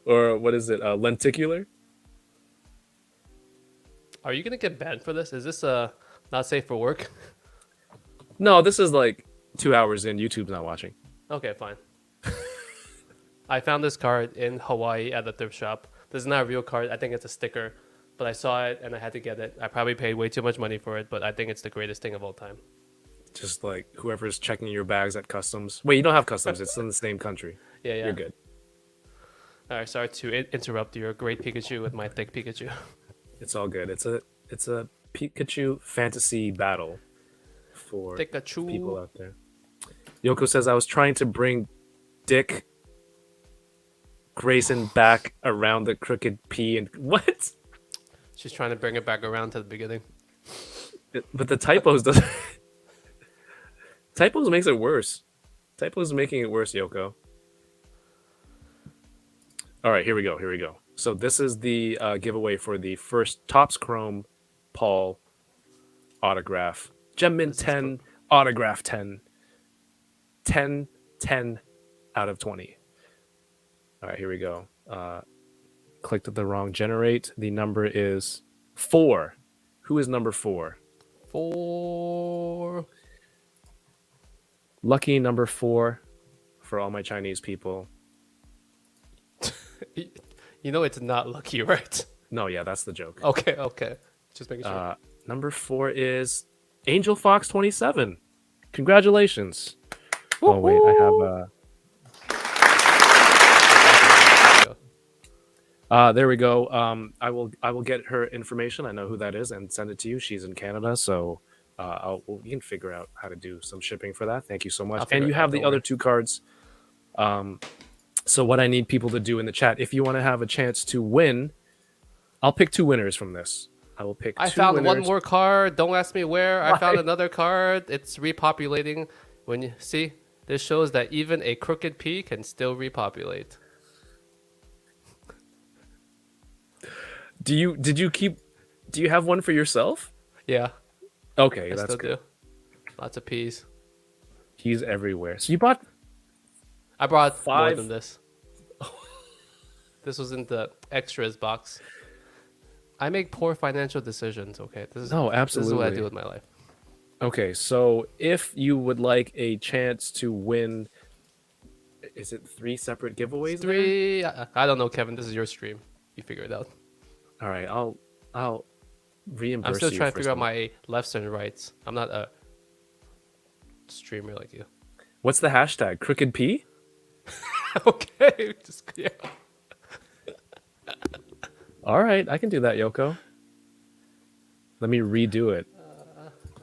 Or what is it? Lenticular? Are you gonna get banned for this? Is this not safe for work? No, this is like 2 hours in. YouTube's not watching. Okay, fine. I found this card in Hawaii at a thrift shop. This is not a real card. I think it's a sticker. But I saw it and I had to get it. I probably paid way too much money for it, but I think it's the greatest thing of all time. Just like whoever's checking your bags at customs. Wait, you don't have customs. It's in the same country. Yeah. You're good. All right, sorry to interrupt your great Pikachu with my thick Pikachu. It's all good. It's a Pikachu fantasy battle for Pikachu. people out there. Yoko says, I was trying to bring Dick Grayson back around the crooked P and what? She's trying to bring it back around to the beginning. But the typos doesn't. Typos makes it worse. Typos making it worse, Yoko. All right, here we go. So this is the giveaway for the first Topps Chrome Paul autograph. Gem 10, autograph 10. 10 out of 20. All right, here we go. Clicked the wrong generate. The number is 4. Who is number 4? 4. Lucky number 4 for all my Chinese people. You know it's not lucky, right? No, yeah, that's the joke. Okay. Just making sure. Number 4 is Angel Fox 27. Congratulations. Oh wait, I have there we go. I will get her information. I know who that is and send it to you. She's in Canada, so you can figure out how to do some shipping for that. Thank you so much. And you have the other 2 cards. So what I need people to do in the chat, if you want to have a chance to win, I'll pick 2 winners from this. I will pick. I 2 found winners. one more card. Don't ask me where. I found another card. It's repopulating. When you see, this shows that even a crooked P can still repopulate. Do you have one for yourself? Yeah. Okay, I that's still good. do. Lots of P's. He's everywhere. So you bought I brought 5 more than this. This was in the extras box. I make poor financial decisions, okay? No, absolutely. This is what I do with my life. Okay, so if you would like a chance to win, is it 3 separate giveaways? 3. I don't know, Kevin. This is your stream. You figure it out. All right, I'll reimburse you. I'm still trying to figure out some. my lefts and rights. I'm not a streamer like you. What's the hashtag? Crooked P? Okay, just yeah. All right, I can do that, Yoko. Let me redo it.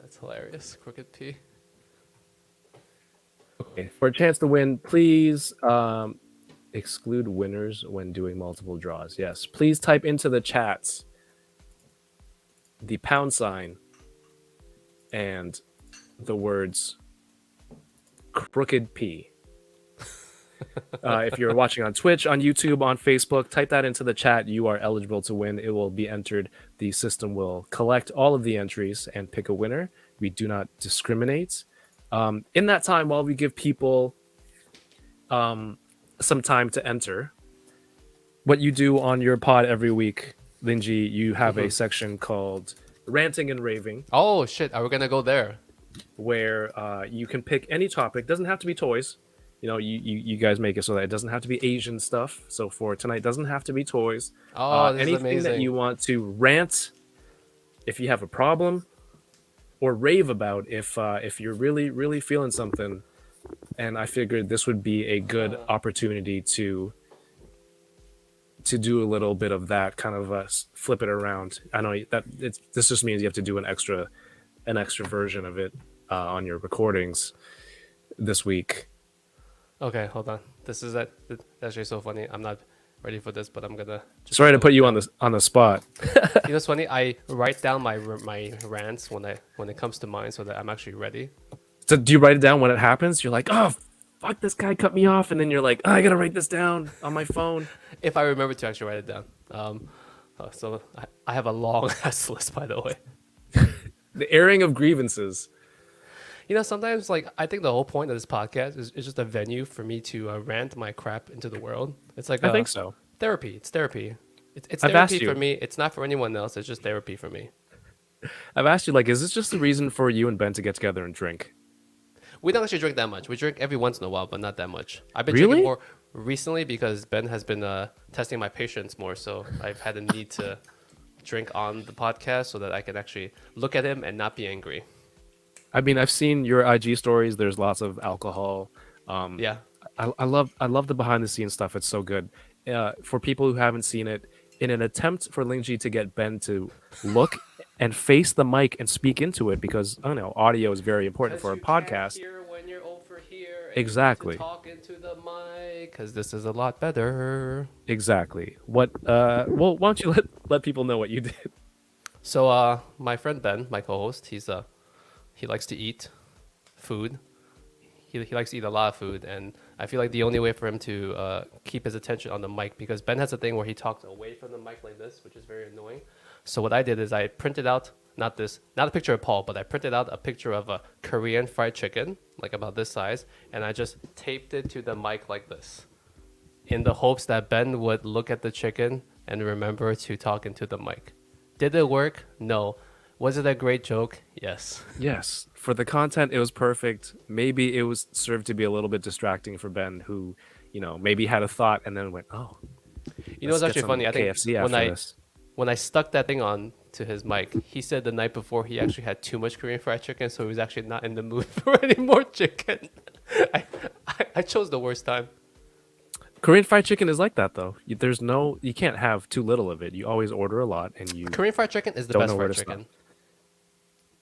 That's hilarious. Crooked P. Okay, for a chance to win, please exclude winners when doing multiple draws. Yes, please type into the chats the pound sign and the words crooked P. If you're watching on Twitch, on YouTube, on Facebook, type that into the chat. You are eligible to win. It will be entered. The system will collect all of the entries and pick a winner. We do not discriminate. In that time, while we give people some time to enter, what you do on your pod every week, Lingjie, you have a section called Ranting and Raving, Oh shit! Are we gonna go there? where you can pick any topic. Doesn't have to be toys. You know, you guys make it so that it doesn't have to be Asian stuff. So for tonight, doesn't have to be toys. Oh, this is Anything that amazing. you want to rant, if you have a problem, or rave about, if you're really feeling something. And I figured this would be a good opportunity to do a little bit of that, kind of flip it around. I know that this just means you have to do an extra version of it on your recordings this week. Okay, hold on. This is that. That's actually so funny. I'm not ready for this, but I'm gonna. Just Sorry to go put you down. on the spot. You know what's funny? I write down my rants when it comes to mine, so that I'm actually ready. So do you write it down when it happens? You're like, oh fuck, this guy cut me off, and then you're like, oh, I gotta write this down on my phone. If I remember to actually write it down. So I have a long ass list, by the way. The airing of grievances. You know, sometimes like I think the whole point of this podcast is just a venue for me to rant my crap into the world. It's like I think so. Therapy. It's therapy. It's I've asked therapy for you. me. It's not for anyone else. It's just therapy for me. I've asked you, like, is this just the reason for you and Ben to get together and drink? We don't actually drink that much. We drink every once in a while, but not that much. I've been Really? drinking more recently because Ben has been testing my patience more. So I've had a need to drink on the podcast so that I can actually look at him and not be angry. I mean, I've seen your IG stories. There's lots of alcohol. Yeah. I love the behind the scenes stuff. It's so good. For people who haven't seen it, in an attempt for Lingjie to get Ben to look and face the mic and speak into it, because I don't know, audio is very important for a podcast. When you're over here, Exactly. talk into the mic because this is a lot better. Exactly. What? Well, why don't you let people know what you did? So, my friend Ben, my co-host, he likes to eat food. He likes to eat a lot of food, and I feel like the only way for him to keep his attention on the mic, because Ben has a thing where he talks away from the mic like this, which is very annoying. So what I did is I printed out not a picture of Paul, but I printed out a picture of a Korean fried chicken, like about this size, and I just taped it to the mic like this, in the hopes that Ben would look at the chicken and remember to talk into the mic. Did it work? No. Was it a great joke? Yes. Yes. For the content, it was perfect. Maybe it was served to be a little bit distracting for Ben, who, you know, maybe had a thought and then went, "Oh, You know what's let's get actually some funny? I think KFC after this." when I stuck that thing on to his mic, he said the night before he actually had too much Korean fried chicken, so he was actually not in the mood for any more chicken. I chose the worst time. Korean fried chicken is like that, though. You can't have too little of it. You always order a lot, and you Korean fried chicken is the Don't best know where fried to stop. chicken.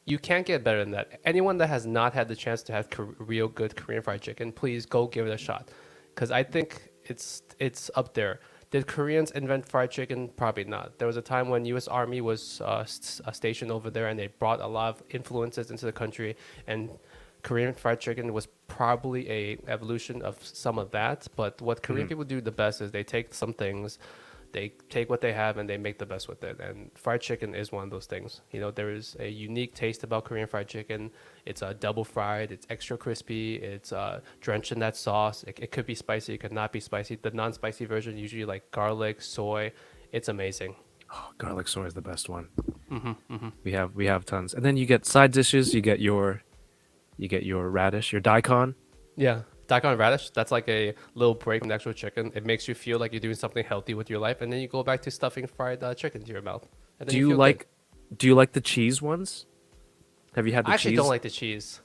You can't get better than that. Anyone that has not had the chance to have real good Korean fried chicken, please go give it a shot, because I think it's up there. Did Koreans invent fried chicken? Probably not. There was a time when U.S. Army was stationed over there, and they brought a lot of influences into the country, and Korean fried chicken was probably a evolution of some of that. But what Korean people do the best is they take some things, they take what they have and they make the best with it. And fried chicken is one of those things. You know, there is a unique taste about Korean fried chicken. It's double fried. It's extra crispy. It's drenched in that sauce. It could be spicy. It could not be spicy. The non-spicy version usually like garlic, soy. It's amazing. Oh, garlic soy is the best one. We have tons, and then you get side dishes. You get your radish, your daikon. Yeah. Daikon radish, that's like a little break from the actual chicken. It makes you feel like you're doing something healthy with your life, and then you go back to stuffing fried chicken into your mouth. And then Do you feel like? good. Do you like the cheese ones? Have you had the I actually cheese? don't like the cheese.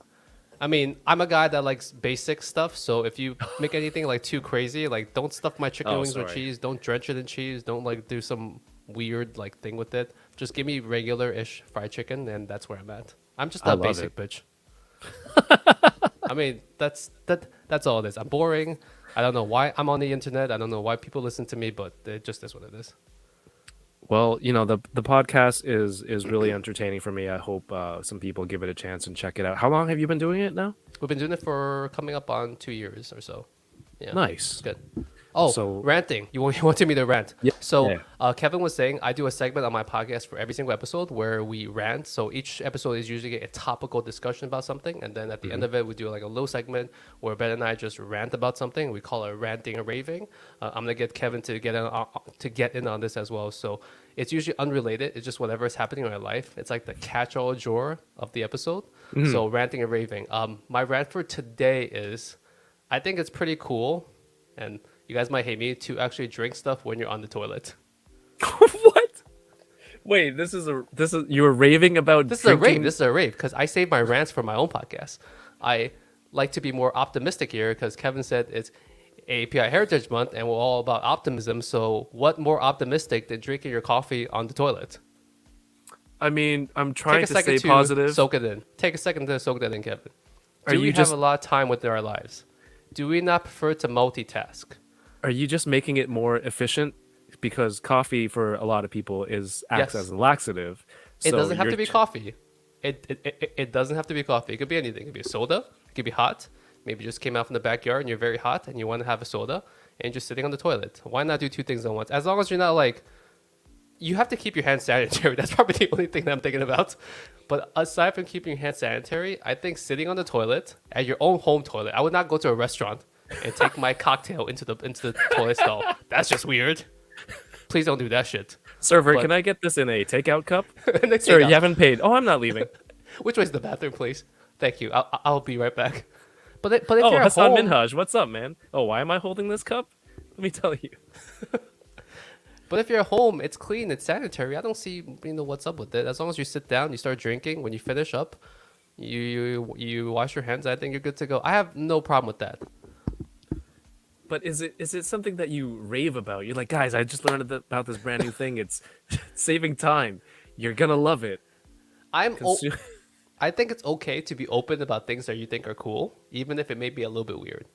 I mean, I'm a guy that likes basic stuff, so if you make anything like too crazy, like don't stuff my chicken Oh, wings with sorry. cheese, don't drench it in cheese, don't like do some weird like thing with it. Just give me regular-ish fried chicken, and that's where I'm at. I'm just I a love basic it. bitch. I mean, that's all it is. I'm boring. I don't know why I'm on the internet. I don't know why people listen to me, but it just is what it is. Well, the podcast is really entertaining for me. I hope some people give it a chance and check it out. How long have you been doing it now? We've been doing it for coming up on 2 years or so. Yeah. Nice. It's good. Oh, So- ranting. You wanted me to rant. Yeah, So yeah. Kevin was saying I do a segment on my podcast for every single episode where we rant. So each episode is usually a topical discussion about something. And then at the end of it, we do like a little segment where Ben and I just rant about something. We call it ranting and raving. I'm going to get Kevin to get in on this as well. So it's usually unrelated. It's just whatever is happening in my life. It's like the catch-all drawer of the episode. So ranting and raving. My rant for today is I think it's pretty cool. And you guys might hate me to actually drink stuff when you're on the toilet. What? Wait, you were raving about This is a rave. drinking? This is a rave because I save my rants for my own podcast. I like to be more optimistic here because Kevin said it's AAPI Heritage Month and we're all about optimism. So what more optimistic than drinking your coffee on the toilet? I mean, I'm trying Take a to second stay positive. soak it in. Take a second to soak that in, Kevin. Are Do you we just- have a lot of time within our lives? Do we not prefer to multitask? Are you just making it more efficient? Because coffee for a lot of people acts Yes. as a laxative. It So doesn't have you're to be ch- coffee. It doesn't have to be coffee. It could be anything. It could be a soda. It could be hot. Maybe you just came out from the backyard and you're very hot and you want to have a soda and you're just sitting on the toilet. Why not do two things at once? As long as you're not like, you have to keep your hands sanitary. That's probably the only thing that I'm thinking about. But aside from keeping your hands sanitary, I think sitting on the toilet at your own home toilet. I would not go to a restaurant and take my cocktail into the toilet stall. That's just weird. Please don't do that shit. Server, but- can I get this in a takeout cup? And they Sir, take you out. haven't paid. Oh, I'm not leaving. Which way's the bathroom, please? Thank you. I'll be right back. But if Oh, you're at Hassan home, Minhaj, what's up, man? Oh, why am I holding this cup? Let me tell you. but if you're at home, it's clean, it's sanitary. I don't see what's up with it. As long as you sit down, you start drinking. When you finish up, you wash your hands. I think you're good to go. I have no problem with that. But is it something that you rave about? You're like, guys, I just learned about this brand new thing. It's saving time. You're gonna love it. Consu- I think it's okay to be open about things that you think are cool, even if it may be a little bit weird.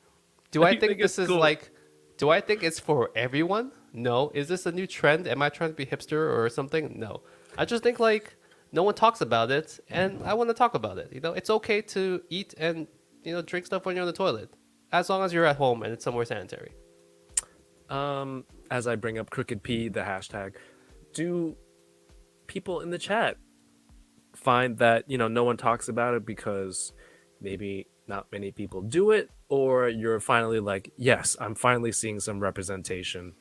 Do You I think think this it's is cool? like? Do I think it's for everyone? No. Is this a new trend? Am I trying to be hipster or something? No. I just think like no one talks about it, and I want to talk about it. It's okay to eat and drink stuff when you're on the toilet, as long as you're at home and it's somewhere sanitary. As I bring up Crooked P, the hashtag, do people in the chat find that no one talks about it because maybe not many people do it, or you're finally like, yes, I'm finally seeing some representation?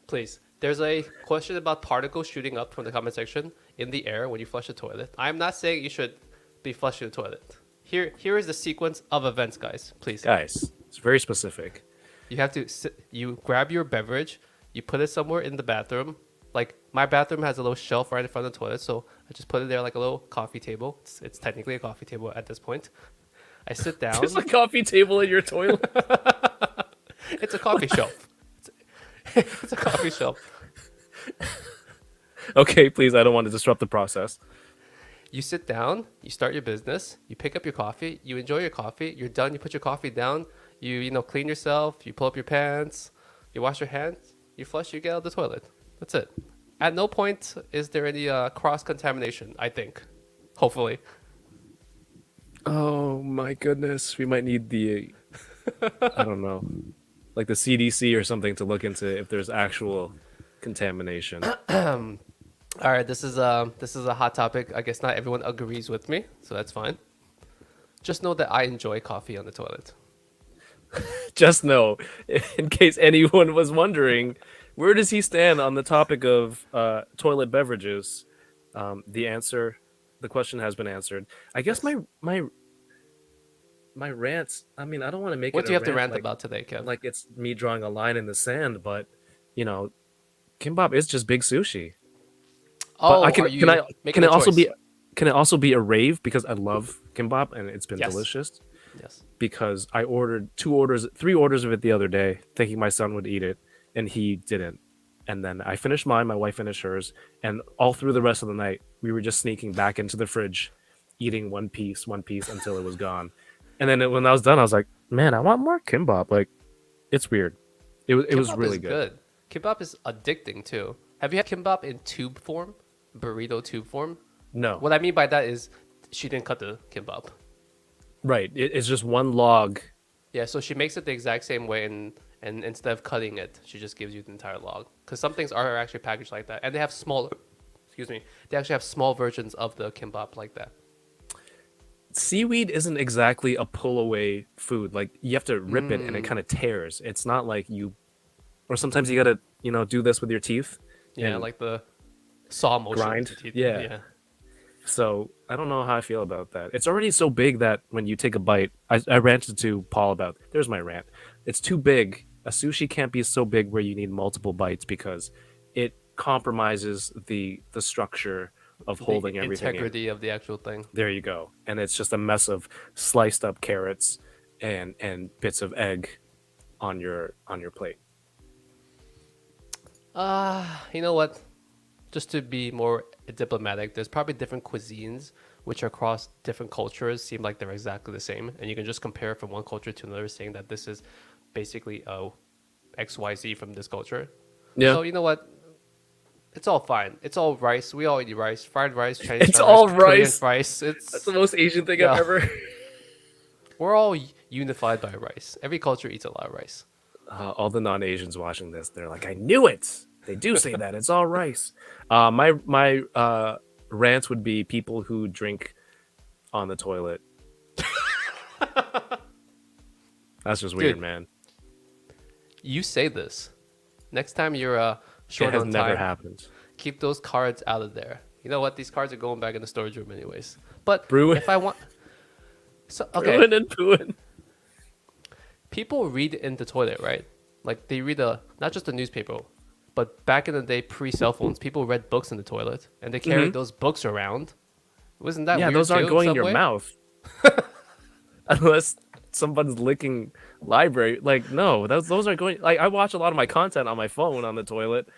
Please. There's a question about particles shooting up from the comment section in the air when you flush the toilet. I'm not saying you should be flushing the toilet. Here is the sequence of events, guys. Please. Guys, it's very specific. You have to you grab your beverage, you put it somewhere in the bathroom. Like my bathroom has a little shelf right in front of the toilet, so I just put it there like a little coffee table. It's technically a coffee table at this point. I sit down. There's a coffee table in your toilet. It's a coffee shelf. It's a coffee shelf. Okay, please, I don't want to disrupt the process. You sit down, you start your business, you pick up your coffee, you enjoy your coffee, you're done, you put your coffee down, you clean yourself, you pull up your pants, you wash your hands, you flush, you get out of the toilet. That's it. At no point is there any cross-contamination, I think. Hopefully. Oh my goodness, we might need the I don't know, like the CDC or something to look into if there's actual contamination. All right, this is a hot topic. I guess not everyone agrees with me, so that's fine. Just know that I enjoy coffee on the toilet. Just know, in case anyone was wondering, where does he stand on the topic of toilet beverages? The question has been answered. I guess my rants. I mean, I don't want to make What it do you have to rant rant about today, Kev? like it's me drawing a line in the sand, but kimbap is just big sushi. Oh, But are you can making it a also choice? be can it also be a rave because I love kimbap and it's been Yes. delicious? Yes. Because I ordered 3 orders of it the other day, thinking my son would eat it, and he didn't. And then I finished mine, my wife finished hers, and all through the rest of the night, we were just sneaking back into the fridge, eating one piece until it was gone. And then when I was done, I was like, man, I want more kimbap. Like, it's weird. It was Kimbap really is good. Kimbap is addicting too. Have you had kimbap in tube form? Burrito tube form? No, What I mean by that is she didn't cut the kimbap. right. It's just one log. Yeah, so she makes it the exact same way, and instead of cutting it, she just gives you the entire log. Because some things are actually packaged like that, and they have small, excuse me, they actually have small versions of the kimbap like that. Seaweed isn't exactly a pull away food. Like you have to rip it and it Mm. kind of tears. It's not like you, or sometimes you gotta, do this with your teeth. Yeah, and like the saw motion. grind. to teeth. Yeah. So I don't know how I feel about that. It's already so big that when you take a bite, I ranted to Paul about. There's my rant. It's too big. A sushi can't be so big where you need multiple bites because it compromises the structure of holding the everything in. integrity of the actual thing. There you go. And it's just a mess of sliced up carrots and bits of egg on your plate. You know what? Just to be more diplomatic, there's probably different cuisines which across different cultures seem like they're exactly the same, and you can just compare from one culture to another, saying that this is basically XYZ from this culture. Yeah. So you know what? It's all fine. It's all rice. We all eat rice. Fried rice, Chinese It's fried all Korean rice. rice. That's the most Asian thing Yeah. I've ever. We're all unified by rice. Every culture eats a lot of rice. All the non-Asians watching this, they're like, I knew it. They do say that. It's all rice. My rant would be people who drink on the toilet. That's just weird, Dude, man. You say this. Next time you're short It has on never time, happened. keep those cards out of there. You know what? These cards are going back in the storage room anyways. But Bruin. if I want... So, okay, Bruin and pooin. people read in the toilet, right? Like they read not just the newspaper, but back in the day, pre-cell phones, people read books in the toilet, and they carried those books around. Wasn't that Yeah, weird those aren't too, going in your Subway? mouth. Unless someone's licking library. Like, no, those aren't going. Like, I watch a lot of my content on my phone on the toilet.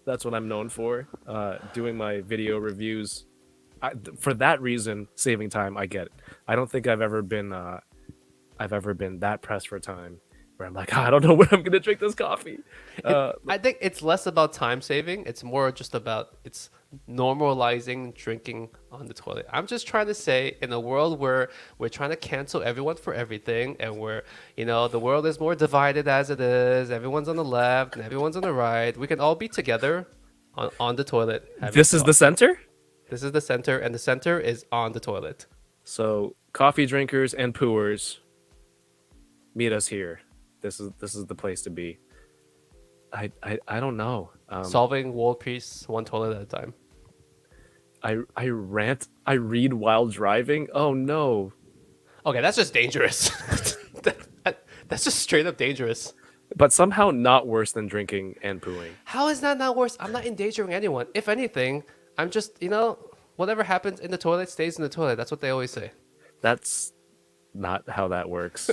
That's what I'm known for. Doing my video reviews. For that reason, saving time, I get it. I don't think I've ever been that pressed for time where I'm like, I don't know when I'm gonna drink this coffee. I think it's less about time saving. It's more just about it's normalizing drinking on the toilet. I'm just trying to say, in a world where we're trying to cancel everyone for everything, and where the world is more divided as it is. Everyone's on the left and everyone's on the right. We can all be together on the toilet. having This is the coffee. center. This is the center, and the center is on the toilet. So coffee drinkers and pooers, meet us here. This is the place to be. I don't know. Solving world peace one toilet at a time. I rant. I read while driving. Oh no. Okay, that's just dangerous. That's just straight up dangerous. But somehow not worse than drinking and pooing. How is that not worse? I'm not endangering anyone. If anything, I'm just, whatever happens in the toilet stays in the toilet. That's what they always say. That's not how that works.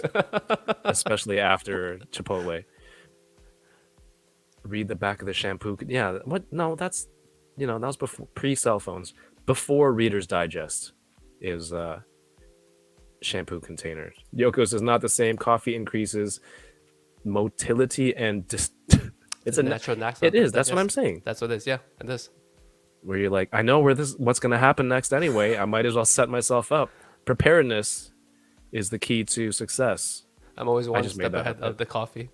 Especially after Chipotle. Read the back of the shampoo. Yeah, what? No, that was before pre-cell phones. Before Reader's Digest is shampoo containers. Yoko says not the same. Coffee increases motility and it's a natural knack. It is. That's what I'm saying. That's what it is. Yeah, it is. Where you're like, I know what's going to happen next anyway. I might as well set myself up. Preparedness is the key to success. I'm always one just step made that ahead up. of the coffee.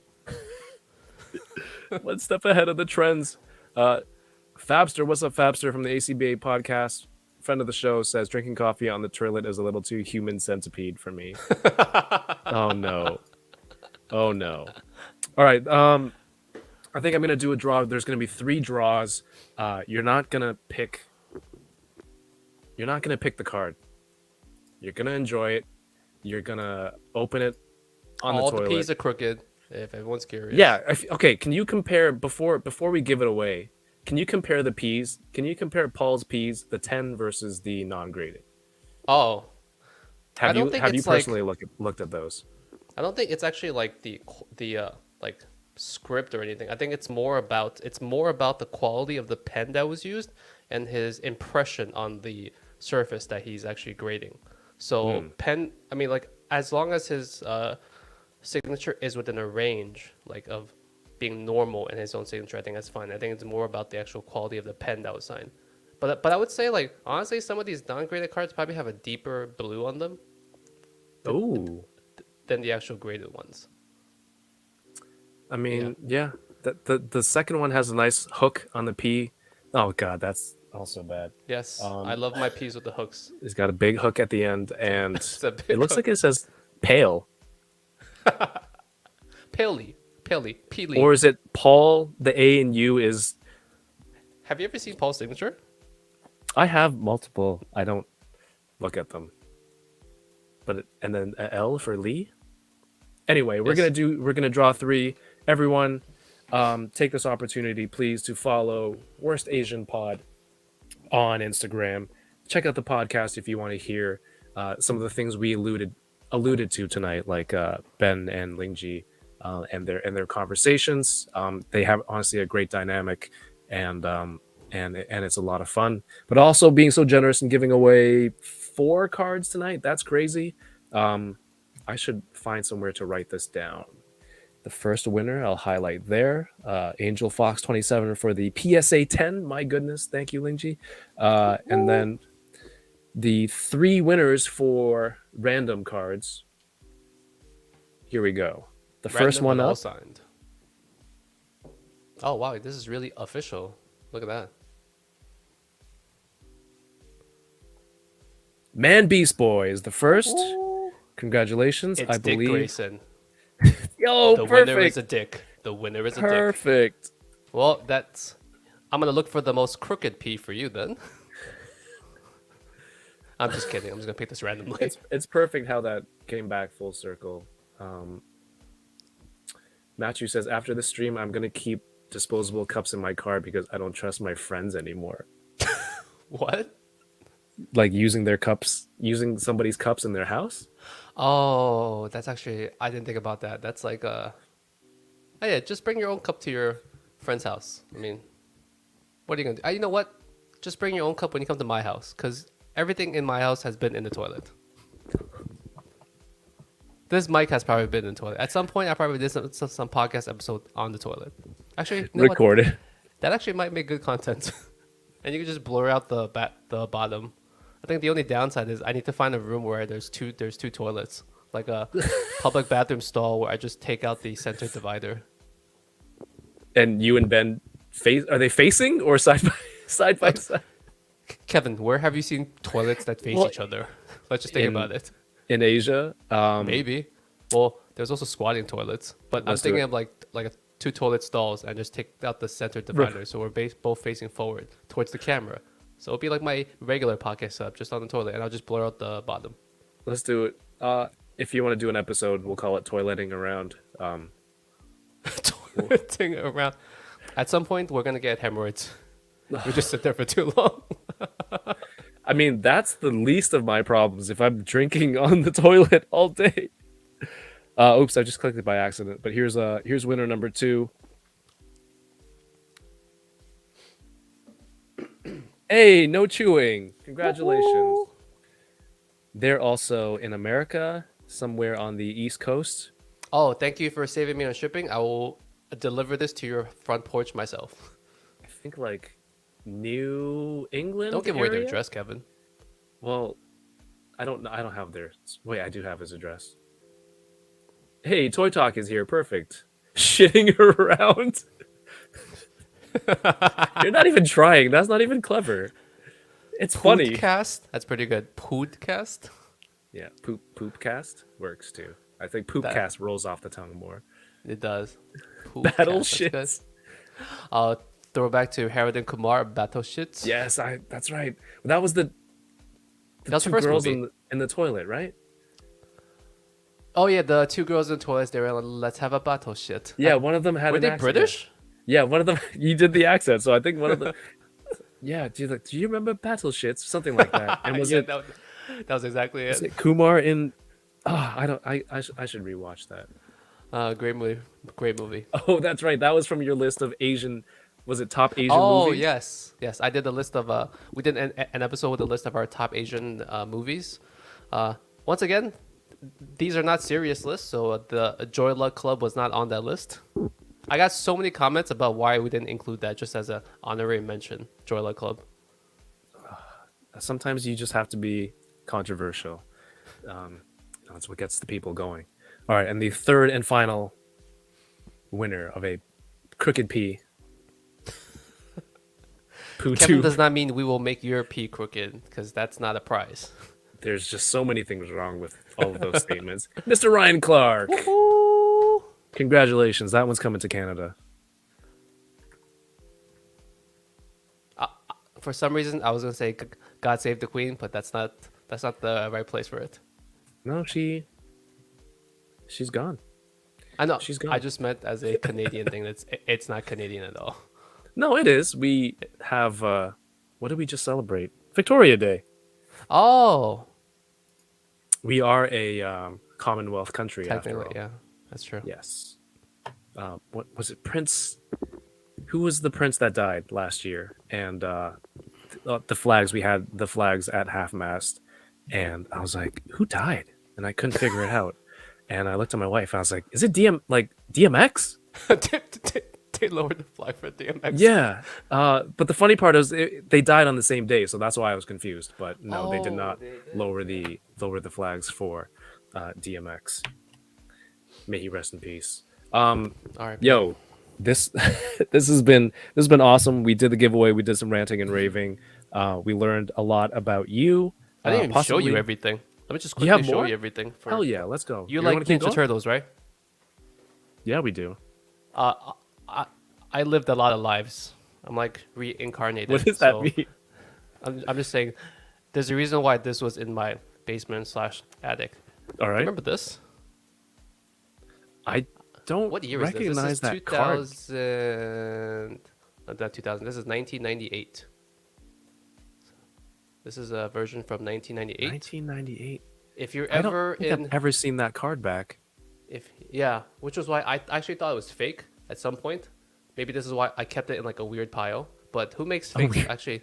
One step ahead of the trends. Fabster, what's up, Fabster from the ACBA podcast? Friend of the show says drinking coffee on the toilet is a little too human centipede for me. Oh no. Oh no. All right. I think I'm gonna do a draw. There's gonna be 3 draws. You're not gonna pick the card. You're gonna enjoy it. You're gonna open it on All the toilet. the peas are crooked. If everyone's curious. Yeah. Okay. Can you compare before we give it away? Can you compare the peas? Can you compare Paul's peas, the 10 versus the non-graded? Oh, I Have don't you think have you it's like- personally looked at those? I don't think it's actually like the like script or anything. I think it's more about the quality of the pen that was used and his impression on the surface that he's actually grading. So pen, I mean, like as long as his signature is within a range like of being normal in his own signature, I think that's fine. I think it's more about the actual quality of the pen that was signed. But I would say like honestly, some of these non-graded cards probably have a deeper blue on them Oh, than the actual graded ones. I mean, yeah. The second one has a nice hook on the P. Oh God, that's also bad. Yes, I love my P's with the hooks. It's got a big hook at the end, and It's a big it looks hook. like it says pale. Paley, Peely. Or is it Paul? The A and U is. Have you ever seen Paul's signature? I have multiple. I don't look at them. But and then a L for Lee. Anyway, we're Yes. gonna draw 3. Everyone, take this opportunity, please, to follow Worst Asian Pod on Instagram. Check out the podcast if you want to hear some of the things we alluded to tonight, like Ben and Lingjie and their conversations. They have honestly a great dynamic, and it's a lot of fun. But also being so generous and giving away 4 cards tonight, that's crazy. I should find somewhere to write this down. The first winner I'll highlight there, Angel Fox 27 for the PSA 10. My goodness, thank you, Lingjie. And then the 3 winners for random cards. Here we go. The first Random one and all up. signed. Oh wow, this is really official. Look at that. Man Beast Boy is the first. Congratulations. It's I Dick believe. Grayson. Yo, The winner is perfect. a dick. The winner is a dick. Perfect. Well, I'm gonna look for the most crooked P for you then. I'm just kidding. I'm just gonna pick this randomly. It's perfect how that came back full circle. Matthew says, after the stream, I'm gonna keep disposable cups in my car because I don't trust my friends anymore. What? Like using using somebody's cups in their house. Oh, that's actually I didn't think about that. That's like oh yeah, just bring your own cup to your friend's house. I mean, what are you gonna do? You know what? Just bring your own cup when you come to my house, because everything in my house has been in the toilet. This mic has probably been in the toilet. At some point, I probably did some podcast episode on the toilet. Actually, you know what? Recorded. That actually might make good content. And you can just blur out the bottom. I think the only downside is I need to find a room where there's two toilets, like a public bathroom stall where I just take out the center divider. And you and Ben are they facing or side by side? Kevin, where have you seen toilets that face Well, each other? Let's just think about it. In Asia, Maybe. Well, there's also squatting toilets, but Let's I'm do thinking it. of like a 2 toilet stalls and just take out the center divider, so we're both facing forward towards the camera. So it'll be like my regular podcast setup, just on the toilet, and I'll just blur out the bottom. let's do it. If you want to do an episode, we'll call it toileting around. Toileting around. At some point, we're gonna get hemorrhoids. We just sit there for too long. I mean, that's the least of my problems if I'm drinking on the toilet all day. Oops, I just clicked it by accident. But here's winner number 2. Hey, no chewing. Congratulations. They're also in America, somewhere on the East Coast. Oh, thank you for saving me on shipping. I will deliver this to your front porch myself. I think like New England. Don't give away their area? address, Kevin. Well, I don't have their. Wait, I do have his address. Hey, Toy Talk is here. Perfect. Shitting around. You're not even trying. That's not even clever. It's funny. Poodcast? That's pretty good. Poodcast? Yeah, poopcast works too. I think poopcast rolls off the tongue more. It does. Battle Poodcast, shits. that's good. Throwback to Harold and Kumar, Battle Shits. Yes, that's right. That was the That's the two first girls movie. in the toilet, right? Oh yeah, the 2 girls in toilets, they were like, let's have a battle shit. Yeah, one of them had Were an they accent. British? Yeah, one of them. You did the accent, so I think one of them. Yeah, do you remember Battle Shits? Something like that. And was Yeah, it that was exactly was it. it Kumar in? I don't. I should rewatch that. Great movie. Great movie. Oh, that's right. That was from your list of Asian. Was it top Asian Oh movies? yes. I did a list of we did an episode with a list of our top Asian movies. Once again, these are not serious lists, so the Joy Luck Club was not on that list. I got so many comments about why we didn't include that just as a honorary mention. Joy Luck Club. Sometimes you just have to be controversial. That's what gets the people going. All right, and the third and final winner of a crooked P. Poo Kevin tube. does not mean we will make your P crooked because that's not a prize. There's just so many things wrong with all of those statements. Mr. Ryan Clark. Congratulations. That one's coming to Canada. For some reason, I was gonna say "God Save the Queen," but that's not the right place for it. No, she's gone. I know. She's gone. I just meant as a Canadian thing. It's not Canadian at all. No, it is. We have what did we just celebrate? Victoria Day. Oh, We are a Commonwealth country after technically, all. yeah, that's true. Yes. What was it? Prince. Who was the prince that died last year? And the flags. We had the flags at half mast, and I was like, "Who died?" And I couldn't figure it out. And I looked at my wife. And I was like, "Is it DMX?" They lowered the flag for DMX. Yeah. But the funny part is they died on the same day, so that's why I was confused. But no, they did Oh, not they did. lower the flags for DMX. May he rest in peace. All right. Yo, this this has been awesome. We did the giveaway. We did some ranting and raving. We learned a lot about you. I didn't even show you possibly- everything. Let me just You have quickly show more? you everything. Hell yeah, let's go. You wanna like keep Ninja going? Turtles, right? Yeah, we do. I lived a lot of lives. I'm like reincarnated. What does that so mean? I'm just saying, there's a reason why this was in my basement / attic. All right. Remember this? I don't What year is this? recognize This is that card. 2000. Not 2000. This is 1998. This is a version from 1998. 1998. If you're I don't ever think in, I've ever seen that card back. which was why I actually thought it was fake at some point. Maybe this is why I kept it in like a weird pile. But who makes fakes? weird. Actually,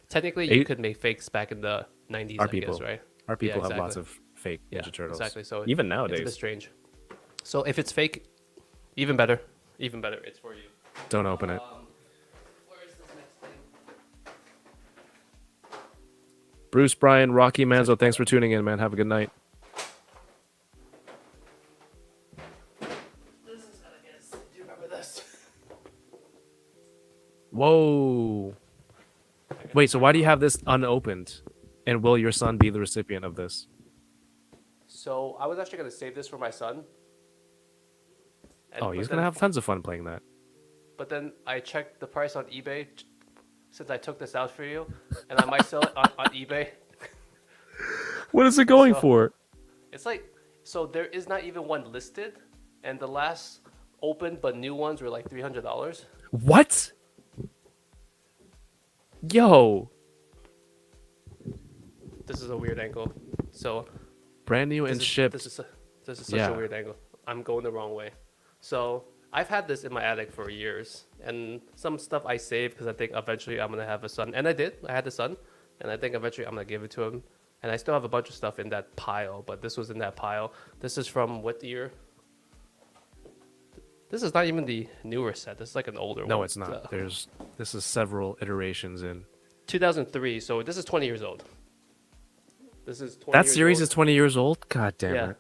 technically, you could make fakes back in the 90s. Our I people. guess, right? Our people have exactly. lots of fake Yeah, Ninja Turtles. exactly. So even it's a nowadays, bit strange. So if it's fake, even better. Even better. It's for you. don't open it. Where is this next thing? Bruce, Brian, Rocky, Manzo, thanks for tuning in, man. Have a good night. This is gonna get. Do you remember this? Whoa. Wait, so why do you have this unopened? And will your son be the recipient of this? So I was actually gonna save this for my son. Oh, he's but gonna then- have tons of fun playing that. But then I checked the price on eBay since I took this out for you, and I might sell it on eBay. What is it going So- for? It's like, so there is not even one listed, and the last open but new ones were like $300. What? Yo, This is a weird angle. So brand new and shipped. This is such Yeah. a weird angle. I'm going the wrong way. So I've had this in my attic for years, and some stuff I saved because I think eventually I'm gonna have a son, and I did. I had a son, and I think eventually I'm gonna give it to him. And I still have a bunch of stuff in that pile, but this was in that pile. This is from what year? This is not even the newer set. This is like an older one. No, it's not. This is several iterations in. 2003. So this is 20 years old. This is 20 That years series old. is 20 years old? God damn Yeah, it.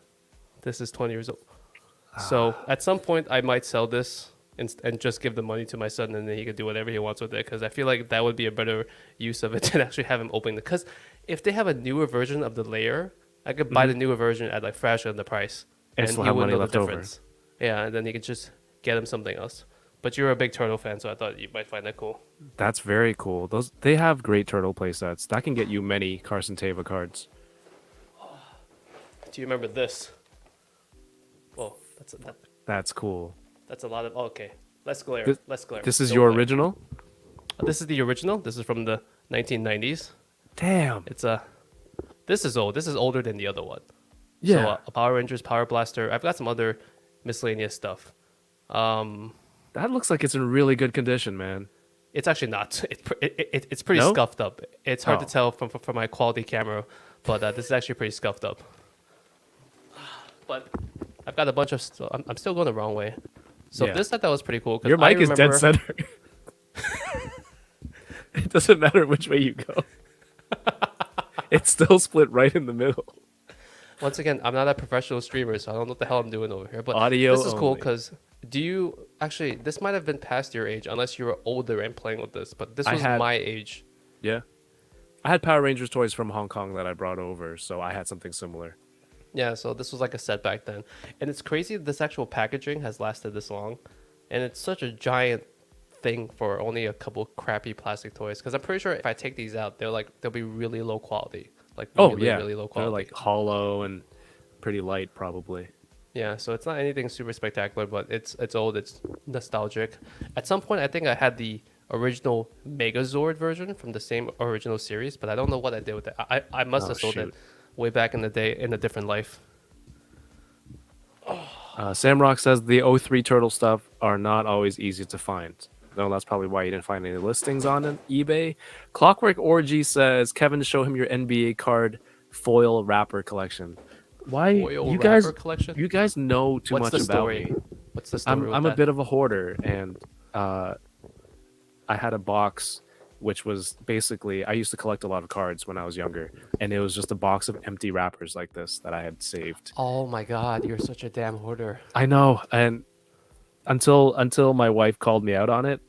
this is 20 years old. So at some point, I might sell this and just give the money to my son, and then he could do whatever he wants with it. Because I feel like that would be a better use of it than actually have him open it. Because if they have a newer version of the layer, I could buy the newer version at like fraction of the price, And still have money left over. Yeah, and then he could just get him something else. But you're a big turtle fan, so I thought you might find that cool. That's very cool. They have great turtle playsets. That can get you many Carson Teva cards. Do you remember this? Whoa, That's cool. that's a lot of. Oh, okay, less glare. This- Less glare. This is Don't your glare. original? This is the original. This is from the 1990s. Damn. It's a. This is old. This is older than the other one. Yeah. So a Power Rangers, Power Blaster. I've got some other miscellaneous stuff. That looks like it's in really good condition, man. It's actually not. It's pretty No? scuffed up. It's hard to Oh. tell from my quality camera, but this is actually pretty scuffed up. But I've got a bunch of. I'm still going the wrong way. So Yeah. this I thought was pretty cool. 'Cause Your I mic is dead remember- center. It doesn't matter which way you go. It's still split right in the middle. Once again, I'm not a professional streamer, so I don't know what the hell I'm doing over here. But Audio this is cool only. because do you actually? This might have been past your age, unless you were older and playing with this. But this I was had- my age. Yeah. I had Power Rangers toys from Hong Kong that I brought over, so I had something similar. Yeah, so this was like a setback then. And it's crazy that this actual packaging has lasted this long. And it's such a giant thing for only a couple crappy plastic toys. Because I'm pretty sure if I take these out, they'll be really low quality. Like Oh, really, yeah. really low They're quality. like hollow and pretty light, probably. Yeah, so it's not anything super spectacular, but it's old, it's nostalgic. At some point, I think I had the original Megazord version from the same original series, but I don't know what I did with it. I must Oh, have sold shoot. it way back in the day in a different life. Samrock says the 03 turtle stuff are not always easy to find. No, that's probably why you didn't find any listings on eBay. Clockwork Orgy says, Kevin, show him your NBA card foil wrapper collection. Why Foil you guys? wrapper collection? You guys know too What's much the about story? me. What's the story? with I'm a that? bit of a hoarder, and I had a box which was basically I used to collect a lot of cards when I was younger, and it was just a box of empty wrappers like this that I had saved. Oh my god, you're such a damn hoarder. I know, and until my wife called me out on it,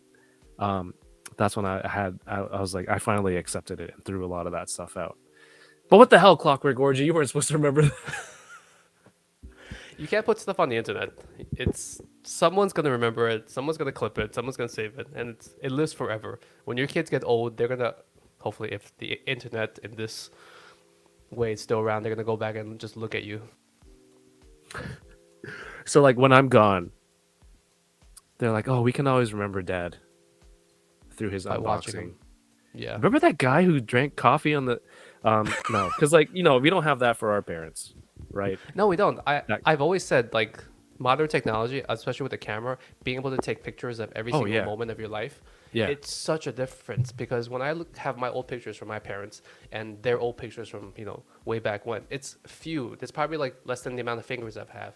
that's when I was like, I finally accepted it and threw a lot of that stuff out. But what the hell, Clockwork Orgy? You weren't supposed to remember that. You can't put stuff on the internet. It's someone's gonna remember it, someone's gonna clip it, someone's gonna save it, and it lives forever. When your kids get old, they're gonna hopefully, if the internet in this way is still around, they're gonna go back and just look at you. So like when I'm gone, they're like, oh, we can always remember Dad through his By watching unboxing. him. Yeah. Remember that guy who drank coffee on the no, because like we don't have that for our parents, right? No, we don't. That- I've always said like modern technology, especially with the camera, being able to take pictures of every single yeah. moment of your life. Yeah. It's such a difference because when I have my old pictures from my parents and their old pictures from way back when, it's few. There's probably like less than the amount of fingers I've have,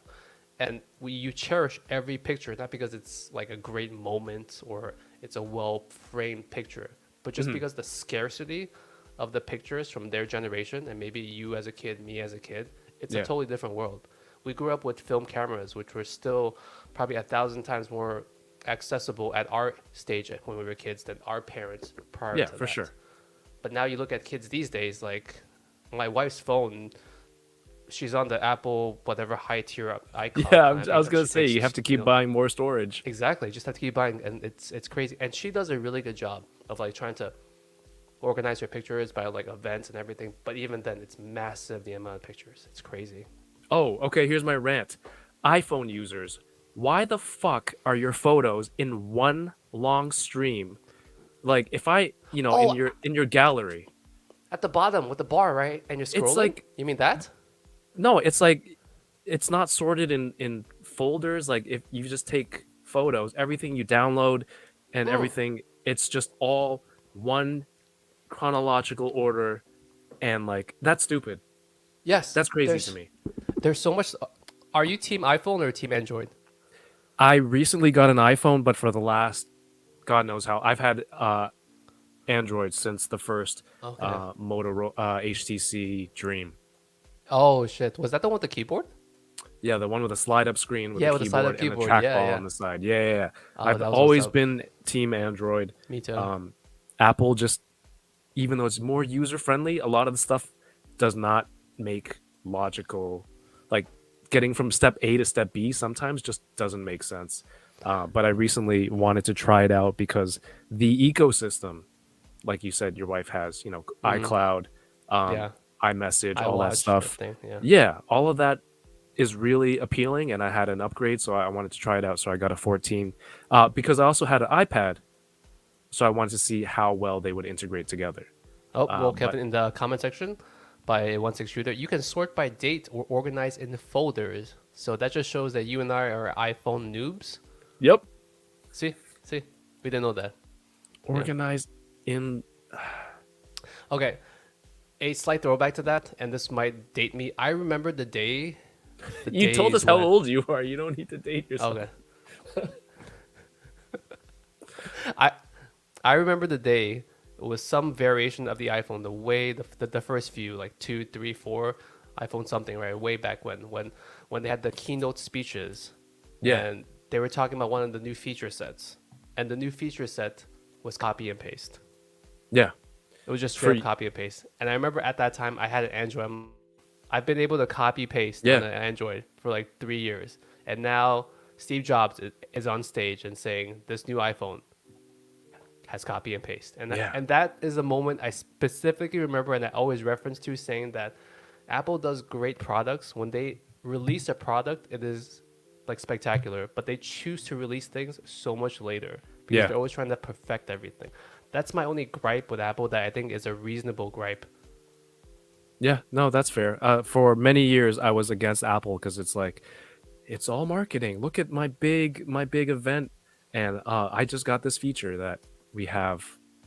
and you cherish every picture not because it's like a great moment or it's a well framed picture, but just because the scarcity of the pictures from their generation and maybe you as a kid, me as a kid, it's Yeah. a totally different world. We grew up with film cameras, which were still probably 1,000 times more accessible at our stage when we were kids than our parents prior Yeah, to for that. sure. But now you look at kids these days, like my wife's phone, she's on the Apple whatever high tier icon. Yeah, and I was think gonna she say takes you have just, to keep buying more storage. Exactly, just have to keep buying, and it's crazy. And she does a really good job of like trying to organize her pictures by like events and everything. But even then, it's massive the amount of pictures. It's crazy. Oh, okay, here's my rant. iPhone users, why the fuck are your photos in one long stream? Like if I, Oh, in your gallery. At the bottom with the bar, right? And you're scrolling. like- You mean that? No, it's like it's not sorted in folders. Like if you just take photos, everything you download and everything, it's just all one chronological order, and like that's stupid. Yes. That's crazy to me. There's so much. Are you team iPhone or team Android? I recently got an iPhone, but for the last God knows how, I've had Android since the first Okay. Motorola HTC Dream. Oh shit! Was that the one with the keyboard? Yeah, the one with a slide-up screen with Yeah, a with the keyboard slide-up and keyboard. a trackball Yeah, yeah. on the side. Yeah. Oh, I've that was always what's up. been team Android. Me too. Apple just, even though it's more user-friendly, a lot of the stuff does not make logical, like getting from step A to step B sometimes just doesn't make sense. But I recently wanted to try it out because the ecosystem, like you said, your wife has, iCloud, Yeah. iMessage, all that iWatch, stuff. thing, yeah. Yeah, all of that is really appealing, and I had an upgrade, so I wanted to try it out. So I got a 14 because I also had an iPad, so I wanted to see how well they would integrate together. Oh well, but- Kevin, in the comment section, by a 1/6 shooter. You can sort by date or organize in folders. So that just shows that you and I are iPhone noobs. Yep. See, we didn't know that. Organized in. Okay, a slight throwback to that, and this might date me. I remember the day. You told us days how when- old you are. You don't need to date yourself. Okay. I remember the day it was some variation of the iPhone. The way the first few, like 2, 3, 4, iPhone something, right? Way back when they had the keynote speeches. Yeah. And they were talking about one of the new feature sets, and the new feature set was copy and paste. Yeah. It was just For straight y- copy and paste. And I remember at that time I had an Android. I've been able to copy paste Yeah. on an Android for like 3 years, and now Steve Jobs is on stage and saying this new iPhone has copy and paste, and Yeah. and that is a moment I specifically remember, and I always reference to, saying that Apple does great products. When they release a product, it is like spectacular, but they choose to release things so much later because Yeah. they're always trying to perfect everything. That's my only gripe with Apple that I think is a reasonable gripe. Yeah, no, that's fair. For many years, I was against Apple because it's like, it's all marketing. Look at my big event, and I just got this feature that we have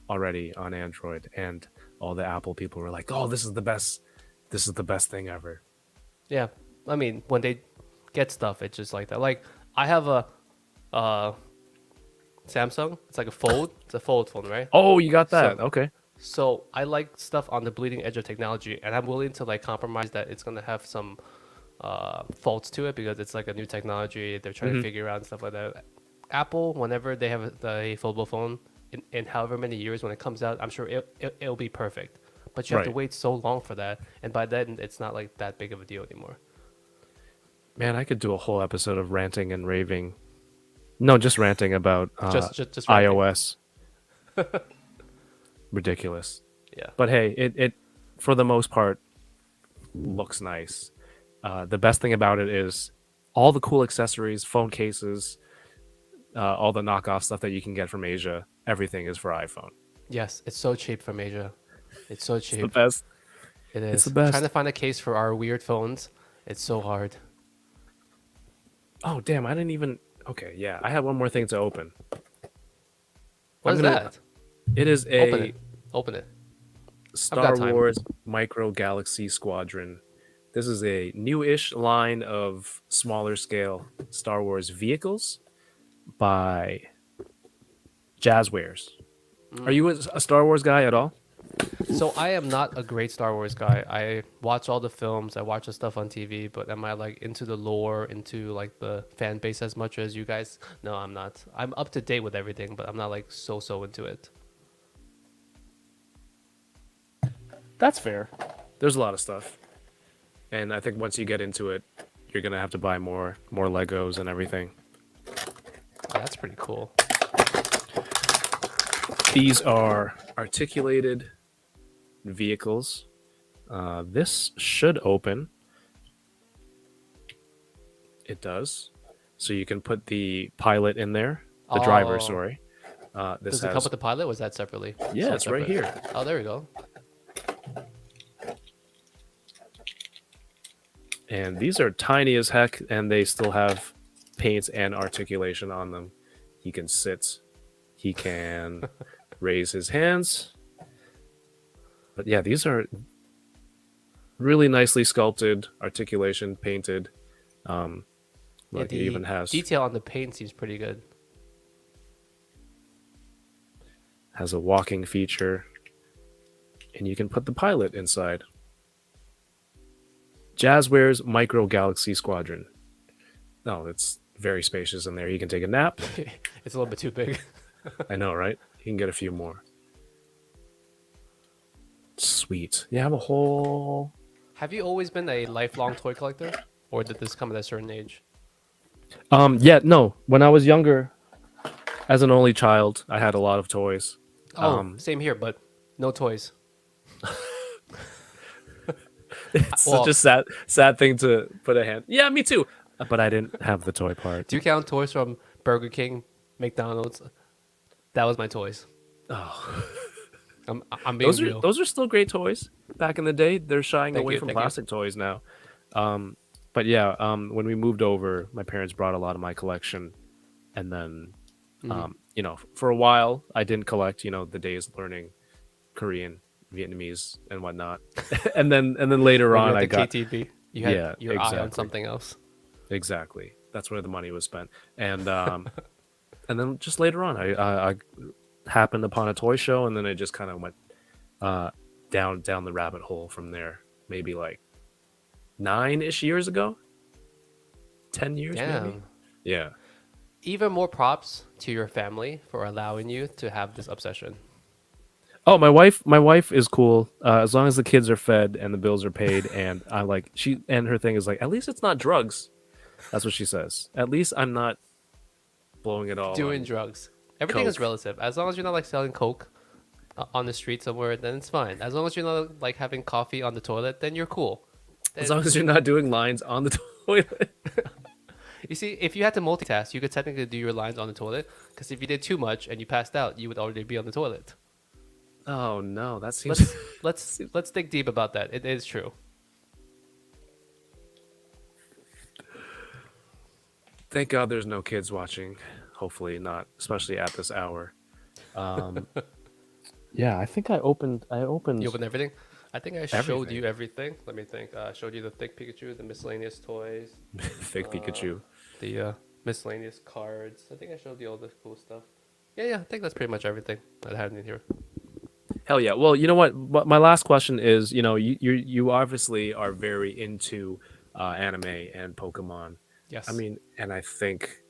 already on Android, and all the Apple people were like, "Oh, this is the best. This is the best thing ever." Yeah, I mean, when they get stuff, it's just like that. Like I have a Samsung. It's like a fold. It's a fold phone, right? Oh, you got that? So- Okay. So I like stuff on the bleeding edge of technology, and I'm willing to like compromise that it's gonna have some faults to it because it's like a new technology. They're trying to figure out and stuff like that. Apple, whenever they have a foldable phone, in however many years when it comes out, I'm sure it'll be perfect. But you have to Right. wait so long for that, and by then it's not like that big of a deal anymore. Man, I could do a whole episode of ranting and raving. No, just ranting about Just ranting. iOS. Ridiculous. Yeah. But hey, it for the most part looks nice. The best thing about it is all the cool accessories, phone cases, all the knockoff stuff that you can get from Asia. Everything is for iPhone. Yes, it's so cheap from Asia. It's so cheap. The best. It is. it's the best. Trying to find a case for our weird phones, it's so hard. Oh damn! I didn't even. Okay, yeah, I have one more thing to open. What is gonna- that? It is Open a it. Open it. Star time. Wars Micro Galaxy Squadron. This is a new-ish line of smaller scale Star Wars vehicles by Jazzwares. Are you a Star Wars guy at all? So I am not a great Star Wars guy. I watch all the films, I watch the stuff on TV, but am I like into the lore, into like the fan base as much as you guys? No, I'm not. I'm up to date with everything, but I'm not like so into it. That's fair. There's a lot of stuff. And I think once you get into it, you're going to have to buy more Legos and everything. Yeah, that's pretty cool. These are articulated vehicles. This should open. It does. So you can put the pilot in there. The driver, Oh. sorry. This Does it has, come with the pilot? Or was that separately? Yeah, So it's right separate. here. Oh, there we go. And these are tiny as heck, and they still have paint and articulation on them. He can sit. He can raise his hands. But yeah, these are really nicely sculpted, articulation, painted. Like it even has detail on the paint seems pretty good. has a walking feature, and you can put the pilot inside. Jazzwares Micro Galaxy Squadron. No, it's very spacious in there. You can take a nap. It's a little bit too big. I know, right? You can get a few more. Sweet. You have a whole. Have you always been a lifelong toy collector, or did this come at a certain age? Yeah, no. When I was younger, as an only child, I had a lot of toys. Oh, same here, but no toys. It's Well- such a sad thing to put a hand. Yeah, me too. But I didn't have the toy part. Do you count toys from Burger King, McDonald's? That was my toys. Oh. I'm being real. Those are still great toys. Back in the day, they're shying Thank away you, from thank you. plastic toys now. But yeah, when we moved over, my parents brought a lot of my collection, and then you know, for a while I didn't collect. You know, the days learning Korean, Vietnamese, and whatnot, and then later When you on had I the got KTV, you had yeah, your eye on exactly. something else. Exactly. That's where the money was spent. And and then just later on, I happened upon a toy show, and then it just kind of went uh, down the rabbit hole from there. Maybe like 9-ish years ago, 10 years maybe. Damn. Yeah. Even more props to your family for allowing you to have this obsession. Oh, my wife is cool as long as the kids are fed and the bills are paid, and I like she and her thing is like at least it's not drugs. That's what she says. At least I'm not blowing it all Doing on drugs. Everything is coke. relative. As long as you're not like selling coke on the street somewhere, then it's fine. As long as you're not like having coffee on the toilet, then you're cool. As long as you're not doing lines on the toilet. You see, if you had to multitask, you could technically do your lines on the toilet. Because if you did too much and you passed out, you would already be on the toilet. Oh no, that seems. Let's dig deep about that. It is true. Thank God there's no kids watching. Hopefully not, especially at this hour. Yeah, I think I opened. You open everything. I think I showed Everything. you everything. Let me think. I showed you the thick Pikachu, the miscellaneous toys, Thick Pikachu. the miscellaneous cards. I think I showed you all the cool stuff. Yeah, I think that's pretty much everything that I had in here. Hell yeah. Well, you know what? My last question is, you know, you obviously are very into anime and Pokemon. Yes. I mean, and I think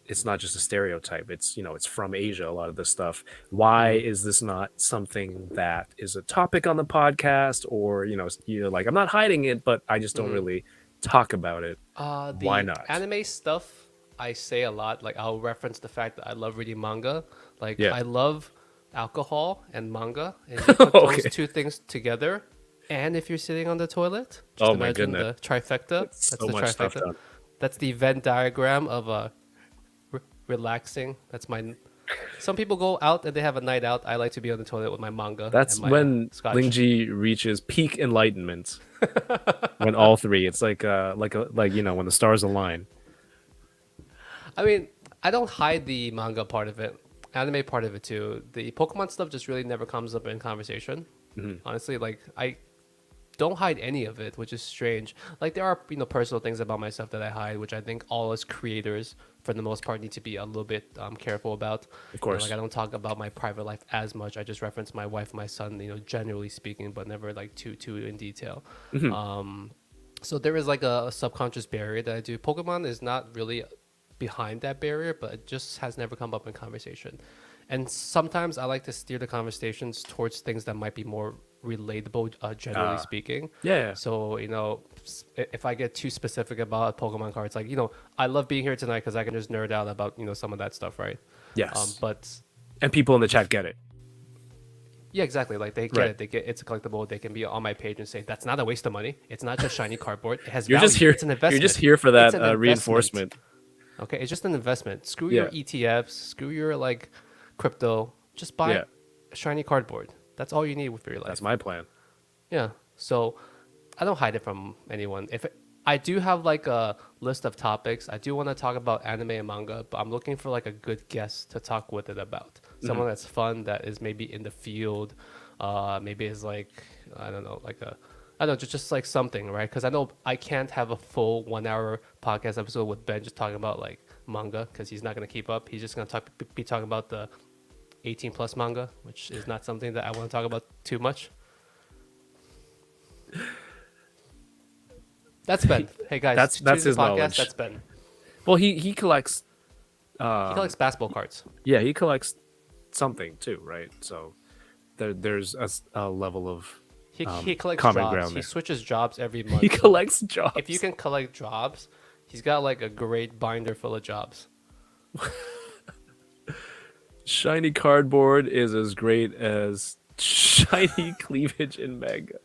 it's not just a stereotype. It's, you know, it's from Asia, a lot of this stuff. Why is this not something that is a topic on the podcast? Or, you know, you're like, I'm not hiding it, but I just don't really talk about it. The Why not? anime stuff I say a lot. Like I'll reference the fact that I love reading manga. Like Yeah. I love alcohol and manga, and you put Okay. those two things together. And if you're sitting on the toilet, just Oh my imagine goodness. the trifecta. That's So the much stuff trifecta. done. That's the Venn diagram of relaxing. That's my. Some people go out and they have a night out. I like to be on the toilet with my manga. That's and my, when scotch. Lingjie reaches peak enlightenment. When all three, it's like you know, when the stars align. I mean, I don't hide the manga part of it, anime part of it too. The Pokemon stuff just really never comes up in conversation. Honestly, like I don't hide any of it, which is strange. Like there are, you know, personal things about myself that I hide, which I think all us creators, for the most part, need to be a little bit careful about. Of course. Like I don't talk about my private life as much. I just reference my wife, my son, you know, generally speaking, but never like too in detail. So there is like a subconscious barrier that I do. Pokemon is not really behind that barrier, but it just has never come up in conversation. And sometimes I like to steer the conversations towards things that might be more relatable, generally speaking. Yeah. So, you know, if I get too specific about Pokemon cards, like, you know, I love being here tonight because I can just nerd out about, you know, some of that stuff, right? Yes. But And people in the chat get it. yeah, exactly. Like they get Right. it. They get it's a collectible. They can be on my page and say that's not a waste of money. It's not just shiny cardboard. It has You're value. just here. It's an investment. You're just here for It's that an investment. reinforcement. Okay, it's just an investment. Screw your Yeah. ETFs. Screw your like crypto. Just buy Yeah. shiny cardboard. That's all you need for your life. That's my plan. Yeah. So I don't hide it from anyone. I do have like a list of topics. I do want to talk about anime and manga, but I'm looking for like a good guest to talk with it about. Someone that's fun, that is maybe in the field. Maybe is like, I don't know, like I don't know, just like something, right? Because I know I can't have a full 1 hour podcast episode with Ben just talking about like manga, because he's not going to keep up. He's just going to be talking about the 18 plus manga, which is not something that I want to talk about too much. That's Ben. Hey guys, That's tune into his the podcast. knowledge. That's Ben. Well, he collects. He collects basketball cards. Yeah, he collects something too, right? So there's a level of He collects common jobs. ground He there. switches jobs every month. He collects jobs. If you can collect jobs, he's got like a great binder full of jobs. Shiny cardboard is as great as shiny cleavage in manga.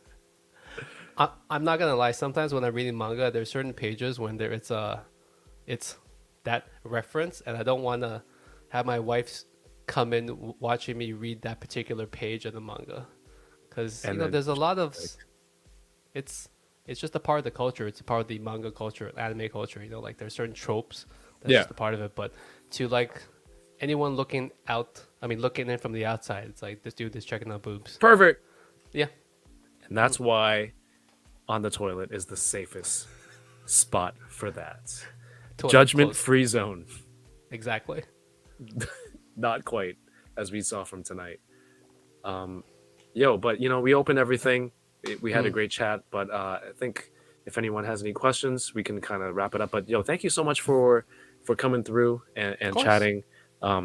I'm not gonna lie. Sometimes when I'm reading manga, there's certain pages when it's that reference, and I don't want to have my wife come in watching me read that particular page of the manga, because And then there's a lot of it's just a part of the culture. It's a part of the manga culture, anime culture. Like there's certain tropes that's Yeah. just a part of it. But to like anyone looking looking in from the outside, it's like this dude is checking out boobs. Perfect. Yeah, And that's why on the toilet is the safest spot for that. Toilet Judgment closed. free zone. Exactly. Not quite, as we saw from tonight. But we opened everything. We had a great chat, but I think if anyone has any questions, we can kind of wrap it up. But thank you so much for coming through and course. chatting.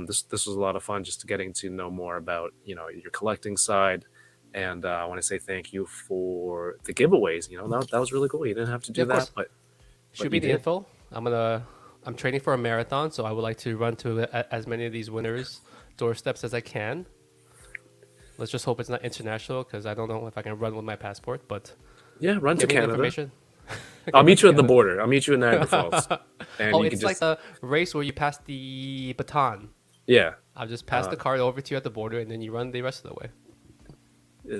This was a lot of fun, just getting to know more about your collecting side. And I want to say thank you for the giveaways. That was really cool. You didn't have to do Yeah, of course. that, but Shoot me you the did. info. I'm training for a marathon, so I would like to run to as many of these winners' doorsteps as I can. Let's just hope it's not international, because I don't know if I can run with my passport. But Yeah, run to give me the Canada. information. I'll meet you at the border. I'll meet you in Niagara Falls. And Oh, you it's can like a race where you pass the baton. yeah. I'll just pass the card over to you at the border, and then you run the rest of the way.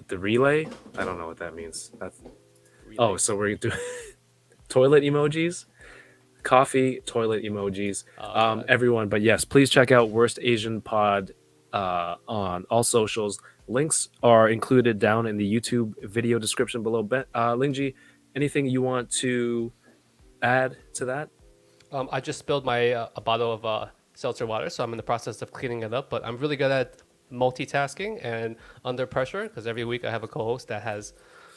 The relay? I don't know what that means. Oh, so we're doing toilet emojis, coffee, toilet emojis, God. everyone. But yes, please check out Worst Asian Pod on all socials. Links are included down in the YouTube video description below. Lingjie, anything you want to add to that? I just spilled my a bottle of seltzer water, so I'm in the process of cleaning it up. But I'm really good at multitasking and under pressure, because every week I have a co-host that has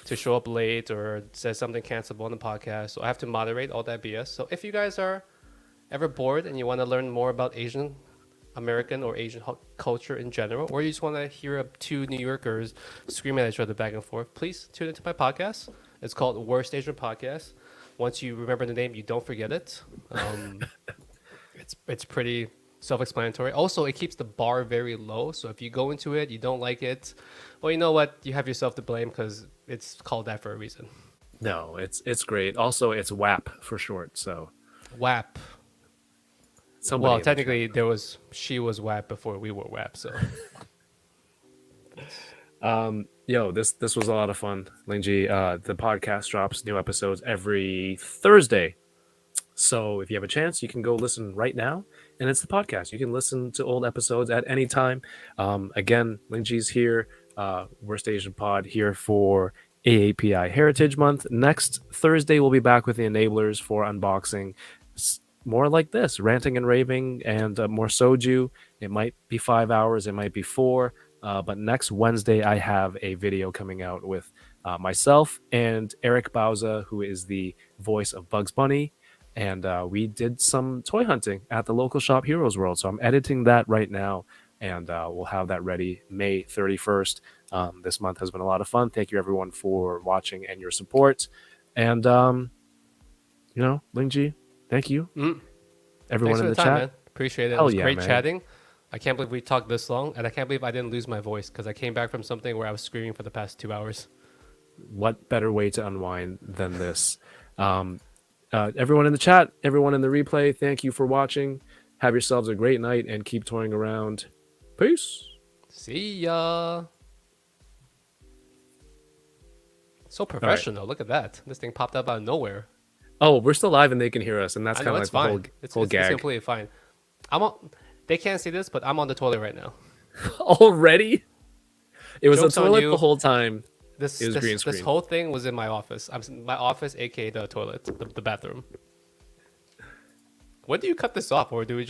to show up late or says something cancelable on the podcast, so I have to moderate all that BS. So if you guys are ever bored and you want to learn more about Asian American or Asian culture in general, or you just want to hear two New Yorkers scream at each other back and forth, please tune into my podcast. It's called Worst Asian Podcast. Once you remember the name, you don't forget it. It's pretty self-explanatory. Also, it keeps the bar very low, so if you go into it, you don't like it, well, you know what? You have yourself to blame, because it's called that for a reason. No, it's great. Also, it's WAP for short. So WAP. somebody Well, in the technically, she was WAP before we were WAP, so. This was a lot of fun, Lingjie. The podcast drops new episodes every Thursday. So if you have a chance, you can go listen right now. And it's the podcast. You can listen to old episodes at any time. Again, Lingjie's here. Worst Asian Pod here for AAPI Heritage Month. Next Thursday, we'll be back with the enablers for unboxing. More like this, ranting and raving, and more soju. It might be 5 hours. It might be 4. But next Wednesday, I have a video coming out with myself and Eric Bauza, who is the voice of Bugs Bunny. And we did some toy hunting at the local shop Heroes World. So I'm editing that right now, and we'll have that ready May 31st. This month has been a lot of fun. Thank you, everyone, for watching and your support. And, Lingjie, thank you. Everyone Thanks in for the time, chat. man. Appreciate it. Hell It was yeah, great man. chatting. I can't believe we talked this long, and I can't believe I didn't lose my voice, because I came back from something where I was screaming for the past 2 hours. What better way to unwind than this? Everyone in the chat, everyone in the replay, thank you for watching. Have yourselves a great night and keep toying around. Peace. See ya. So professional. Look at that. This thing popped up out of nowhere. Oh, we're still live and they can hear us, and that's I kind know, of it's like the fine. whole It's gag. completely fine. They can't see this, but I'm on the toilet right now. Already? It was Joke's a on toilet you. the whole time. This It was green this screen. whole thing was in my office. My office, aka the toilet, the bathroom. When do you cut this off, or do we just